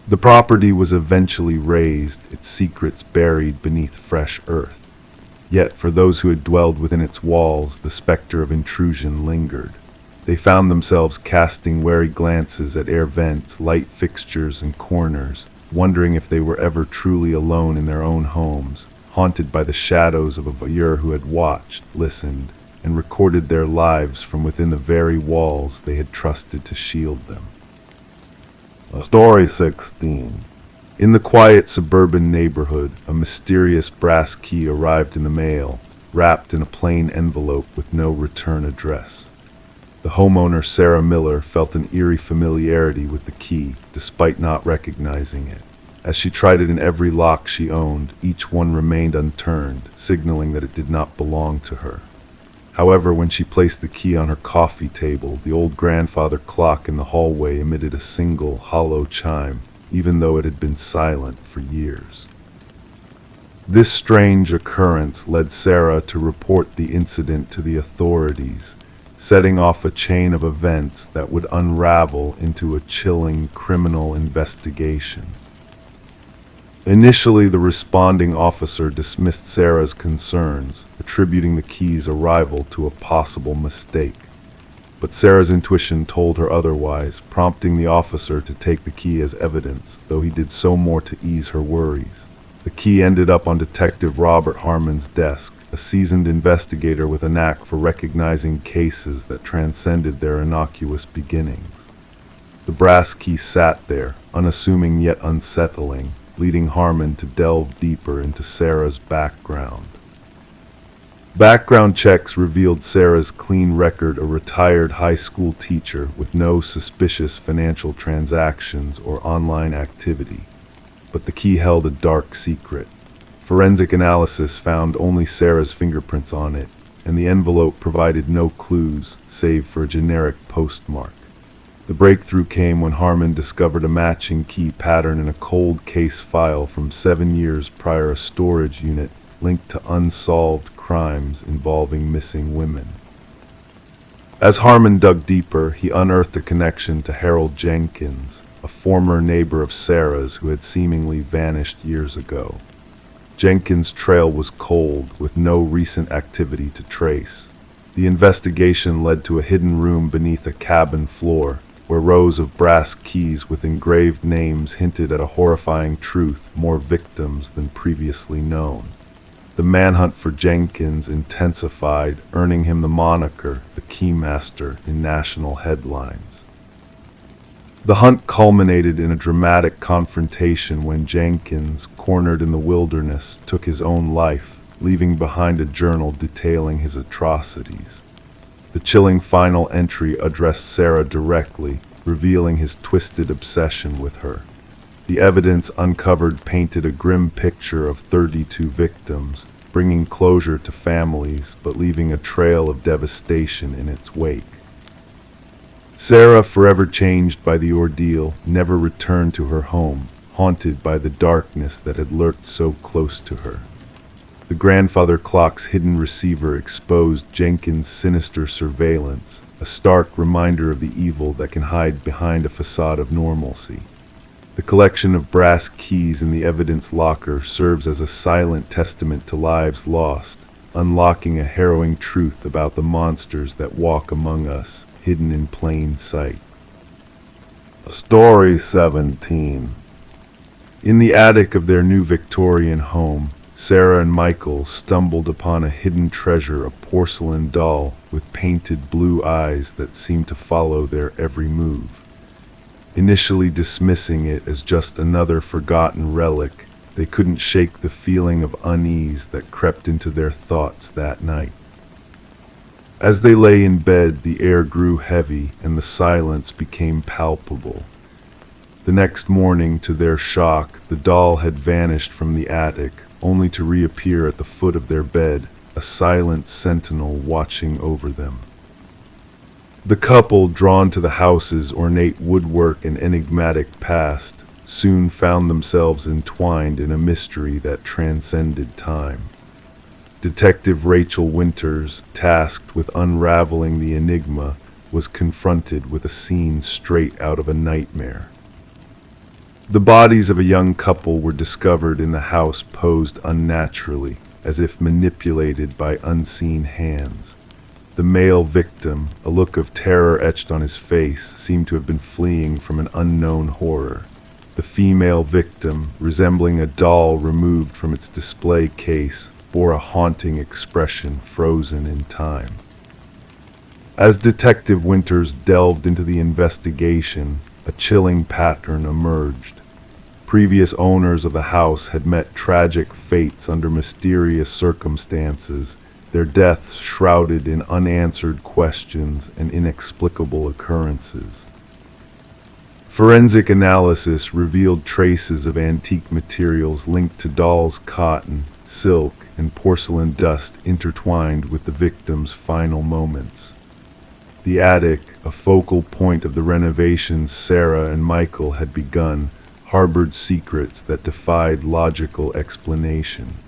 The property was eventually razed, its secrets buried beneath fresh earth. Yet for those who had dwelled within its walls, the specter of intrusion lingered. They found themselves casting wary glances at air vents, light fixtures, and corners, wondering if they were ever truly alone in their own homes, haunted by the shadows of a voyeur who had watched, listened, and recorded their lives from within the very walls they had trusted to shield them. Story 16. In the quiet suburban neighborhood, a mysterious brass key arrived in the mail, wrapped in a plain envelope with no return address. The homeowner, Sarah Miller, felt an eerie familiarity with the key, despite not recognizing it. As she tried it in every lock she owned, each one remained unturned, signaling that it did not belong to her. However, when she placed the key on her coffee table, the old grandfather clock in the hallway emitted a single, hollow chime, even though it had been silent for years. This strange occurrence led Sarah to report the incident to the authorities, setting off a chain of events that would unravel into a chilling criminal investigation. Initially, the responding officer dismissed Sarah's concerns, attributing the key's arrival to a possible mistake. But Sarah's intuition told her otherwise, prompting the officer to take the key as evidence, though he did so more to ease her worries. The key ended up on Detective Robert Harmon's desk, a seasoned investigator with a knack for recognizing cases that transcended their innocuous beginnings. The brass key sat there, unassuming yet unsettling, leading Harmon to delve deeper into Sarah's background. Background checks revealed Sarah's clean record, a retired high school teacher with no suspicious financial transactions or online activity. But the key held a dark secret. Forensic analysis found only Sarah's fingerprints on it, and the envelope provided no clues save for a generic postmark. The breakthrough came when Harmon discovered a matching key pattern in a cold case file from 7 years prior, a storage unit linked to unsolved crimes involving missing women. As Harmon dug deeper, he unearthed a connection to Harold Jenkins, a former neighbor of Sarah's who had seemingly vanished years ago. Jenkins' trail was cold, with no recent activity to trace. The investigation led to a hidden room beneath a cabin floor, where rows of brass keys with engraved names hinted at a horrifying truth: more victims than previously known. The manhunt for Jenkins intensified, earning him the moniker the Keymaster in national headlines. The hunt culminated in a dramatic confrontation when Jenkins, cornered in the wilderness, took his own life, leaving behind a journal detailing his atrocities. The chilling final entry addressed Sarah directly, revealing his twisted obsession with her. The evidence uncovered painted a grim picture of 32 victims, bringing closure to families but leaving a trail of devastation in its wake. Sarah, forever changed by the ordeal, never returned to her home, haunted by the darkness that had lurked so close to her. The grandfather clock's hidden receiver exposed Jenkins' sinister surveillance, a stark reminder of the evil that can hide behind a facade of normalcy. The collection of brass keys in the evidence locker serves as a silent testament to lives lost, unlocking a harrowing truth about the monsters that walk among us, hidden in plain sight. Story 17. In the attic of their new Victorian home, Sarah and Michael stumbled upon a hidden treasure, a porcelain doll with painted blue eyes that seemed to follow their every move. Initially dismissing it as just another forgotten relic, they couldn't shake the feeling of unease that crept into their thoughts that night. As they lay in bed, the air grew heavy and the silence became palpable. The next morning, to their shock, the doll had vanished from the attic, only to reappear at the foot of their bed, a silent sentinel watching over them. The couple, drawn to the house's ornate woodwork and enigmatic past, soon found themselves entwined in a mystery that transcended time. Detective Rachel Winters, tasked with unraveling the enigma, was confronted with a scene straight out of a nightmare. The bodies of a young couple were discovered in the house, posed unnaturally, as if manipulated by unseen hands. The male victim, a look of terror etched on his face, seemed to have been fleeing from an unknown horror. The female victim, resembling a doll removed from its display case, bore a haunting expression frozen in time. As Detective Winters delved into the investigation, a chilling pattern emerged. Previous owners of the house had met tragic fates under mysterious circumstances, their deaths shrouded in unanswered questions and inexplicable occurrences. Forensic analysis revealed traces of antique materials linked to dolls' cotton, silk, and porcelain dust intertwined with the victims' final moments. The attic, a focal point of the renovations Sarah and Michael had begun, harbored secrets that defied logical explanation.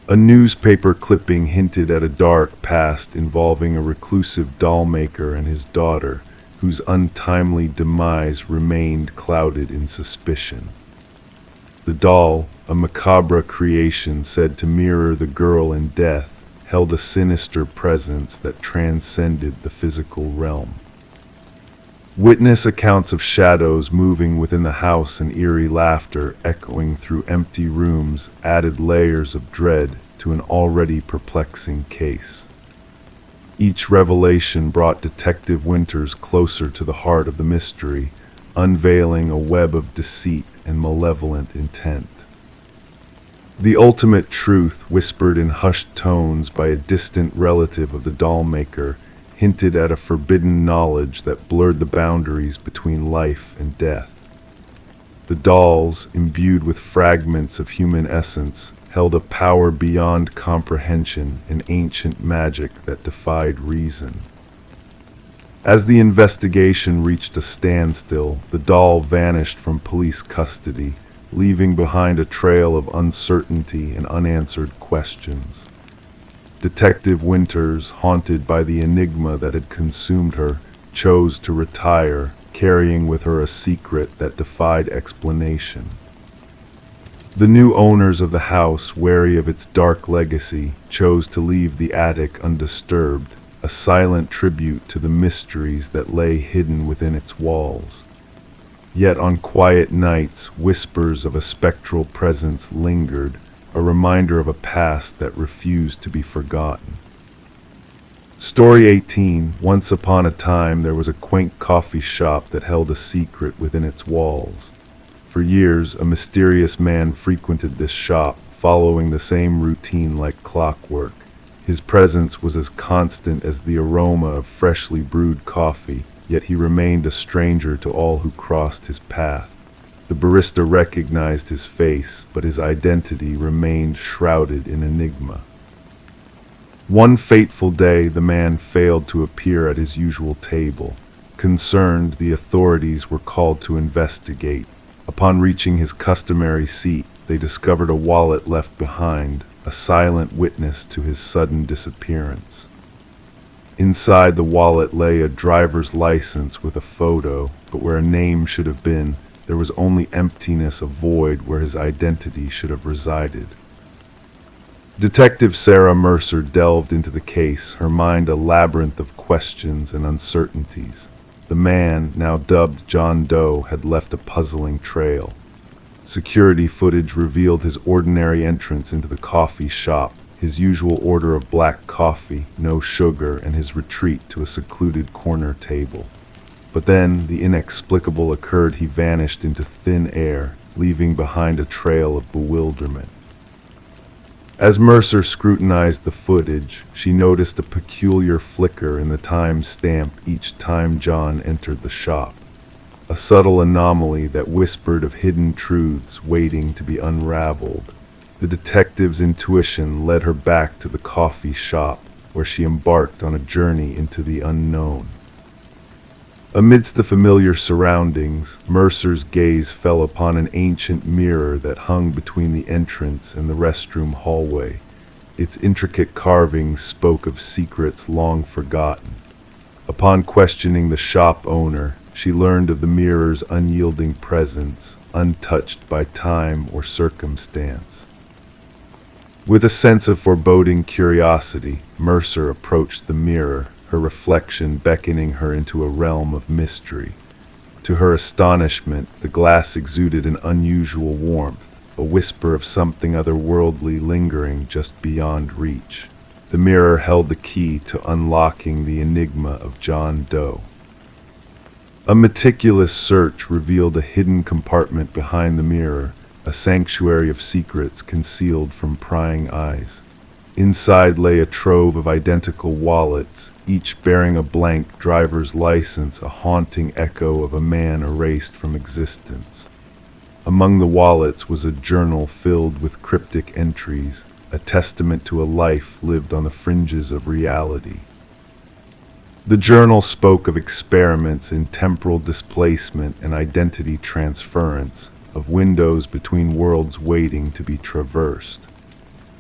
A newspaper clipping hinted at a dark past involving a reclusive doll maker and his daughter, whose untimely demise remained clouded in suspicion. The doll, a macabre creation said to mirror the girl in death, held a sinister presence that transcended the physical realm. Witness accounts of shadows moving within the house and eerie laughter echoing through empty rooms added layers of dread to an already perplexing case. Each revelation brought Detective Winters closer to the heart of the mystery, unveiling a web of deceit and malevolent intent. The ultimate truth, whispered in hushed tones by a distant relative of the doll maker, hinted at a forbidden knowledge that blurred the boundaries between life and death. The dolls, imbued with fragments of human essence, held a power beyond comprehension, an ancient magic that defied reason. As the investigation reached a standstill, the doll vanished from police custody, leaving behind a trail of uncertainty and unanswered questions. Detective Winters, haunted by the enigma that had consumed her, chose to retire, carrying with her a secret that defied explanation. The new owners of the house, wary of its dark legacy, chose to leave the attic undisturbed, a silent tribute to the mysteries that lay hidden within its walls. Yet on quiet nights, whispers of a spectral presence lingered, a reminder of a past that refused to be forgotten. Story 18. Once upon a time, there was a quaint coffee shop that held a secret within its walls. For years, a mysterious man frequented this shop, following the same routine like clockwork. His presence was as constant as the aroma of freshly brewed coffee, yet he remained a stranger to all who crossed his path. The barista recognized his face, but his identity remained shrouded in enigma. One fateful day, the man failed to appear at his usual table. Concerned, the authorities were called to investigate. Upon reaching his customary seat, they discovered a wallet left behind, a silent witness to his sudden disappearance. Inside the wallet lay a driver's license with a photo, but where a name should have been, there was only emptiness, a void where his identity should have resided. Detective Sarah Mercer delved into the case, her mind a labyrinth of questions and uncertainties. The man, now dubbed John Doe, had left a puzzling trail. Security footage revealed his ordinary entrance into the coffee shop, his usual order of black coffee, no sugar, and his retreat to a secluded corner table. But then the inexplicable occurred. He vanished into thin air, leaving behind a trail of bewilderment. As Mercer scrutinized the footage, she noticed a peculiar flicker in the time stamp each time John entered the shop. A subtle anomaly that whispered of hidden truths waiting to be unraveled. The detective's intuition led her back to the coffee shop, where she embarked on a journey into the unknown. Amidst the familiar surroundings, Mercer's gaze fell upon an ancient mirror that hung between the entrance and the restroom hallway. Its intricate carvings spoke of secrets long forgotten. Upon questioning the shop owner, she learned of the mirror's unyielding presence, untouched by time or circumstance. With a sense of foreboding curiosity, Mercer approached the mirror, her reflection beckoning her into a realm of mystery. To her astonishment, the glass exuded an unusual warmth, a whisper of something otherworldly lingering just beyond reach. The mirror held the key to unlocking the enigma of John Doe. A meticulous search revealed a hidden compartment behind the mirror, a sanctuary of secrets concealed from prying eyes. Inside lay a trove of identical wallets, each bearing a blank driver's license, a haunting echo of a man erased from existence. Among the wallets was a journal filled with cryptic entries, a testament to a life lived on the fringes of reality. The journal spoke of experiments in temporal displacement and identity transference, of windows between worlds waiting to be traversed.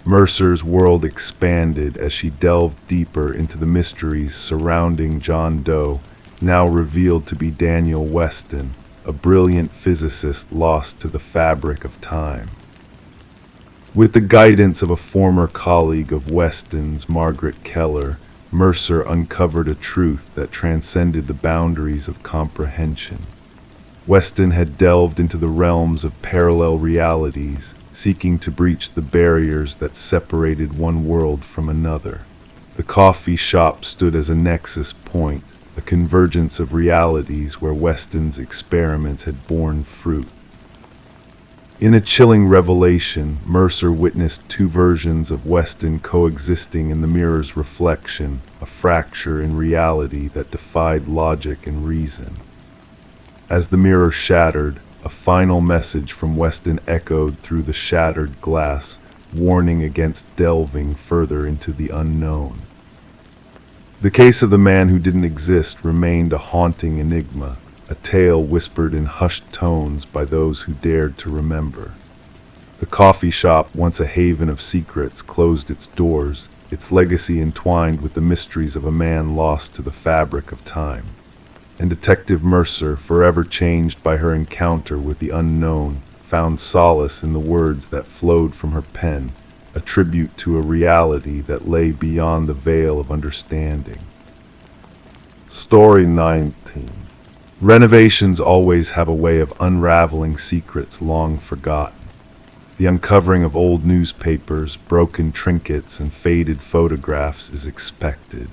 Mercer's world expanded as she delved deeper into the mysteries surrounding John Doe, now revealed to be Daniel Weston, a brilliant physicist lost to the fabric of time. With the guidance of a former colleague of Weston's, Margaret Keller, Mercer uncovered a truth that transcended the boundaries of comprehension. Weston had delved into the realms of parallel realities, seeking to breach the barriers that separated one world from another. The coffee shop stood as a nexus point, a convergence of realities where Weston's experiments had borne fruit. In a chilling revelation, Mercer witnessed two versions of Weston coexisting in the mirror's reflection, a fracture in reality that defied logic and reason. As the mirror shattered, a final message from Weston echoed through the shattered glass, warning against delving further into the unknown. The case of the man who didn't exist remained a haunting enigma, a tale whispered in hushed tones by those who dared to remember. The coffee shop, once a haven of secrets, closed its doors, its legacy entwined with the mysteries of a man lost to the fabric of time. And Detective Mercer, forever changed by her encounter with the unknown, found solace in the words that flowed from her pen, a tribute to a reality that lay beyond the veil of understanding. Story 19. Renovations always have a way of unraveling secrets long forgotten. The uncovering of old newspapers, broken trinkets, and faded photographs is expected.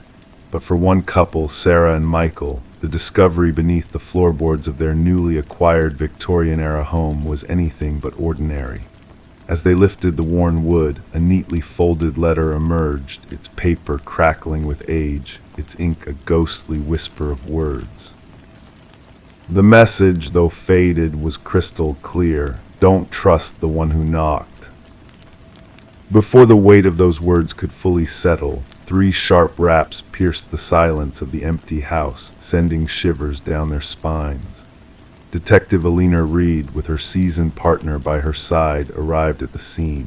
But for one couple, Sarah and Michael, the discovery beneath the floorboards of their newly acquired Victorian-era home was anything but ordinary. As they lifted the worn wood, a neatly folded letter emerged, its paper crackling with age, its ink a ghostly whisper of words. The message, though faded, was crystal clear. Don't trust the one who knocked. Before the weight of those words could fully settle, 3 sharp raps pierced the silence of the empty house, sending shivers down their spines. Detective Alina Reed, with her seasoned partner by her side, arrived at the scene.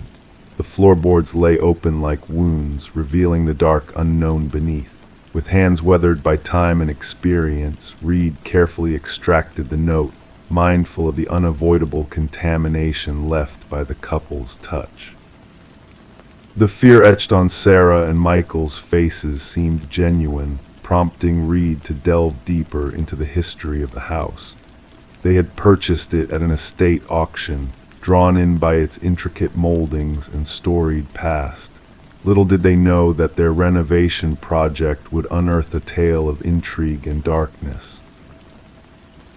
The floorboards lay open like wounds, revealing the dark unknown beneath. With hands weathered by time and experience, Reed carefully extracted the note, mindful of the unavoidable contamination left by the couple's touch. The fear etched on Sarah and Michael's faces seemed genuine, prompting Reed to delve deeper into the history of the house. They had purchased it at an estate auction, drawn in by its intricate moldings and storied past. Little did they know that their renovation project would unearth a tale of intrigue and darkness.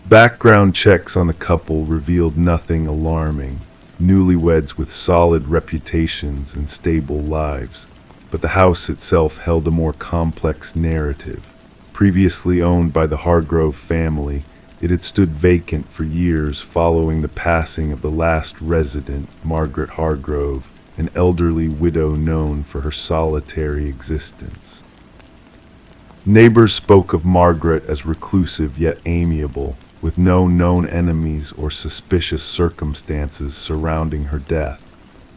Background checks on the couple revealed nothing alarming, newlyweds with solid reputations and stable lives, but the house itself held a more complex narrative. Previously owned by the Hargrove family, it had stood vacant for years following the passing of the last resident, Margaret Hargrove, an elderly widow known for her solitary existence. Neighbors spoke of Margaret as reclusive yet amiable, with no known enemies or suspicious circumstances surrounding her death.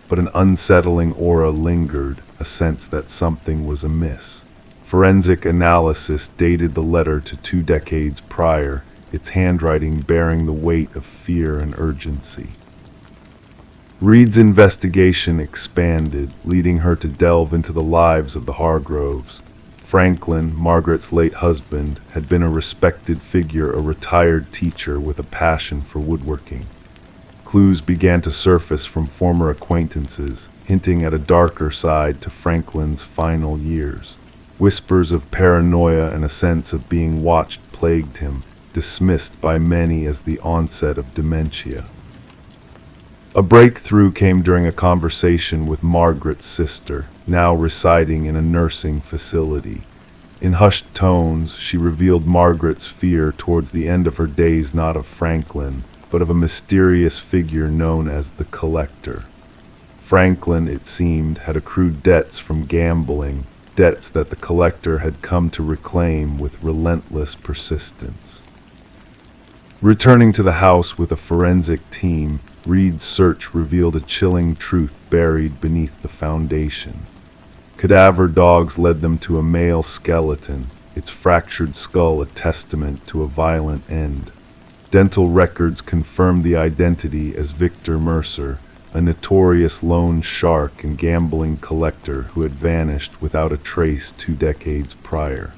But an unsettling aura lingered, a sense that something was amiss. Forensic analysis dated the letter to 2 decades prior, its handwriting bearing the weight of fear and urgency. Reed's investigation expanded, leading her to delve into the lives of the Hargroves. Franklin, Margaret's late husband, had been a respected figure, a retired teacher with a passion for woodworking. Clues began to surface from former acquaintances, hinting at a darker side to Franklin's final years. Whispers of paranoia and a sense of being watched plagued him, dismissed by many as the onset of dementia. A breakthrough came during a conversation with Margaret's sister, now residing in a nursing facility. In hushed tones, she revealed Margaret's fear towards the end of her days not of Franklin, but of a mysterious figure known as the Collector. Franklin, it seemed, had accrued debts from gambling, debts that the Collector had come to reclaim with relentless persistence. Returning to the house with a forensic team, Reed's search revealed a chilling truth buried beneath the foundation. Cadaver dogs led them to a male skeleton, its fractured skull a testament to a violent end. Dental records confirmed the identity as Victor Mercer, a notorious loan shark and gambling collector who had vanished without a trace 2 decades prior.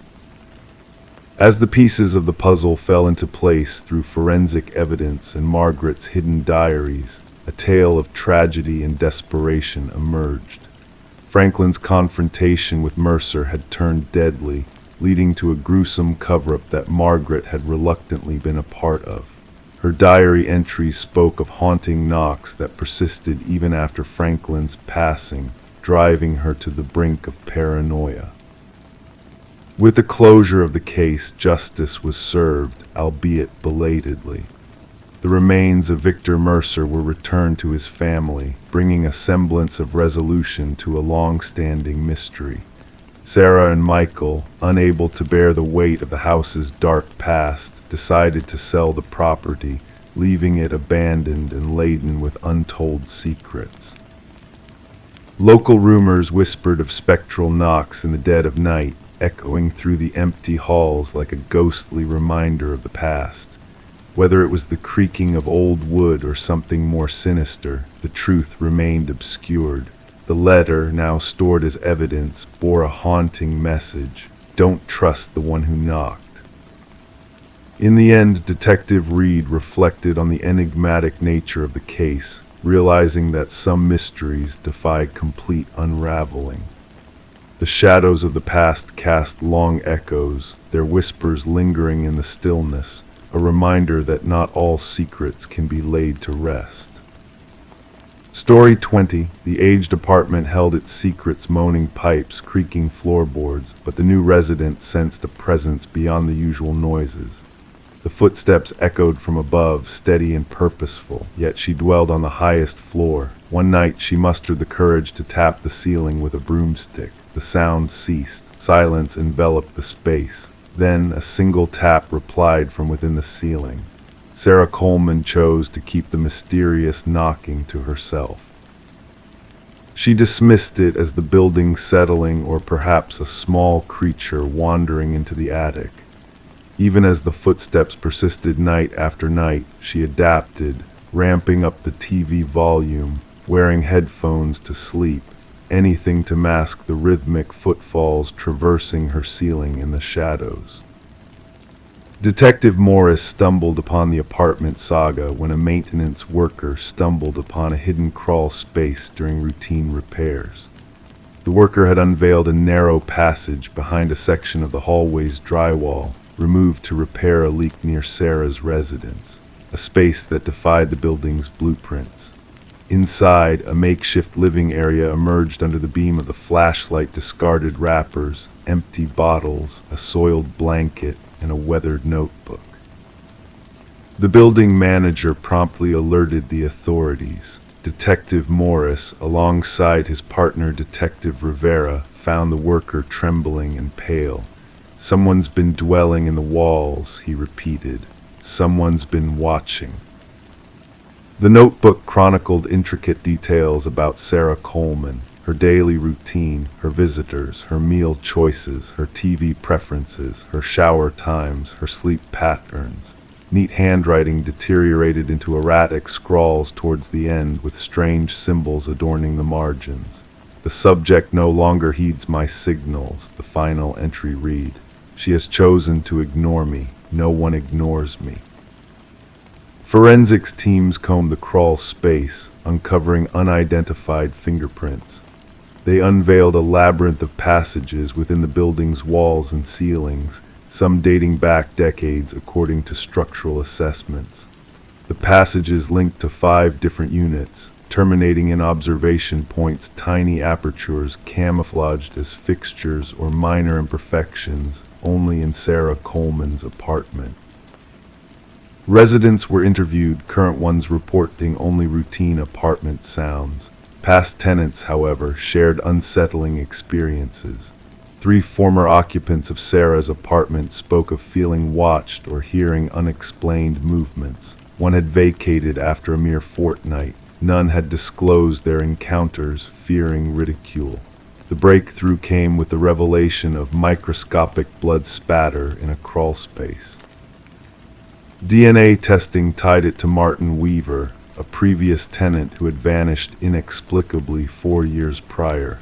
As the pieces of the puzzle fell into place through forensic evidence and Margaret's hidden diaries, a tale of tragedy and desperation emerged. Franklin's confrontation with Mercer had turned deadly, leading to a gruesome cover-up that Margaret had reluctantly been a part of. Her diary entries spoke of haunting knocks that persisted even after Franklin's passing, driving her to the brink of paranoia. With the closure of the case, justice was served, albeit belatedly. The remains of Victor Mercer were returned to his family, bringing a semblance of resolution to a long-standing mystery. Sarah and Michael, unable to bear the weight of the house's dark past, decided to sell the property, leaving it abandoned and laden with untold secrets. Local rumors whispered of spectral knocks in the dead of night, echoing through the empty halls like a ghostly reminder of the past. Whether it was the creaking of old wood or something more sinister, the truth remained obscured. The letter, now stored as evidence, bore a haunting message: don't trust the one who knocked. In the end, Detective Reed reflected on the enigmatic nature of the case, realizing that some mysteries defied complete unraveling. The shadows of the past cast long echoes, their whispers lingering in the stillness, a reminder that not all secrets can be laid to rest. Story 20. The aged apartment held its secrets, moaning pipes, creaking floorboards, but the new resident sensed a presence beyond the usual noises. The footsteps echoed from above, steady and purposeful, yet she dwelled on the highest floor. One night she mustered the courage to tap the ceiling with a broomstick. The sound ceased. Silence enveloped the space. Then a single tap replied from within the ceiling. Sarah Coleman chose to keep the mysterious knocking to herself. She dismissed it as the building settling or perhaps a small creature wandering into the attic. Even as the footsteps persisted night after night, she adapted, ramping up the TV volume, wearing headphones to sleep, anything to mask the rhythmic footfalls traversing her ceiling in the shadows. Detective Morris stumbled upon the apartment saga when a maintenance worker stumbled upon a hidden crawl space during routine repairs. The worker had unveiled a narrow passage behind a section of the hallway's drywall, removed to repair a leak near Sarah's residence, a space that defied the building's blueprints. Inside, a makeshift living area emerged under the beam of the flashlight. Discarded wrappers, empty bottles, a soiled blanket, and a weathered notebook. The building manager promptly alerted the authorities. Detective Morris, alongside his partner Detective Rivera, found the worker trembling and pale. "Someone's been dwelling in the walls," he repeated. "Someone's been watching." The notebook chronicled intricate details about Sarah Coleman, her daily routine, her visitors, her meal choices, her TV preferences, her shower times, her sleep patterns. Neat handwriting deteriorated into erratic scrawls towards the end, with strange symbols adorning the margins. "The subject no longer heeds my signals," the final entry read. "She has chosen to ignore me. No one ignores me." Forensics teams combed the crawl space, uncovering unidentified fingerprints. They unveiled a labyrinth of passages within the building's walls and ceilings, some dating back decades according to structural assessments. The passages linked to 5 different units, terminating in observation points, tiny apertures camouflaged as fixtures or minor imperfections only in Sarah Coleman's apartment. Residents were interviewed, current ones reporting only routine apartment sounds. Past tenants, however, shared unsettling experiences. 3 former occupants of Sarah's apartment spoke of feeling watched or hearing unexplained movements. One had vacated after a mere fortnight. None had disclosed their encounters, fearing ridicule. The breakthrough came with the revelation of microscopic blood spatter in a crawl space. DNA testing tied it to Martin Weaver, a previous tenant who had vanished inexplicably 4 years prior.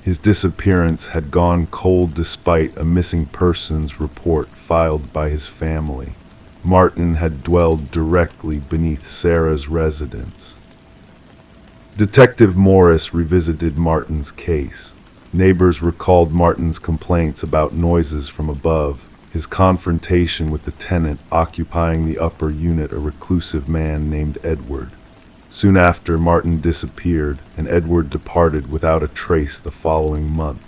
His disappearance had gone cold despite a missing persons report filed by his family. Martin had dwelled directly beneath Sarah's residence. Detective Morris revisited Martin's case. Neighbors recalled Martin's complaints about noises from above, his confrontation with the tenant occupying the upper unit, a reclusive man named Edward. Soon after, Martin disappeared, and Edward departed without a trace the following month.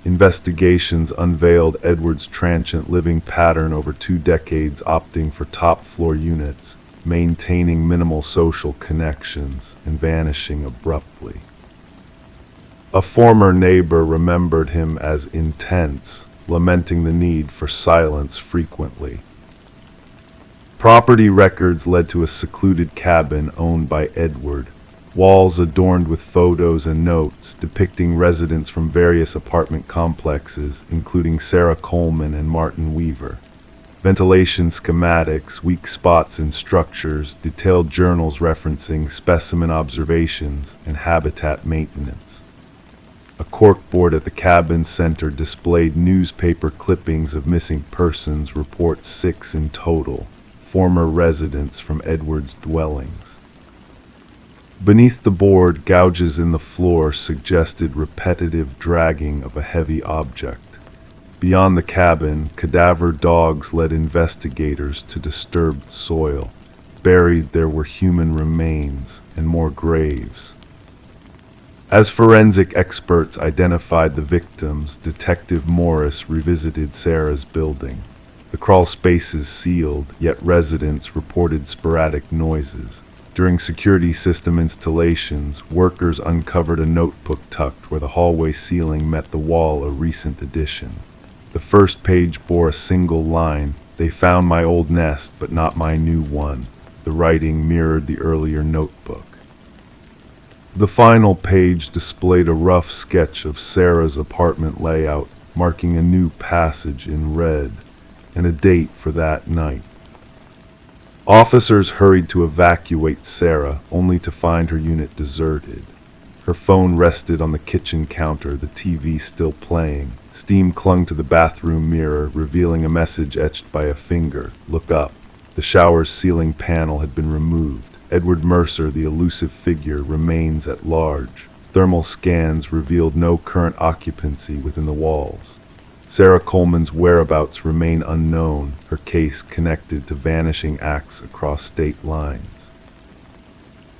Investigations unveiled Edward's transient living pattern over 2 decades, opting for top-floor units, maintaining minimal social connections, and vanishing abruptly. A former neighbor remembered him as intense, lamenting the need for silence frequently. Property records led to a secluded cabin owned by Edward, walls adorned with photos and notes depicting residents from various apartment complexes, including Sarah Coleman and Martin Weaver. Ventilation schematics, weak spots in structures, detailed journals referencing specimen observations, and habitat maintenance. A corkboard at the cabin's center displayed newspaper clippings of missing persons, reports 6 in total, former residents from Edward's dwellings. Beneath the board, gouges in the floor suggested repetitive dragging of a heavy object. Beyond the cabin, cadaver dogs led investigators to disturbed soil. Buried there were human remains and more graves. As forensic experts identified the victims, Detective Morris revisited Sarah's building. The crawl spaces sealed, yet residents reported sporadic noises. During security system installations, workers uncovered a notebook tucked where the hallway ceiling met the wall, a recent addition. The first page bore a single line, "They found my old nest, but not my new one." The writing mirrored the earlier notebook. The final page displayed a rough sketch of Sarah's apartment layout, marking a new passage in red, and a date for that night. Officers hurried to evacuate Sarah, only to find her unit deserted. Her phone rested on the kitchen counter, the TV still playing. Steam clung to the bathroom mirror, revealing a message etched by a finger. "Look up." The shower's ceiling panel had been removed. Edward Mercer, the elusive figure, remains at large. Thermal scans revealed no current occupancy within the walls. Sarah Coleman's whereabouts remain unknown, her case connected to vanishing acts across state lines.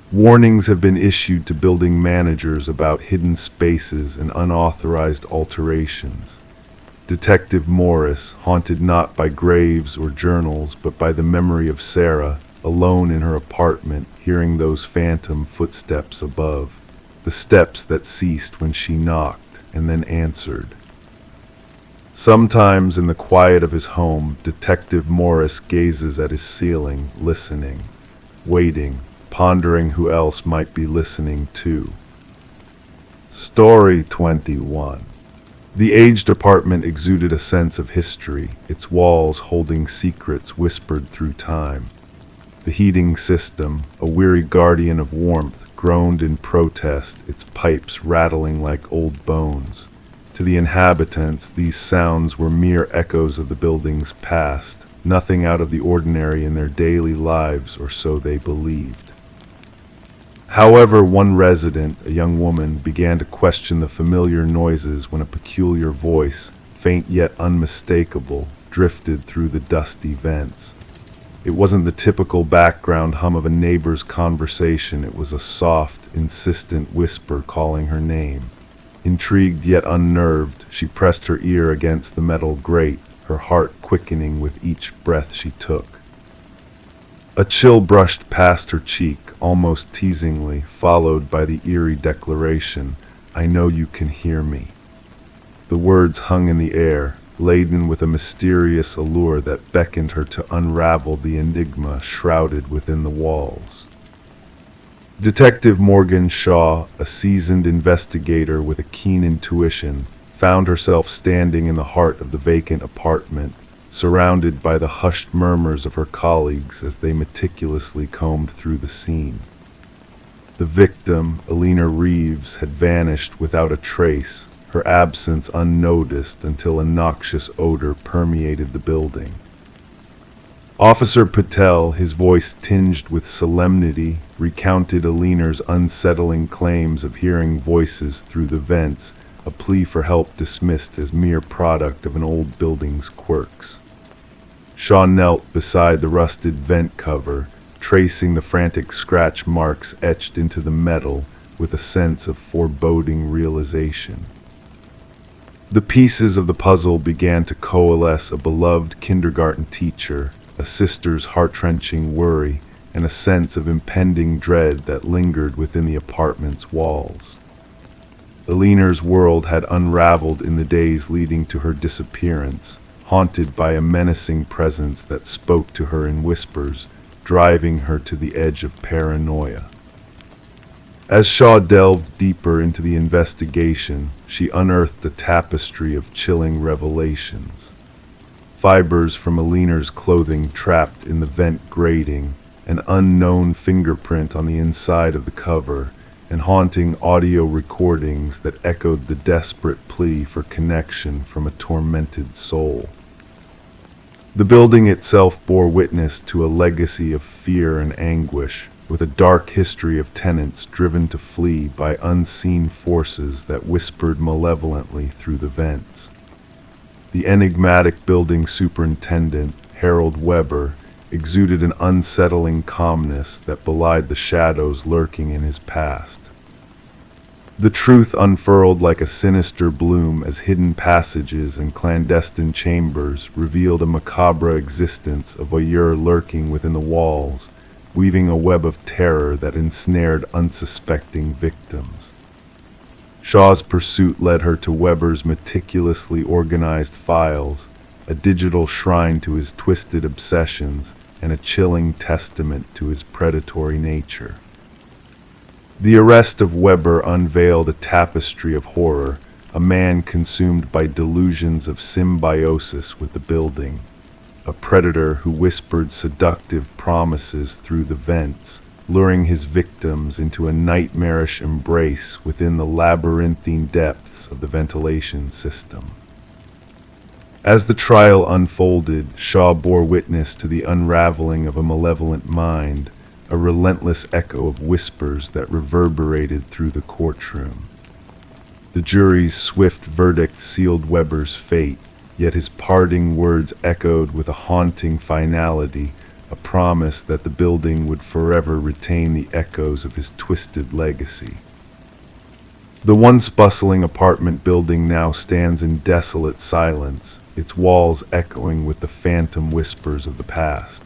Warnings have been issued to building managers about hidden spaces and unauthorized alterations. Detective Morris, haunted not by graves or journals, but by the memory of Sarah, alone in her apartment, hearing those phantom footsteps above, the steps that ceased when she knocked and then answered. Sometimes in the quiet of his home, Detective Morris gazes at his ceiling, listening, waiting, pondering who else might be listening too. Story 21. The aged apartment exuded a sense of history, its walls holding secrets whispered through time. The heating system, a weary guardian of warmth, groaned in protest, its pipes rattling like old bones. To the inhabitants, these sounds were mere echoes of the building's past, nothing out of the ordinary in their daily lives, or so they believed. However, one resident, a young woman, began to question the familiar noises when a peculiar voice, faint yet unmistakable, drifted through the dusty vents. It wasn't the typical background hum of a neighbor's conversation. It was a soft, insistent whisper calling her name. Intrigued yet unnerved, she pressed her ear against the metal grate, her heart quickening with each breath she took. A chill brushed past her cheek, almost teasingly, followed by the eerie declaration, "I know you can hear me." The words hung in the air, laden with a mysterious allure that beckoned her to unravel the enigma shrouded within the walls. Detective Morgan Shaw, a seasoned investigator with a keen intuition, found herself standing in the heart of the vacant apartment, surrounded by the hushed murmurs of her colleagues as they meticulously combed through the scene. The victim, Alina Reeves, had vanished without a trace, her absence unnoticed until a noxious odor permeated the building. Officer Patel, his voice tinged with solemnity, recounted Alina's unsettling claims of hearing voices through the vents, a plea for help dismissed as mere product of an old building's quirks. Shaw knelt beside the rusted vent cover, tracing the frantic scratch marks etched into the metal with a sense of foreboding realization. The pieces of the puzzle began to coalesce: a beloved kindergarten teacher, a sister's heart-wrenching worry, and a sense of impending dread that lingered within the apartment's walls. Alina's world had unraveled in the days leading to her disappearance, haunted by a menacing presence that spoke to her in whispers, driving her to the edge of paranoia. As Shaw delved deeper into the investigation, she unearthed a tapestry of chilling revelations. Fibers from Alina's clothing trapped in the vent grating, an unknown fingerprint on the inside of the cover, and haunting audio recordings that echoed the desperate plea for connection from a tormented soul. The building itself bore witness to a legacy of fear and anguish, with a dark history of tenants driven to flee by unseen forces that whispered malevolently through the vents. The enigmatic building superintendent, Harold Weber, exuded an unsettling calmness that belied the shadows lurking in his past. The truth unfurled like a sinister bloom as hidden passages and clandestine chambers revealed a macabre existence, a voyeur lurking within the walls, weaving a web of terror that ensnared unsuspecting victims. Shaw's pursuit led her to Weber's meticulously organized files, a digital shrine to his twisted obsessions and a chilling testament to his predatory nature. The arrest of Weber unveiled a tapestry of horror, a man consumed by delusions of symbiosis with the building, a predator who whispered seductive promises through the vents, luring his victims into a nightmarish embrace within the labyrinthine depths of the ventilation system. As the trial unfolded, Shaw bore witness to the unraveling of a malevolent mind, a relentless echo of whispers that reverberated through the courtroom. The jury's swift verdict sealed Weber's fate, yet his parting words echoed with a haunting finality, a promise that the building would forever retain the echoes of his twisted legacy. The once bustling apartment building now stands in desolate silence, its walls echoing with the phantom whispers of the past.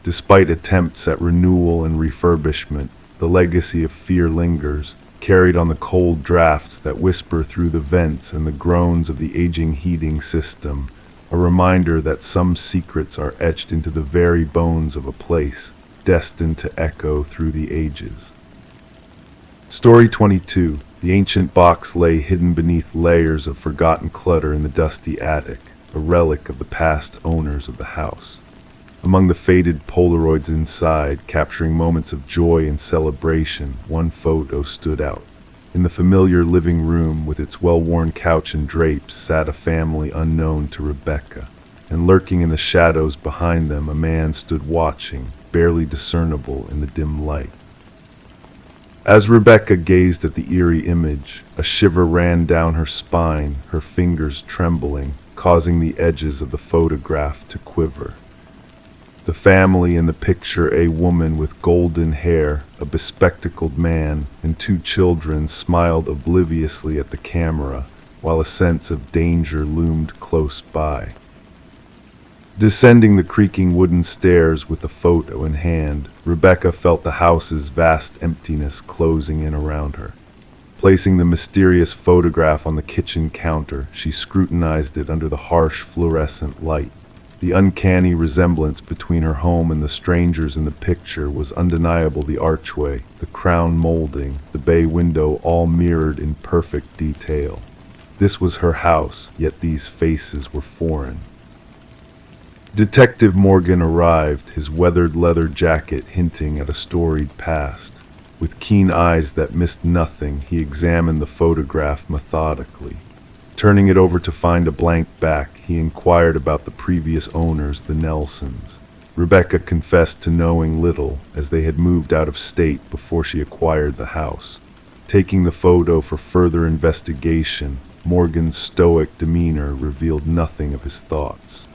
Despite attempts at renewal and refurbishment, the legacy of fear lingers, carried on the cold drafts that whisper through the vents and the groans of the aging heating system, a reminder that some secrets are etched into the very bones of a place, destined to echo through the ages. Story 22. The ancient box lay hidden beneath layers of forgotten clutter in the dusty attic, a relic of the past owners of the house. Among the faded Polaroids inside, capturing moments of joy and celebration, one photo stood out. In the familiar living room, with its well-worn couch and drapes, sat a family unknown to Rebecca, and lurking in the shadows behind them, a man stood watching, barely discernible in the dim light. As Rebecca gazed at the eerie image, a shiver ran down her spine, her fingers trembling, causing the edges of the photograph to quiver. The family in the picture, a woman with golden hair, a bespectacled man, and two children, smiled obliviously at the camera, while a sense of danger loomed close by. Descending the creaking wooden stairs with the photo in hand, Rebecca felt the house's vast emptiness closing in around her. Placing the mysterious photograph on the kitchen counter, she scrutinized it under the harsh fluorescent light. The uncanny resemblance between her home and the strangers in the picture was undeniable. The archway, the crown molding, the bay window, all mirrored in perfect detail. This was her house, yet these faces were foreign. Detective Morgan arrived, his weathered leather jacket hinting at a storied past. With keen eyes that missed nothing, he examined the photograph methodically. Turning it over to find a blank back, he inquired about the previous owners, the Nelsons. Rebecca confessed to knowing little, as they had moved out of state before she acquired the house. Taking the photo for further investigation, Morgan's stoic demeanor revealed nothing of his thoughts.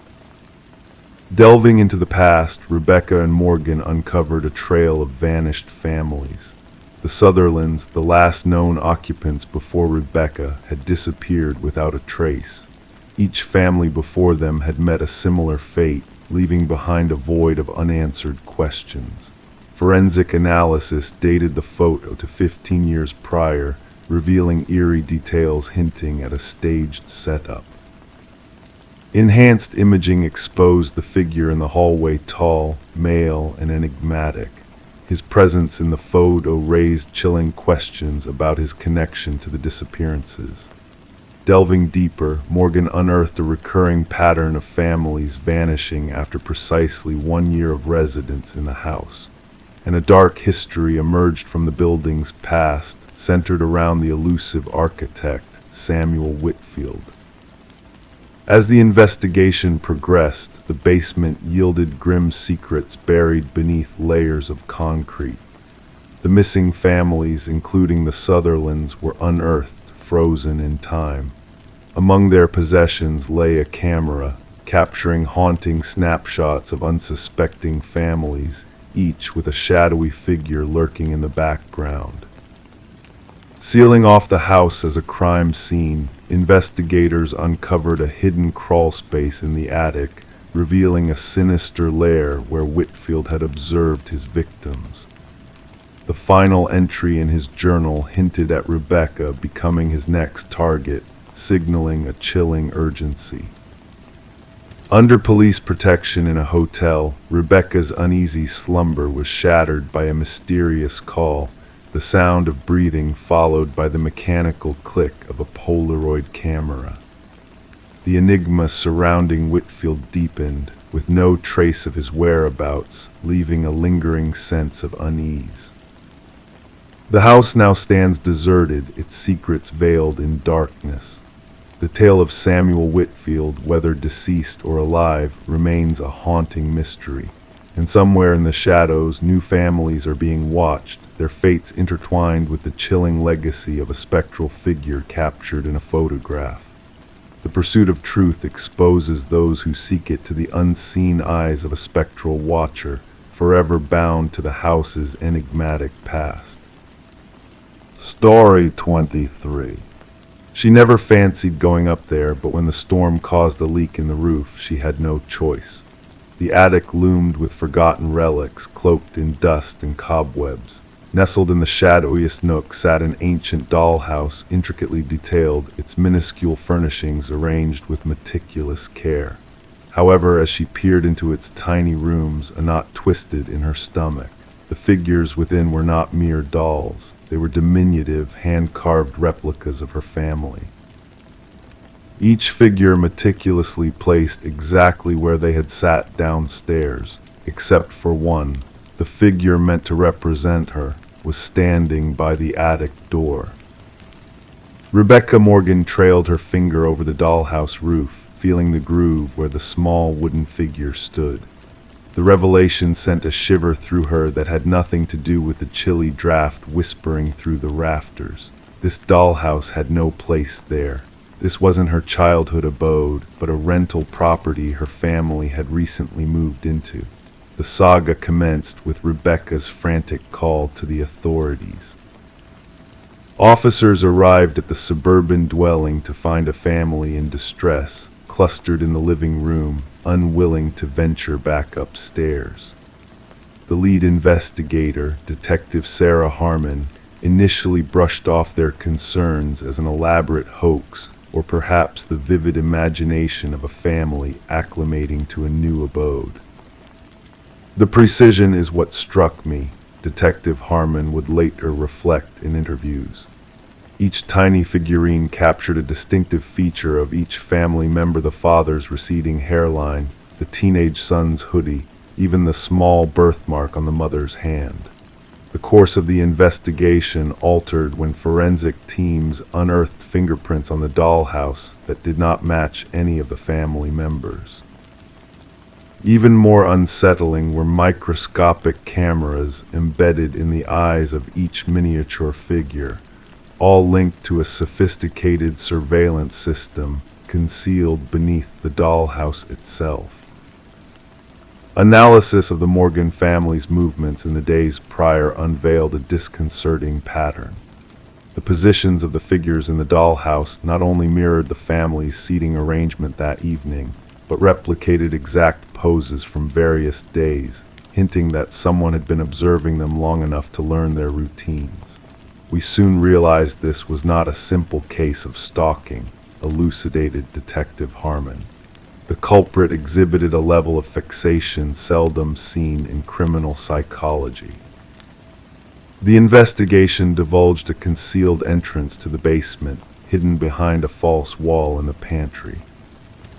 Delving into the past, Rebecca and Morgan uncovered a trail of vanished families. The Sutherlands, the last known occupants before Rebecca, had disappeared without a trace. Each family before them had met a similar fate, leaving behind a void of unanswered questions. Forensic analysis dated the photo to 15 years prior, revealing eerie details hinting at a staged setup. Enhanced imaging exposed the figure in the hallway, tall, male, and enigmatic. His presence in the photo raised chilling questions about his connection to the disappearances. Delving deeper, Morgan unearthed a recurring pattern of families vanishing after precisely 1 year of residence in the house, and a dark history emerged from the building's past, centered around the elusive architect, Samuel Whitfield. As the investigation progressed, the basement yielded grim secrets buried beneath layers of concrete. The missing families, including the Sutherlands, were unearthed, frozen in time. Among their possessions lay a camera, capturing haunting snapshots of unsuspecting families, each with a shadowy figure lurking in the background. Sealing off the house as a crime scene, investigators uncovered a hidden crawl space in the attic, revealing a sinister lair where Whitfield had observed his victims. The final entry in his journal hinted at Rebecca becoming his next target, signaling a chilling urgency. Under police protection in a hotel, Rebecca's uneasy slumber was shattered by a mysterious call, the sound of breathing followed by the mechanical click of a Polaroid camera. The enigma surrounding Whitfield deepened, with no trace of his whereabouts, leaving a lingering sense of unease. The house now stands deserted, its secrets veiled in darkness. The tale of Samuel Whitfield, whether deceased or alive, remains a haunting mystery. And somewhere in the shadows, new families are being watched, their fates intertwined with the chilling legacy of a spectral figure captured in a photograph. The pursuit of truth exposes those who seek it to the unseen eyes of a spectral watcher, forever bound to the house's enigmatic past. Story 23. She never fancied going up there, but when the storm caused a leak in the roof, she had no choice. The attic loomed with forgotten relics, cloaked in dust and cobwebs. Nestled in the shadowiest nook sat an ancient dollhouse, intricately detailed, its minuscule furnishings arranged with meticulous care. However, as she peered into its tiny rooms, a knot twisted in her stomach. The figures within were not mere dolls. They were diminutive, hand-carved replicas of her family. Each figure meticulously placed exactly where they had sat downstairs, except for one. The figure meant to represent her was standing by the attic door. Rebecca Morgan trailed her finger over the dollhouse roof, feeling the groove where the small wooden figure stood. The revelation sent a shiver through her that had nothing to do with the chilly draft whispering through the rafters. This dollhouse had no place there. This wasn't her childhood abode, but a rental property her family had recently moved into. The saga commenced with Rebecca's frantic call to the authorities. Officers arrived at the suburban dwelling to find a family in distress, clustered in the living room, unwilling to venture back upstairs. The lead investigator, Detective Sarah Harmon, initially brushed off their concerns as an elaborate hoax, or perhaps the vivid imagination of a family acclimating to a new abode. "The precision is what struck me," Detective Harmon would later reflect in interviews. Each tiny figurine captured a distinctive feature of each family member: the father's receding hairline, the teenage son's hoodie, even the small birthmark on the mother's hand. The course of the investigation altered when forensic teams unearthed fingerprints on the dollhouse that did not match any of the family members. Even more unsettling were microscopic cameras embedded in the eyes of each miniature figure, all linked to a sophisticated surveillance system concealed beneath the dollhouse itself. Analysis of the Morgan family's movements in the days prior unveiled a disconcerting pattern. The positions of the figures in the dollhouse not only mirrored the family's seating arrangement that evening, but replicated exact poses from various days, hinting that someone had been observing them long enough to learn their routines. We soon realized this was not a simple case of stalking, elucidated Detective Harmon. The culprit exhibited a level of fixation seldom seen in criminal psychology. The investigation divulged a concealed entrance to the basement, hidden behind a false wall in the pantry.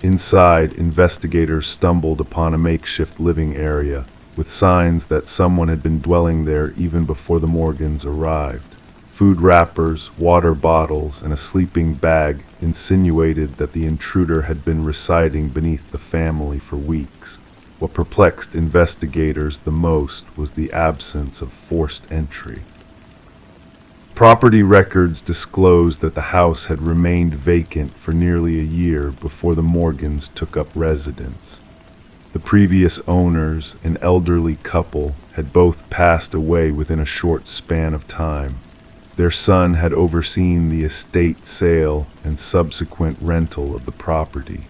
Inside, investigators stumbled upon a makeshift living area, with signs that someone had been dwelling there even before the Morgans arrived. Food wrappers, water bottles, and a sleeping bag insinuated that the intruder had been residing beneath the family for weeks. What perplexed investigators the most was the absence of forced entry. Property records disclosed that the house had remained vacant for nearly a year before the Morgans took up residence. The previous owners, an elderly couple, had both passed away within a short span of time. Their son had overseen the estate sale and subsequent rental of the property.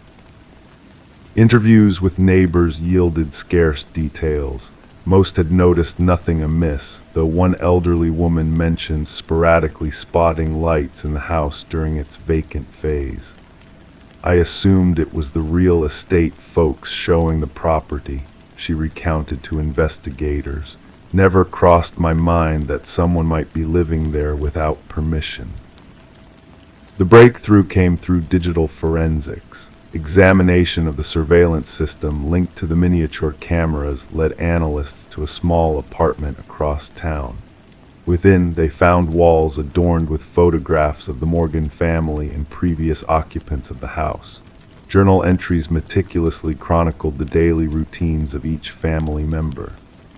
Interviews with neighbors yielded scarce details. Most had noticed nothing amiss, though one elderly woman mentioned sporadically spotting lights in the house during its vacant phase. "I assumed it was the real estate folks showing the property," she recounted to investigators. "Never crossed my mind that someone might be living there without permission." The breakthrough came through digital forensics. Examination of the surveillance system linked to the miniature cameras led analysts to a small apartment across town. Within, they found walls adorned with photographs of the Morgan family and previous occupants of the house. Journal entries meticulously chronicled the daily routines of each family member.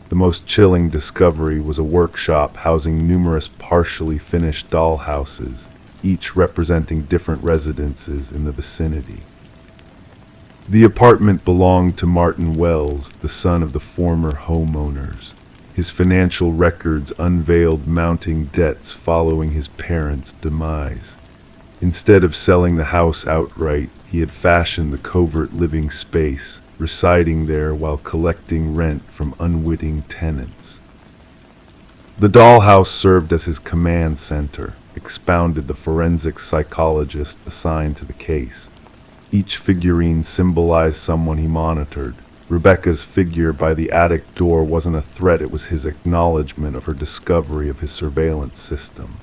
The most chilling discovery was a workshop housing numerous partially finished dollhouses, each representing different residences in the vicinity. The apartment belonged to Martin Wells, the son of the former homeowners. His financial records unveiled mounting debts following his parents' demise. Instead of selling the house outright, he had fashioned the covert living space, residing there while collecting rent from unwitting tenants. The dollhouse served as his command center, expounded the forensic psychologist assigned to the case. Each figurine symbolized someone he monitored. Rebecca's figure by the attic door wasn't a threat, it was his acknowledgement of her discovery of his surveillance system.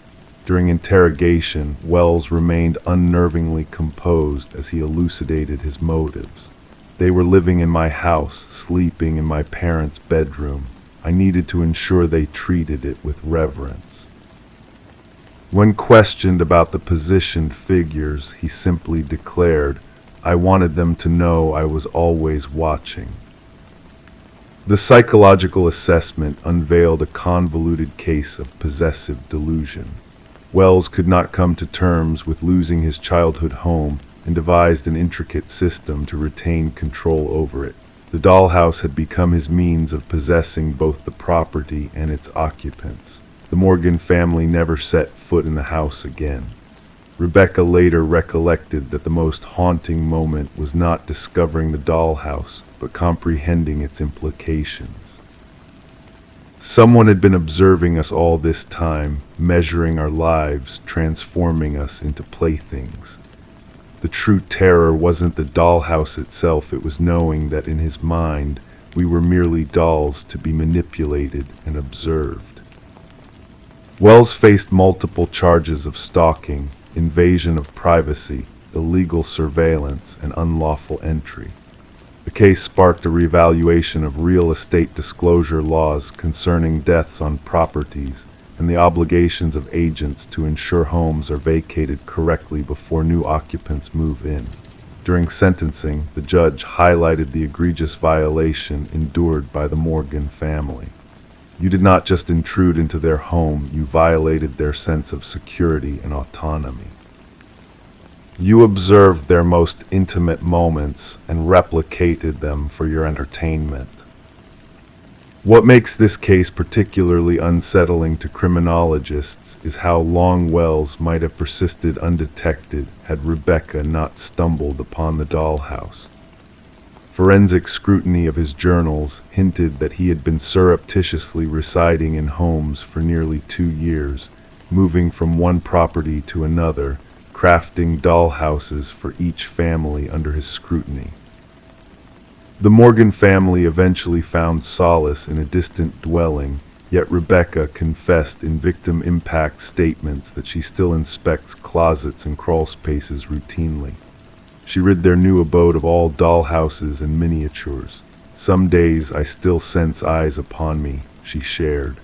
During interrogation, Wells remained unnervingly composed as he elucidated his motives. "They were living in my house, sleeping in my parents' bedroom. I needed to ensure they treated it with reverence." When questioned about the positioned figures, he simply declared, I wanted them to know I was always watching. The psychological assessment unveiled a convoluted case of possessive delusion. Wells could not come to terms with losing his childhood home and devised an intricate system to retain control over it. The dollhouse had become his means of possessing both the property and its occupants. The Morgan family never set foot in the house again. Rebecca later recollected that the most haunting moment was not discovering the dollhouse, but comprehending its implications. Someone had been observing us all this time, measuring our lives, transforming us into playthings. The true terror wasn't the dollhouse itself, it was knowing that in his mind we were merely dolls to be manipulated and observed. Wells faced multiple charges of stalking, invasion of privacy, illegal surveillance, and unlawful entry. The case sparked a reevaluation of real estate disclosure laws concerning deaths on properties and the obligations of agents to ensure homes are vacated correctly before new occupants move in. During sentencing, the judge highlighted the egregious violation endured by the Morgan family. You did not just intrude into their home, you violated their sense of security and autonomy. You observed their most intimate moments and replicated them for your entertainment. What makes this case particularly unsettling to criminologists is how long Wells might have persisted undetected had Rebecca not stumbled upon the dollhouse. Forensic scrutiny of his journals hinted that he had been surreptitiously residing in homes for nearly 2 years, moving from one property to another, crafting dollhouses for each family under his scrutiny. The Morgan family eventually found solace in a distant dwelling, yet Rebecca confessed in victim impact statements that she still inspects closets and crawl spaces routinely. She rid their new abode of all dollhouses and miniatures. Some days I still sense eyes upon me, she shared.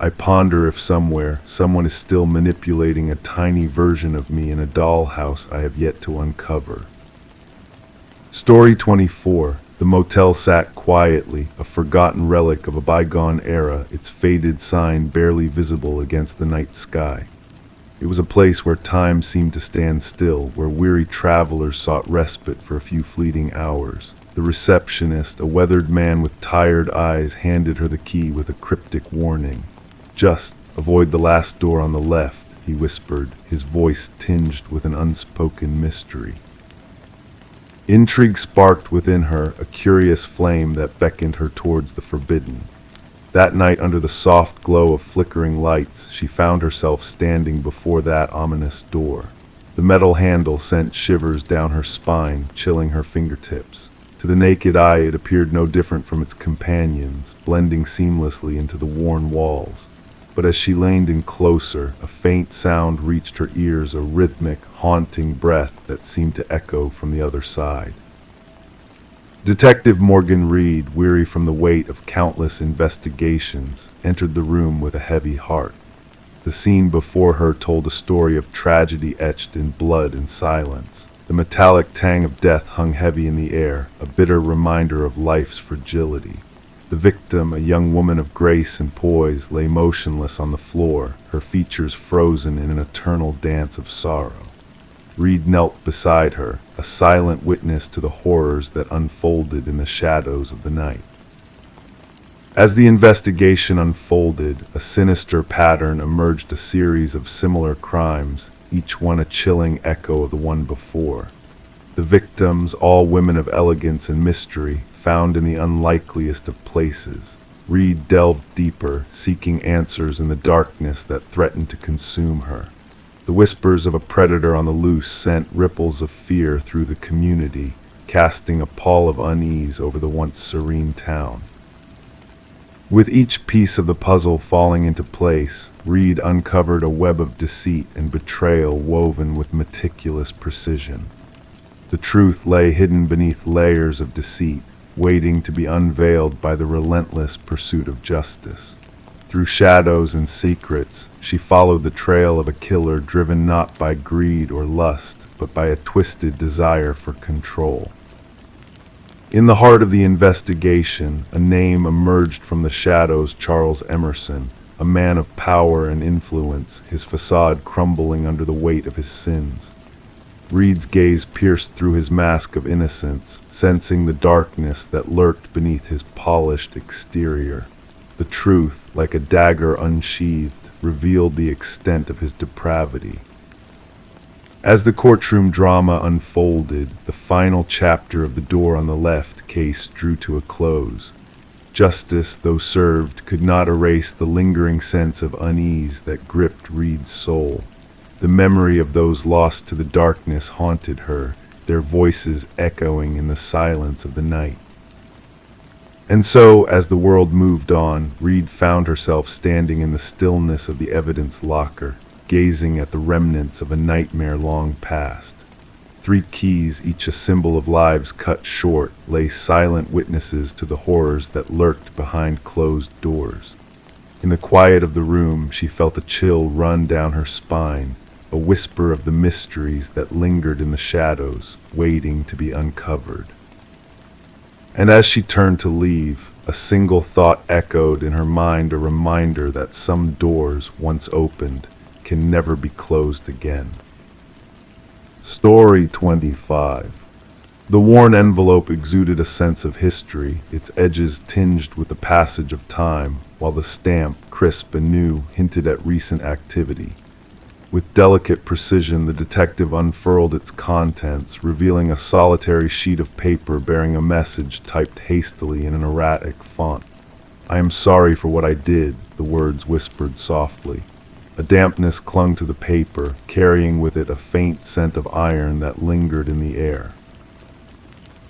I ponder if somewhere, someone is still manipulating a tiny version of me in a dollhouse I have yet to uncover. Story 24. The motel sat quietly, a forgotten relic of a bygone era, its faded sign barely visible against the night sky. It was a place where time seemed to stand still, where weary travelers sought respite for a few fleeting hours. The receptionist, a weathered man with tired eyes, handed her the key with a cryptic warning. "Just avoid the last door on the left," he whispered, his voice tinged with an unspoken mystery. Intrigue sparked within her, a curious flame that beckoned her towards the forbidden. That night, under the soft glow of flickering lights, she found herself standing before that ominous door. The metal handle sent shivers down her spine, chilling her fingertips. To the naked eye, it appeared no different from its companions, blending seamlessly into the worn walls. But as she leaned in closer, a faint sound reached her ears, a rhythmic, haunting breath that seemed to echo from the other side. Detective Morgan Reed, weary from the weight of countless investigations, entered the room with a heavy heart. The scene before her told a story of tragedy etched in blood and silence. The metallic tang of death hung heavy in the air, a bitter reminder of life's fragility. The victim, a young woman of grace and poise, lay motionless on the floor, her features frozen in an eternal dance of sorrow. Reed knelt beside her, a silent witness to the horrors that unfolded in the shadows of the night. As the investigation unfolded, a sinister pattern emerged, a series of similar crimes, each one a chilling echo of the one before. The victims, all women of elegance and mystery, found in the unlikeliest of places. Reed delved deeper, seeking answers in the darkness that threatened to consume her. The whispers of a predator on the loose sent ripples of fear through the community, casting a pall of unease over the once serene town. With each piece of the puzzle falling into place, Reed uncovered a web of deceit and betrayal woven with meticulous precision. The truth lay hidden beneath layers of deceit, waiting to be unveiled by the relentless pursuit of justice. Through shadows and secrets, she followed the trail of a killer driven not by greed or lust, but by a twisted desire for control. In the heart of the investigation, a name emerged from the shadows: Charles Emerson, a man of power and influence, his facade crumbling under the weight of his sins. Reed's gaze pierced through his mask of innocence, sensing the darkness that lurked beneath his polished exterior. The truth, like a dagger unsheathed, revealed the extent of his depravity. As the courtroom drama unfolded, the final chapter of The Door on the Left case drew to a close. Justice, though served, could not erase the lingering sense of unease that gripped Reed's soul. The memory of those lost to the darkness haunted her, their voices echoing in the silence of the night. And so, as the world moved on, Reed found herself standing in the stillness of the evidence locker, gazing at the remnants of a nightmare long past. 3 keys, each a symbol of lives cut short, lay silent witnesses to the horrors that lurked behind closed doors. In the quiet of the room, she felt a chill run down her spine, a whisper of the mysteries that lingered in the shadows, waiting to be uncovered. And as she turned to leave, a single thought echoed in her mind, a reminder that some doors, once opened, can never be closed again. Story 25. The worn envelope exuded a sense of history, its edges tinged with the passage of time, while the stamp, crisp and new, hinted at recent activity. With delicate precision, the detective unfurled its contents, revealing a solitary sheet of paper bearing a message typed hastily in an erratic font. "I am sorry for what I did," the words whispered softly. A dampness clung to the paper, carrying with it a faint scent of iron that lingered in the air.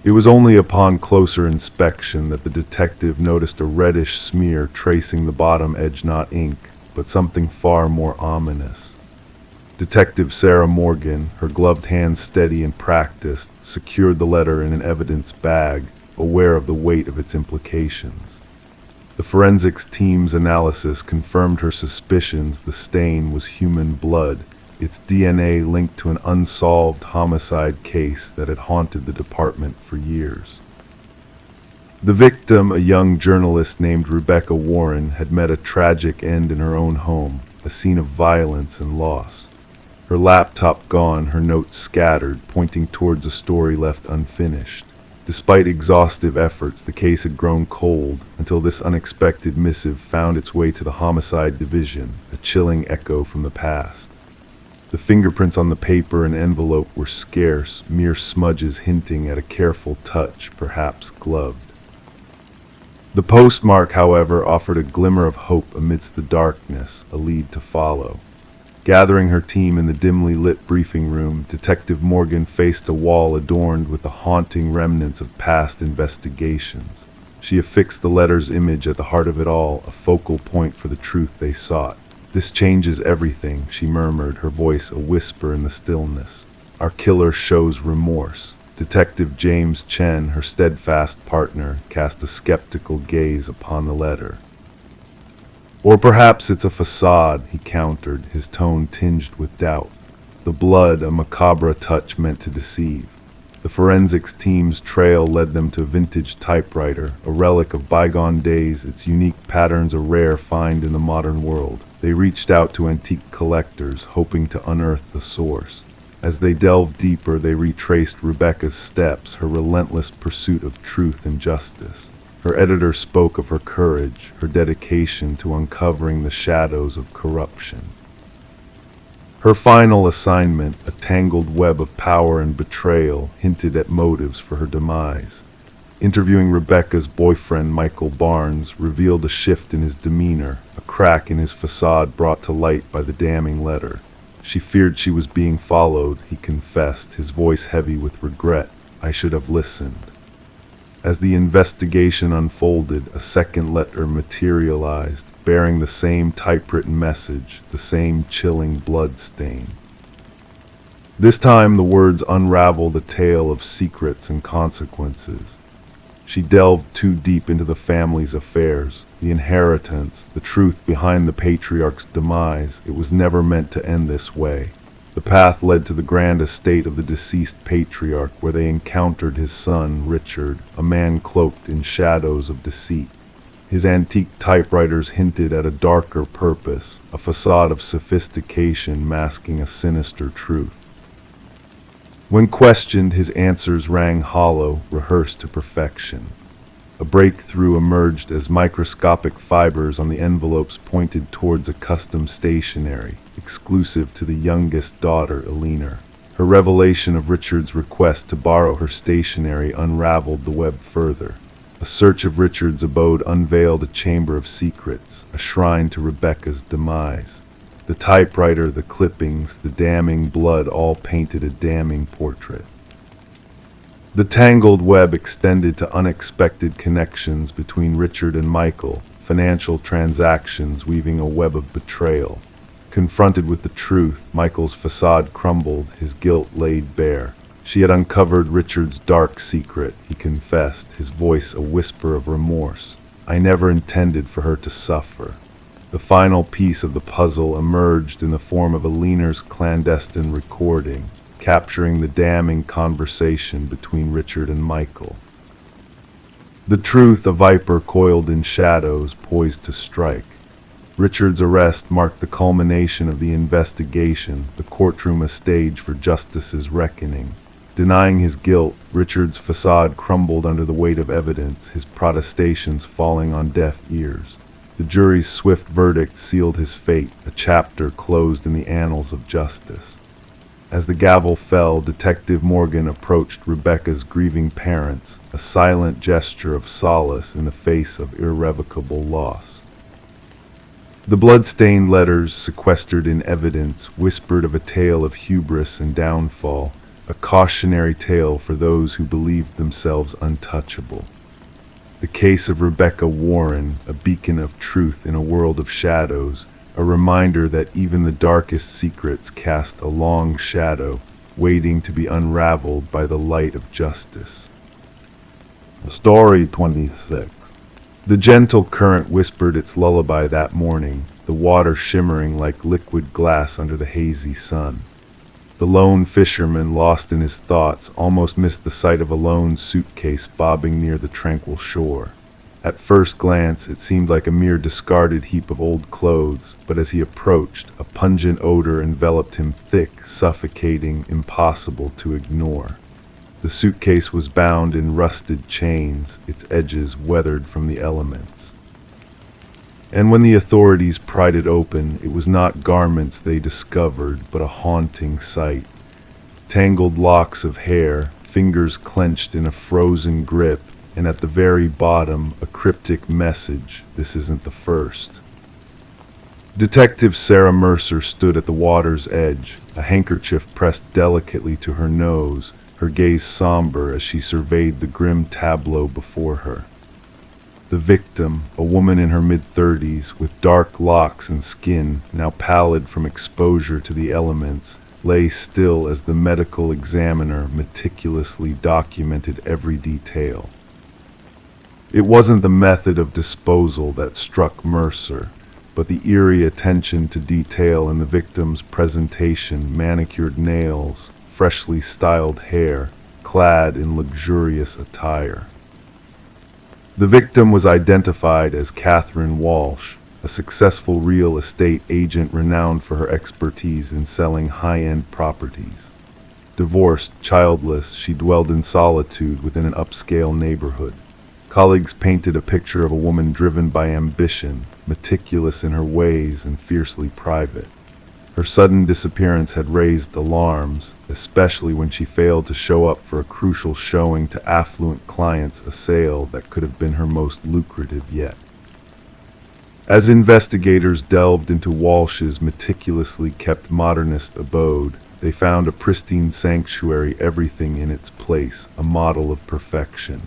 It was only upon closer inspection that the detective noticed a reddish smear tracing the bottom edge, not ink, but something far more ominous. Detective Sarah Morgan, her gloved hands steady and practiced, secured the letter in an evidence bag, aware of the weight of its implications. The forensics team's analysis confirmed her suspicions. The stain was human blood, its DNA linked to an unsolved homicide case that had haunted the department for years. The victim, a young journalist named Rebecca Warren, had met a tragic end in her own home, a scene of violence and loss. Her laptop gone, her notes scattered, pointing towards a story left unfinished. Despite exhaustive efforts, the case had grown cold until this unexpected missive found its way to the homicide division, a chilling echo from the past. The fingerprints on the paper and envelope were scarce, mere smudges hinting at a careful touch, perhaps gloved. The postmark, however, offered a glimmer of hope amidst the darkness, a lead to follow. Gathering her team in the dimly lit briefing room, Detective Morgan faced a wall adorned with the haunting remnants of past investigations. She affixed the letter's image at the heart of it all, a focal point for the truth they sought. "This changes everything," she murmured, her voice a whisper in the stillness. "Our killer shows remorse." Detective James Chen, her steadfast partner, cast a skeptical gaze upon the letter. "Or perhaps it's a facade," he countered, his tone tinged with doubt. The blood, a macabre touch meant to deceive. The forensics team's trail led them to a vintage typewriter, a relic of bygone days, its unique patterns a rare find in the modern world. They reached out to antique collectors, hoping to unearth the source. As they delved deeper, they retraced Rebecca's steps, her relentless pursuit of truth and justice. Her editor spoke of her courage, her dedication to uncovering the shadows of corruption. Her final assignment, a tangled web of power and betrayal, hinted at motives for her demise. Interviewing Rebecca's boyfriend, Michael Barnes, revealed a shift in his demeanor, a crack in his facade brought to light by the damning letter. She feared she was being followed, he confessed, his voice heavy with regret. "I should have listened." As the investigation unfolded, a second letter materialized, bearing the same typewritten message, the same chilling blood stain. This time the words unraveled a tale of secrets and consequences. She delved too deep into the family's affairs, the inheritance, the truth behind the patriarch's demise. It was never meant to end this way. The path led to the grand estate of the deceased patriarch, where they encountered his son, Richard, a man cloaked in shadows of deceit. His antique typewriters hinted at a darker purpose, a facade of sophistication masking a sinister truth. When questioned, his answers rang hollow, rehearsed to perfection. A breakthrough emerged as microscopic fibers on the envelopes pointed towards a custom stationery, exclusive to the youngest daughter, Eleanor. Her revelation of Richard's request to borrow her stationery unraveled the web further. A search of Richard's abode unveiled a chamber of secrets, a shrine to Rebecca's demise. The typewriter, the clippings, the damning blood all painted a damning portrait. The tangled web extended to unexpected connections between Richard and Michael, financial transactions weaving a web of betrayal. Confronted with the truth, Michael's facade crumbled, his guilt laid bare. She had uncovered Richard's dark secret, he confessed, his voice a whisper of remorse. I never intended for her to suffer. The final piece of the puzzle emerged in the form of Eleanor's clandestine recording, capturing the damning conversation between Richard and Michael. The truth, a viper coiled in shadows, poised to strike. Richard's arrest marked the culmination of the investigation, the courtroom a stage for justice's reckoning. Denying his guilt, Richard's facade crumbled under the weight of evidence, his protestations falling on deaf ears. The jury's swift verdict sealed his fate, a chapter closed in the annals of justice. As the gavel fell, Detective Morgan approached Rebecca's grieving parents, a silent gesture of solace in the face of irrevocable loss. The blood-stained letters, sequestered in evidence, whispered of a tale of hubris and downfall, a cautionary tale for those who believed themselves untouchable. The case of Rebecca Warren, a beacon of truth in a world of shadows, a reminder that even the darkest secrets cast a long shadow, waiting to be unraveled by the light of justice. Story 26. The gentle current whispered its lullaby that morning, the water shimmering like liquid glass under the hazy sun. The lone fisherman, lost in his thoughts, almost missed the sight of a lone suitcase bobbing near the tranquil shore. At first glance, it seemed like a mere discarded heap of old clothes, but as he approached, a pungent odor enveloped him, thick, suffocating, impossible to ignore. The suitcase was bound in rusted chains, its edges weathered from the elements. And when the authorities pried it open, it was not garments they discovered, but a haunting sight. Tangled locks of hair, fingers clenched in a frozen grip, and at the very bottom, a cryptic message, "This isn't the first." Detective Sarah Mercer stood at the water's edge, a handkerchief pressed delicately to her nose, her gaze somber as she surveyed the grim tableau before her. The victim, a woman in her mid-30s, with dark locks and skin, now pallid from exposure to the elements, lay still as the medical examiner meticulously documented every detail. It wasn't the method of disposal that struck Mercer, but the eerie attention to detail in the victim's presentation: manicured nails, freshly styled hair, clad in luxurious attire. The victim was identified as Catherine Walsh, a successful real estate agent renowned for her expertise in selling high-end properties. Divorced, childless, she dwelled in solitude within an upscale neighborhood. Colleagues painted a picture of a woman driven by ambition, meticulous in her ways and fiercely private. Her sudden disappearance had raised alarms, especially when she failed to show up for a crucial showing to affluent clients, a sale that could have been her most lucrative yet. As investigators delved into Walsh's meticulously kept modernist abode, they found a pristine sanctuary, everything in its place, a model of perfection.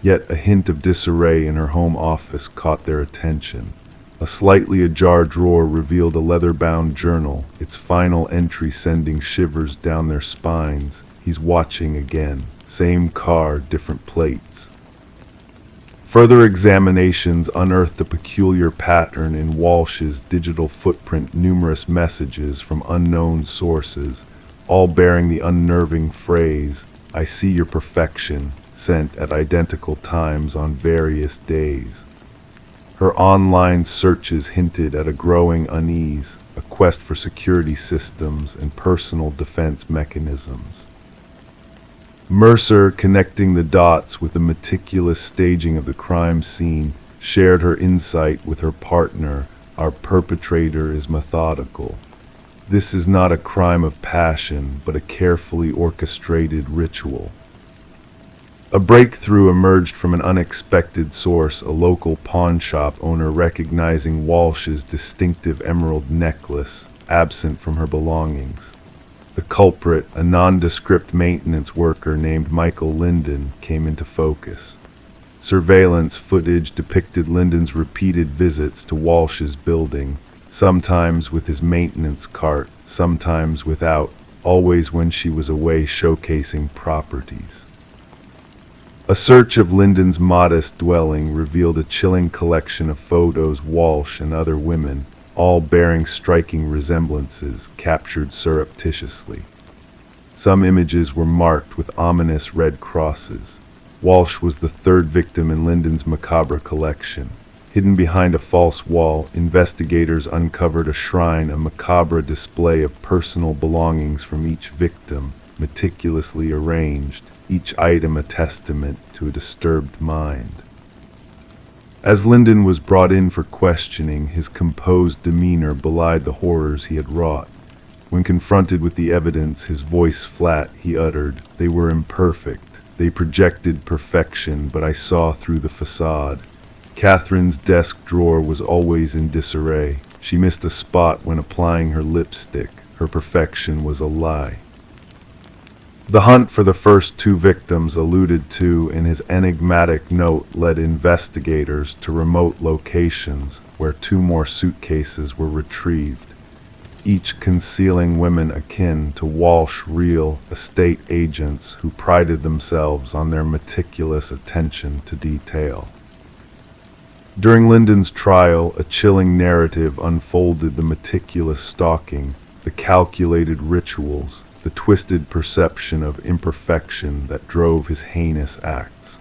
Yet a hint of disarray in her home office caught their attention. A slightly ajar drawer revealed a leather-bound journal, its final entry sending shivers down their spines. "He's watching again. Same car, different plates." Further examinations unearthed a peculiar pattern in Walsh's digital footprint, numerous messages from unknown sources, all bearing the unnerving phrase, "I see your perfection," sent at identical times on various days. Her online searches hinted at a growing unease, a quest for security systems and personal defense mechanisms. Mercer, connecting the dots with the meticulous staging of the crime scene, shared her insight with her partner. Our perpetrator is methodical. This is not a crime of passion, but a carefully orchestrated ritual. A breakthrough emerged from an unexpected source, a local pawn shop owner recognizing Walsh's distinctive emerald necklace, absent from her belongings. The culprit, a nondescript maintenance worker named Michael Linden, came into focus. Surveillance footage depicted Linden's repeated visits to Walsh's building, sometimes with his maintenance cart, sometimes without, always when she was away showcasing properties. A search of Linden's modest dwelling revealed a chilling collection of photos Walsh and other women, all bearing striking resemblances, captured surreptitiously. Some images were marked with ominous red crosses. Walsh was the third victim in Linden's macabre collection. Hidden behind a false wall, investigators uncovered a shrine, a macabre display of personal belongings from each victim, meticulously arranged, each item a testament to a disturbed mind. As Linden was brought in for questioning, his composed demeanor belied the horrors he had wrought. When confronted with the evidence, his voice flat, he uttered, "They were imperfect. They projected perfection, but I saw through the facade. Catherine's desk drawer was always in disarray. She missed a spot when applying her lipstick. Her perfection was a lie." The hunt for the first two victims alluded to in his enigmatic note led investigators to remote locations where two more suitcases were retrieved, each concealing women akin to Walsh real estate agents who prided themselves on their meticulous attention to detail. During Linden's trial, a chilling narrative unfolded: the meticulous stalking, the calculated rituals, the twisted perception of imperfection that drove his heinous acts.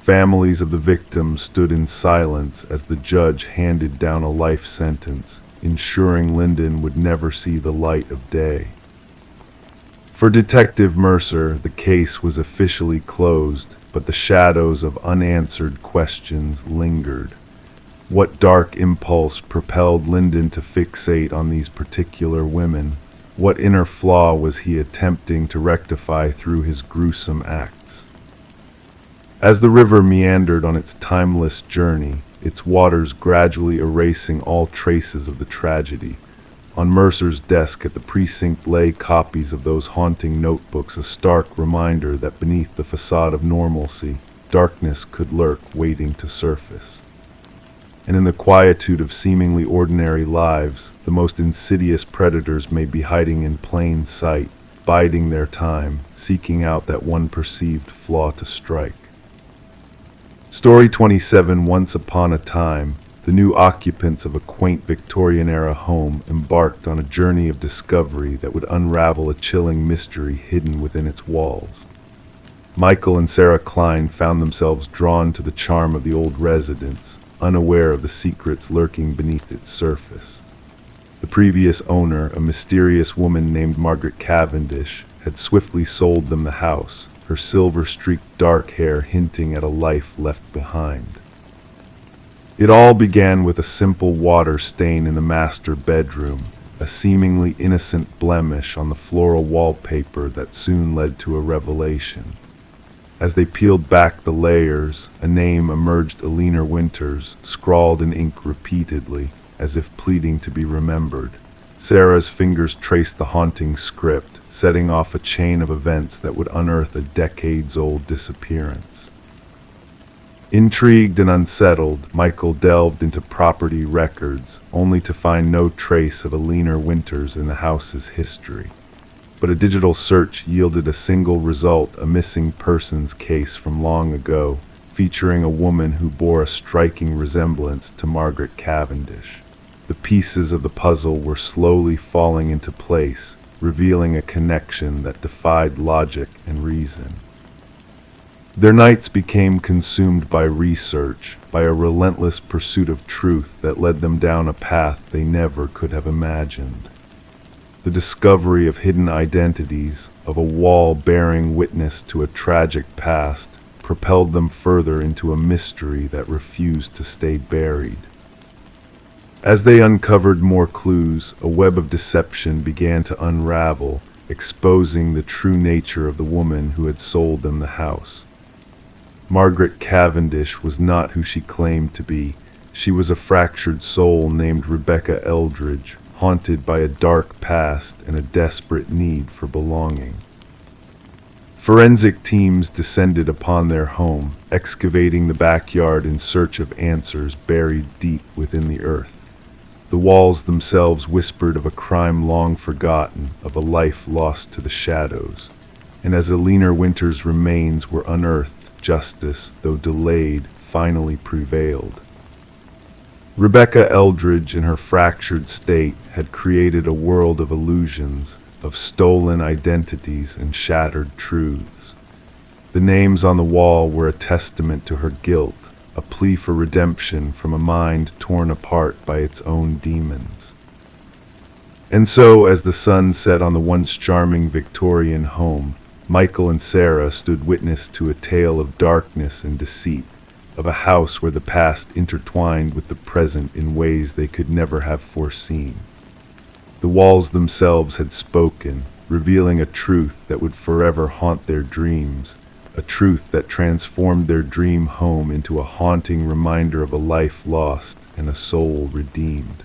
Families of the victims stood in silence as the judge handed down a life sentence, ensuring Linden would never see the light of day. For Detective Mercer, the case was officially closed, but the shadows of unanswered questions lingered. What dark impulse propelled Linden to fixate on these particular women? What inner flaw was he attempting to rectify through his gruesome acts? As the river meandered on its timeless journey, its waters gradually erasing all traces of the tragedy, on Mercer's desk at the precinct lay copies of those haunting notebooks, a stark reminder that beneath the facade of normalcy, darkness could lurk, waiting to surface. And in the quietude of seemingly ordinary lives, the most insidious predators may be hiding in plain sight, biding their time, seeking out that one perceived flaw to strike. Story 27. Once upon a time, the new occupants of a quaint Victorian-era home embarked on a journey of discovery that would unravel a chilling mystery hidden within its walls. Michael and Sarah Klein found themselves drawn to the charm of the old residence, unaware of the secrets lurking beneath its surface. The previous owner, a mysterious woman named Margaret Cavendish, had swiftly sold them the house, her silver-streaked dark hair hinting at a life left behind. It all began with a simple water stain in the master bedroom, a seemingly innocent blemish on the floral wallpaper that soon led to a revelation. As they peeled back the layers, a name emerged: Alina Winters, scrawled in ink repeatedly, as if pleading to be remembered. Sarah's fingers traced the haunting script, setting off a chain of events that would unearth a decades-old disappearance. Intrigued and unsettled, Michael delved into property records, only to find no trace of Alina Winters in the house's history. But a digital search yielded a single result: a missing persons case from long ago, featuring a woman who bore a striking resemblance to Margaret Cavendish. The pieces of the puzzle were slowly falling into place, revealing a connection that defied logic and reason. Their nights became consumed by research, by a relentless pursuit of truth that led them down a path they never could have imagined. The discovery of hidden identities, of a wall bearing witness to a tragic past, propelled them further into a mystery that refused to stay buried. As they uncovered more clues, a web of deception began to unravel, exposing the true nature of the woman who had sold them the house. Margaret Cavendish was not who she claimed to be. She was a fractured soul named Rebecca Eldridge, haunted by a dark past and a desperate need for belonging. Forensic teams descended upon their home, excavating the backyard in search of answers buried deep within the earth. The walls themselves whispered of a crime long forgotten, of a life lost to the shadows. And as Alina Winter's remains were unearthed, justice, though delayed, finally prevailed. Rebecca Eldridge, in her fractured state, had created a world of illusions, of stolen identities and shattered truths. The names on the wall were a testament to her guilt, a plea for redemption from a mind torn apart by its own demons. And so, as the sun set on the once charming Victorian home, Michael and Sarah stood witness to a tale of darkness and deceit, of a house where the past intertwined with the present in ways they could never have foreseen. The walls themselves had spoken, revealing a truth that would forever haunt their dreams, a truth that transformed their dream home into a haunting reminder of a life lost and a soul redeemed.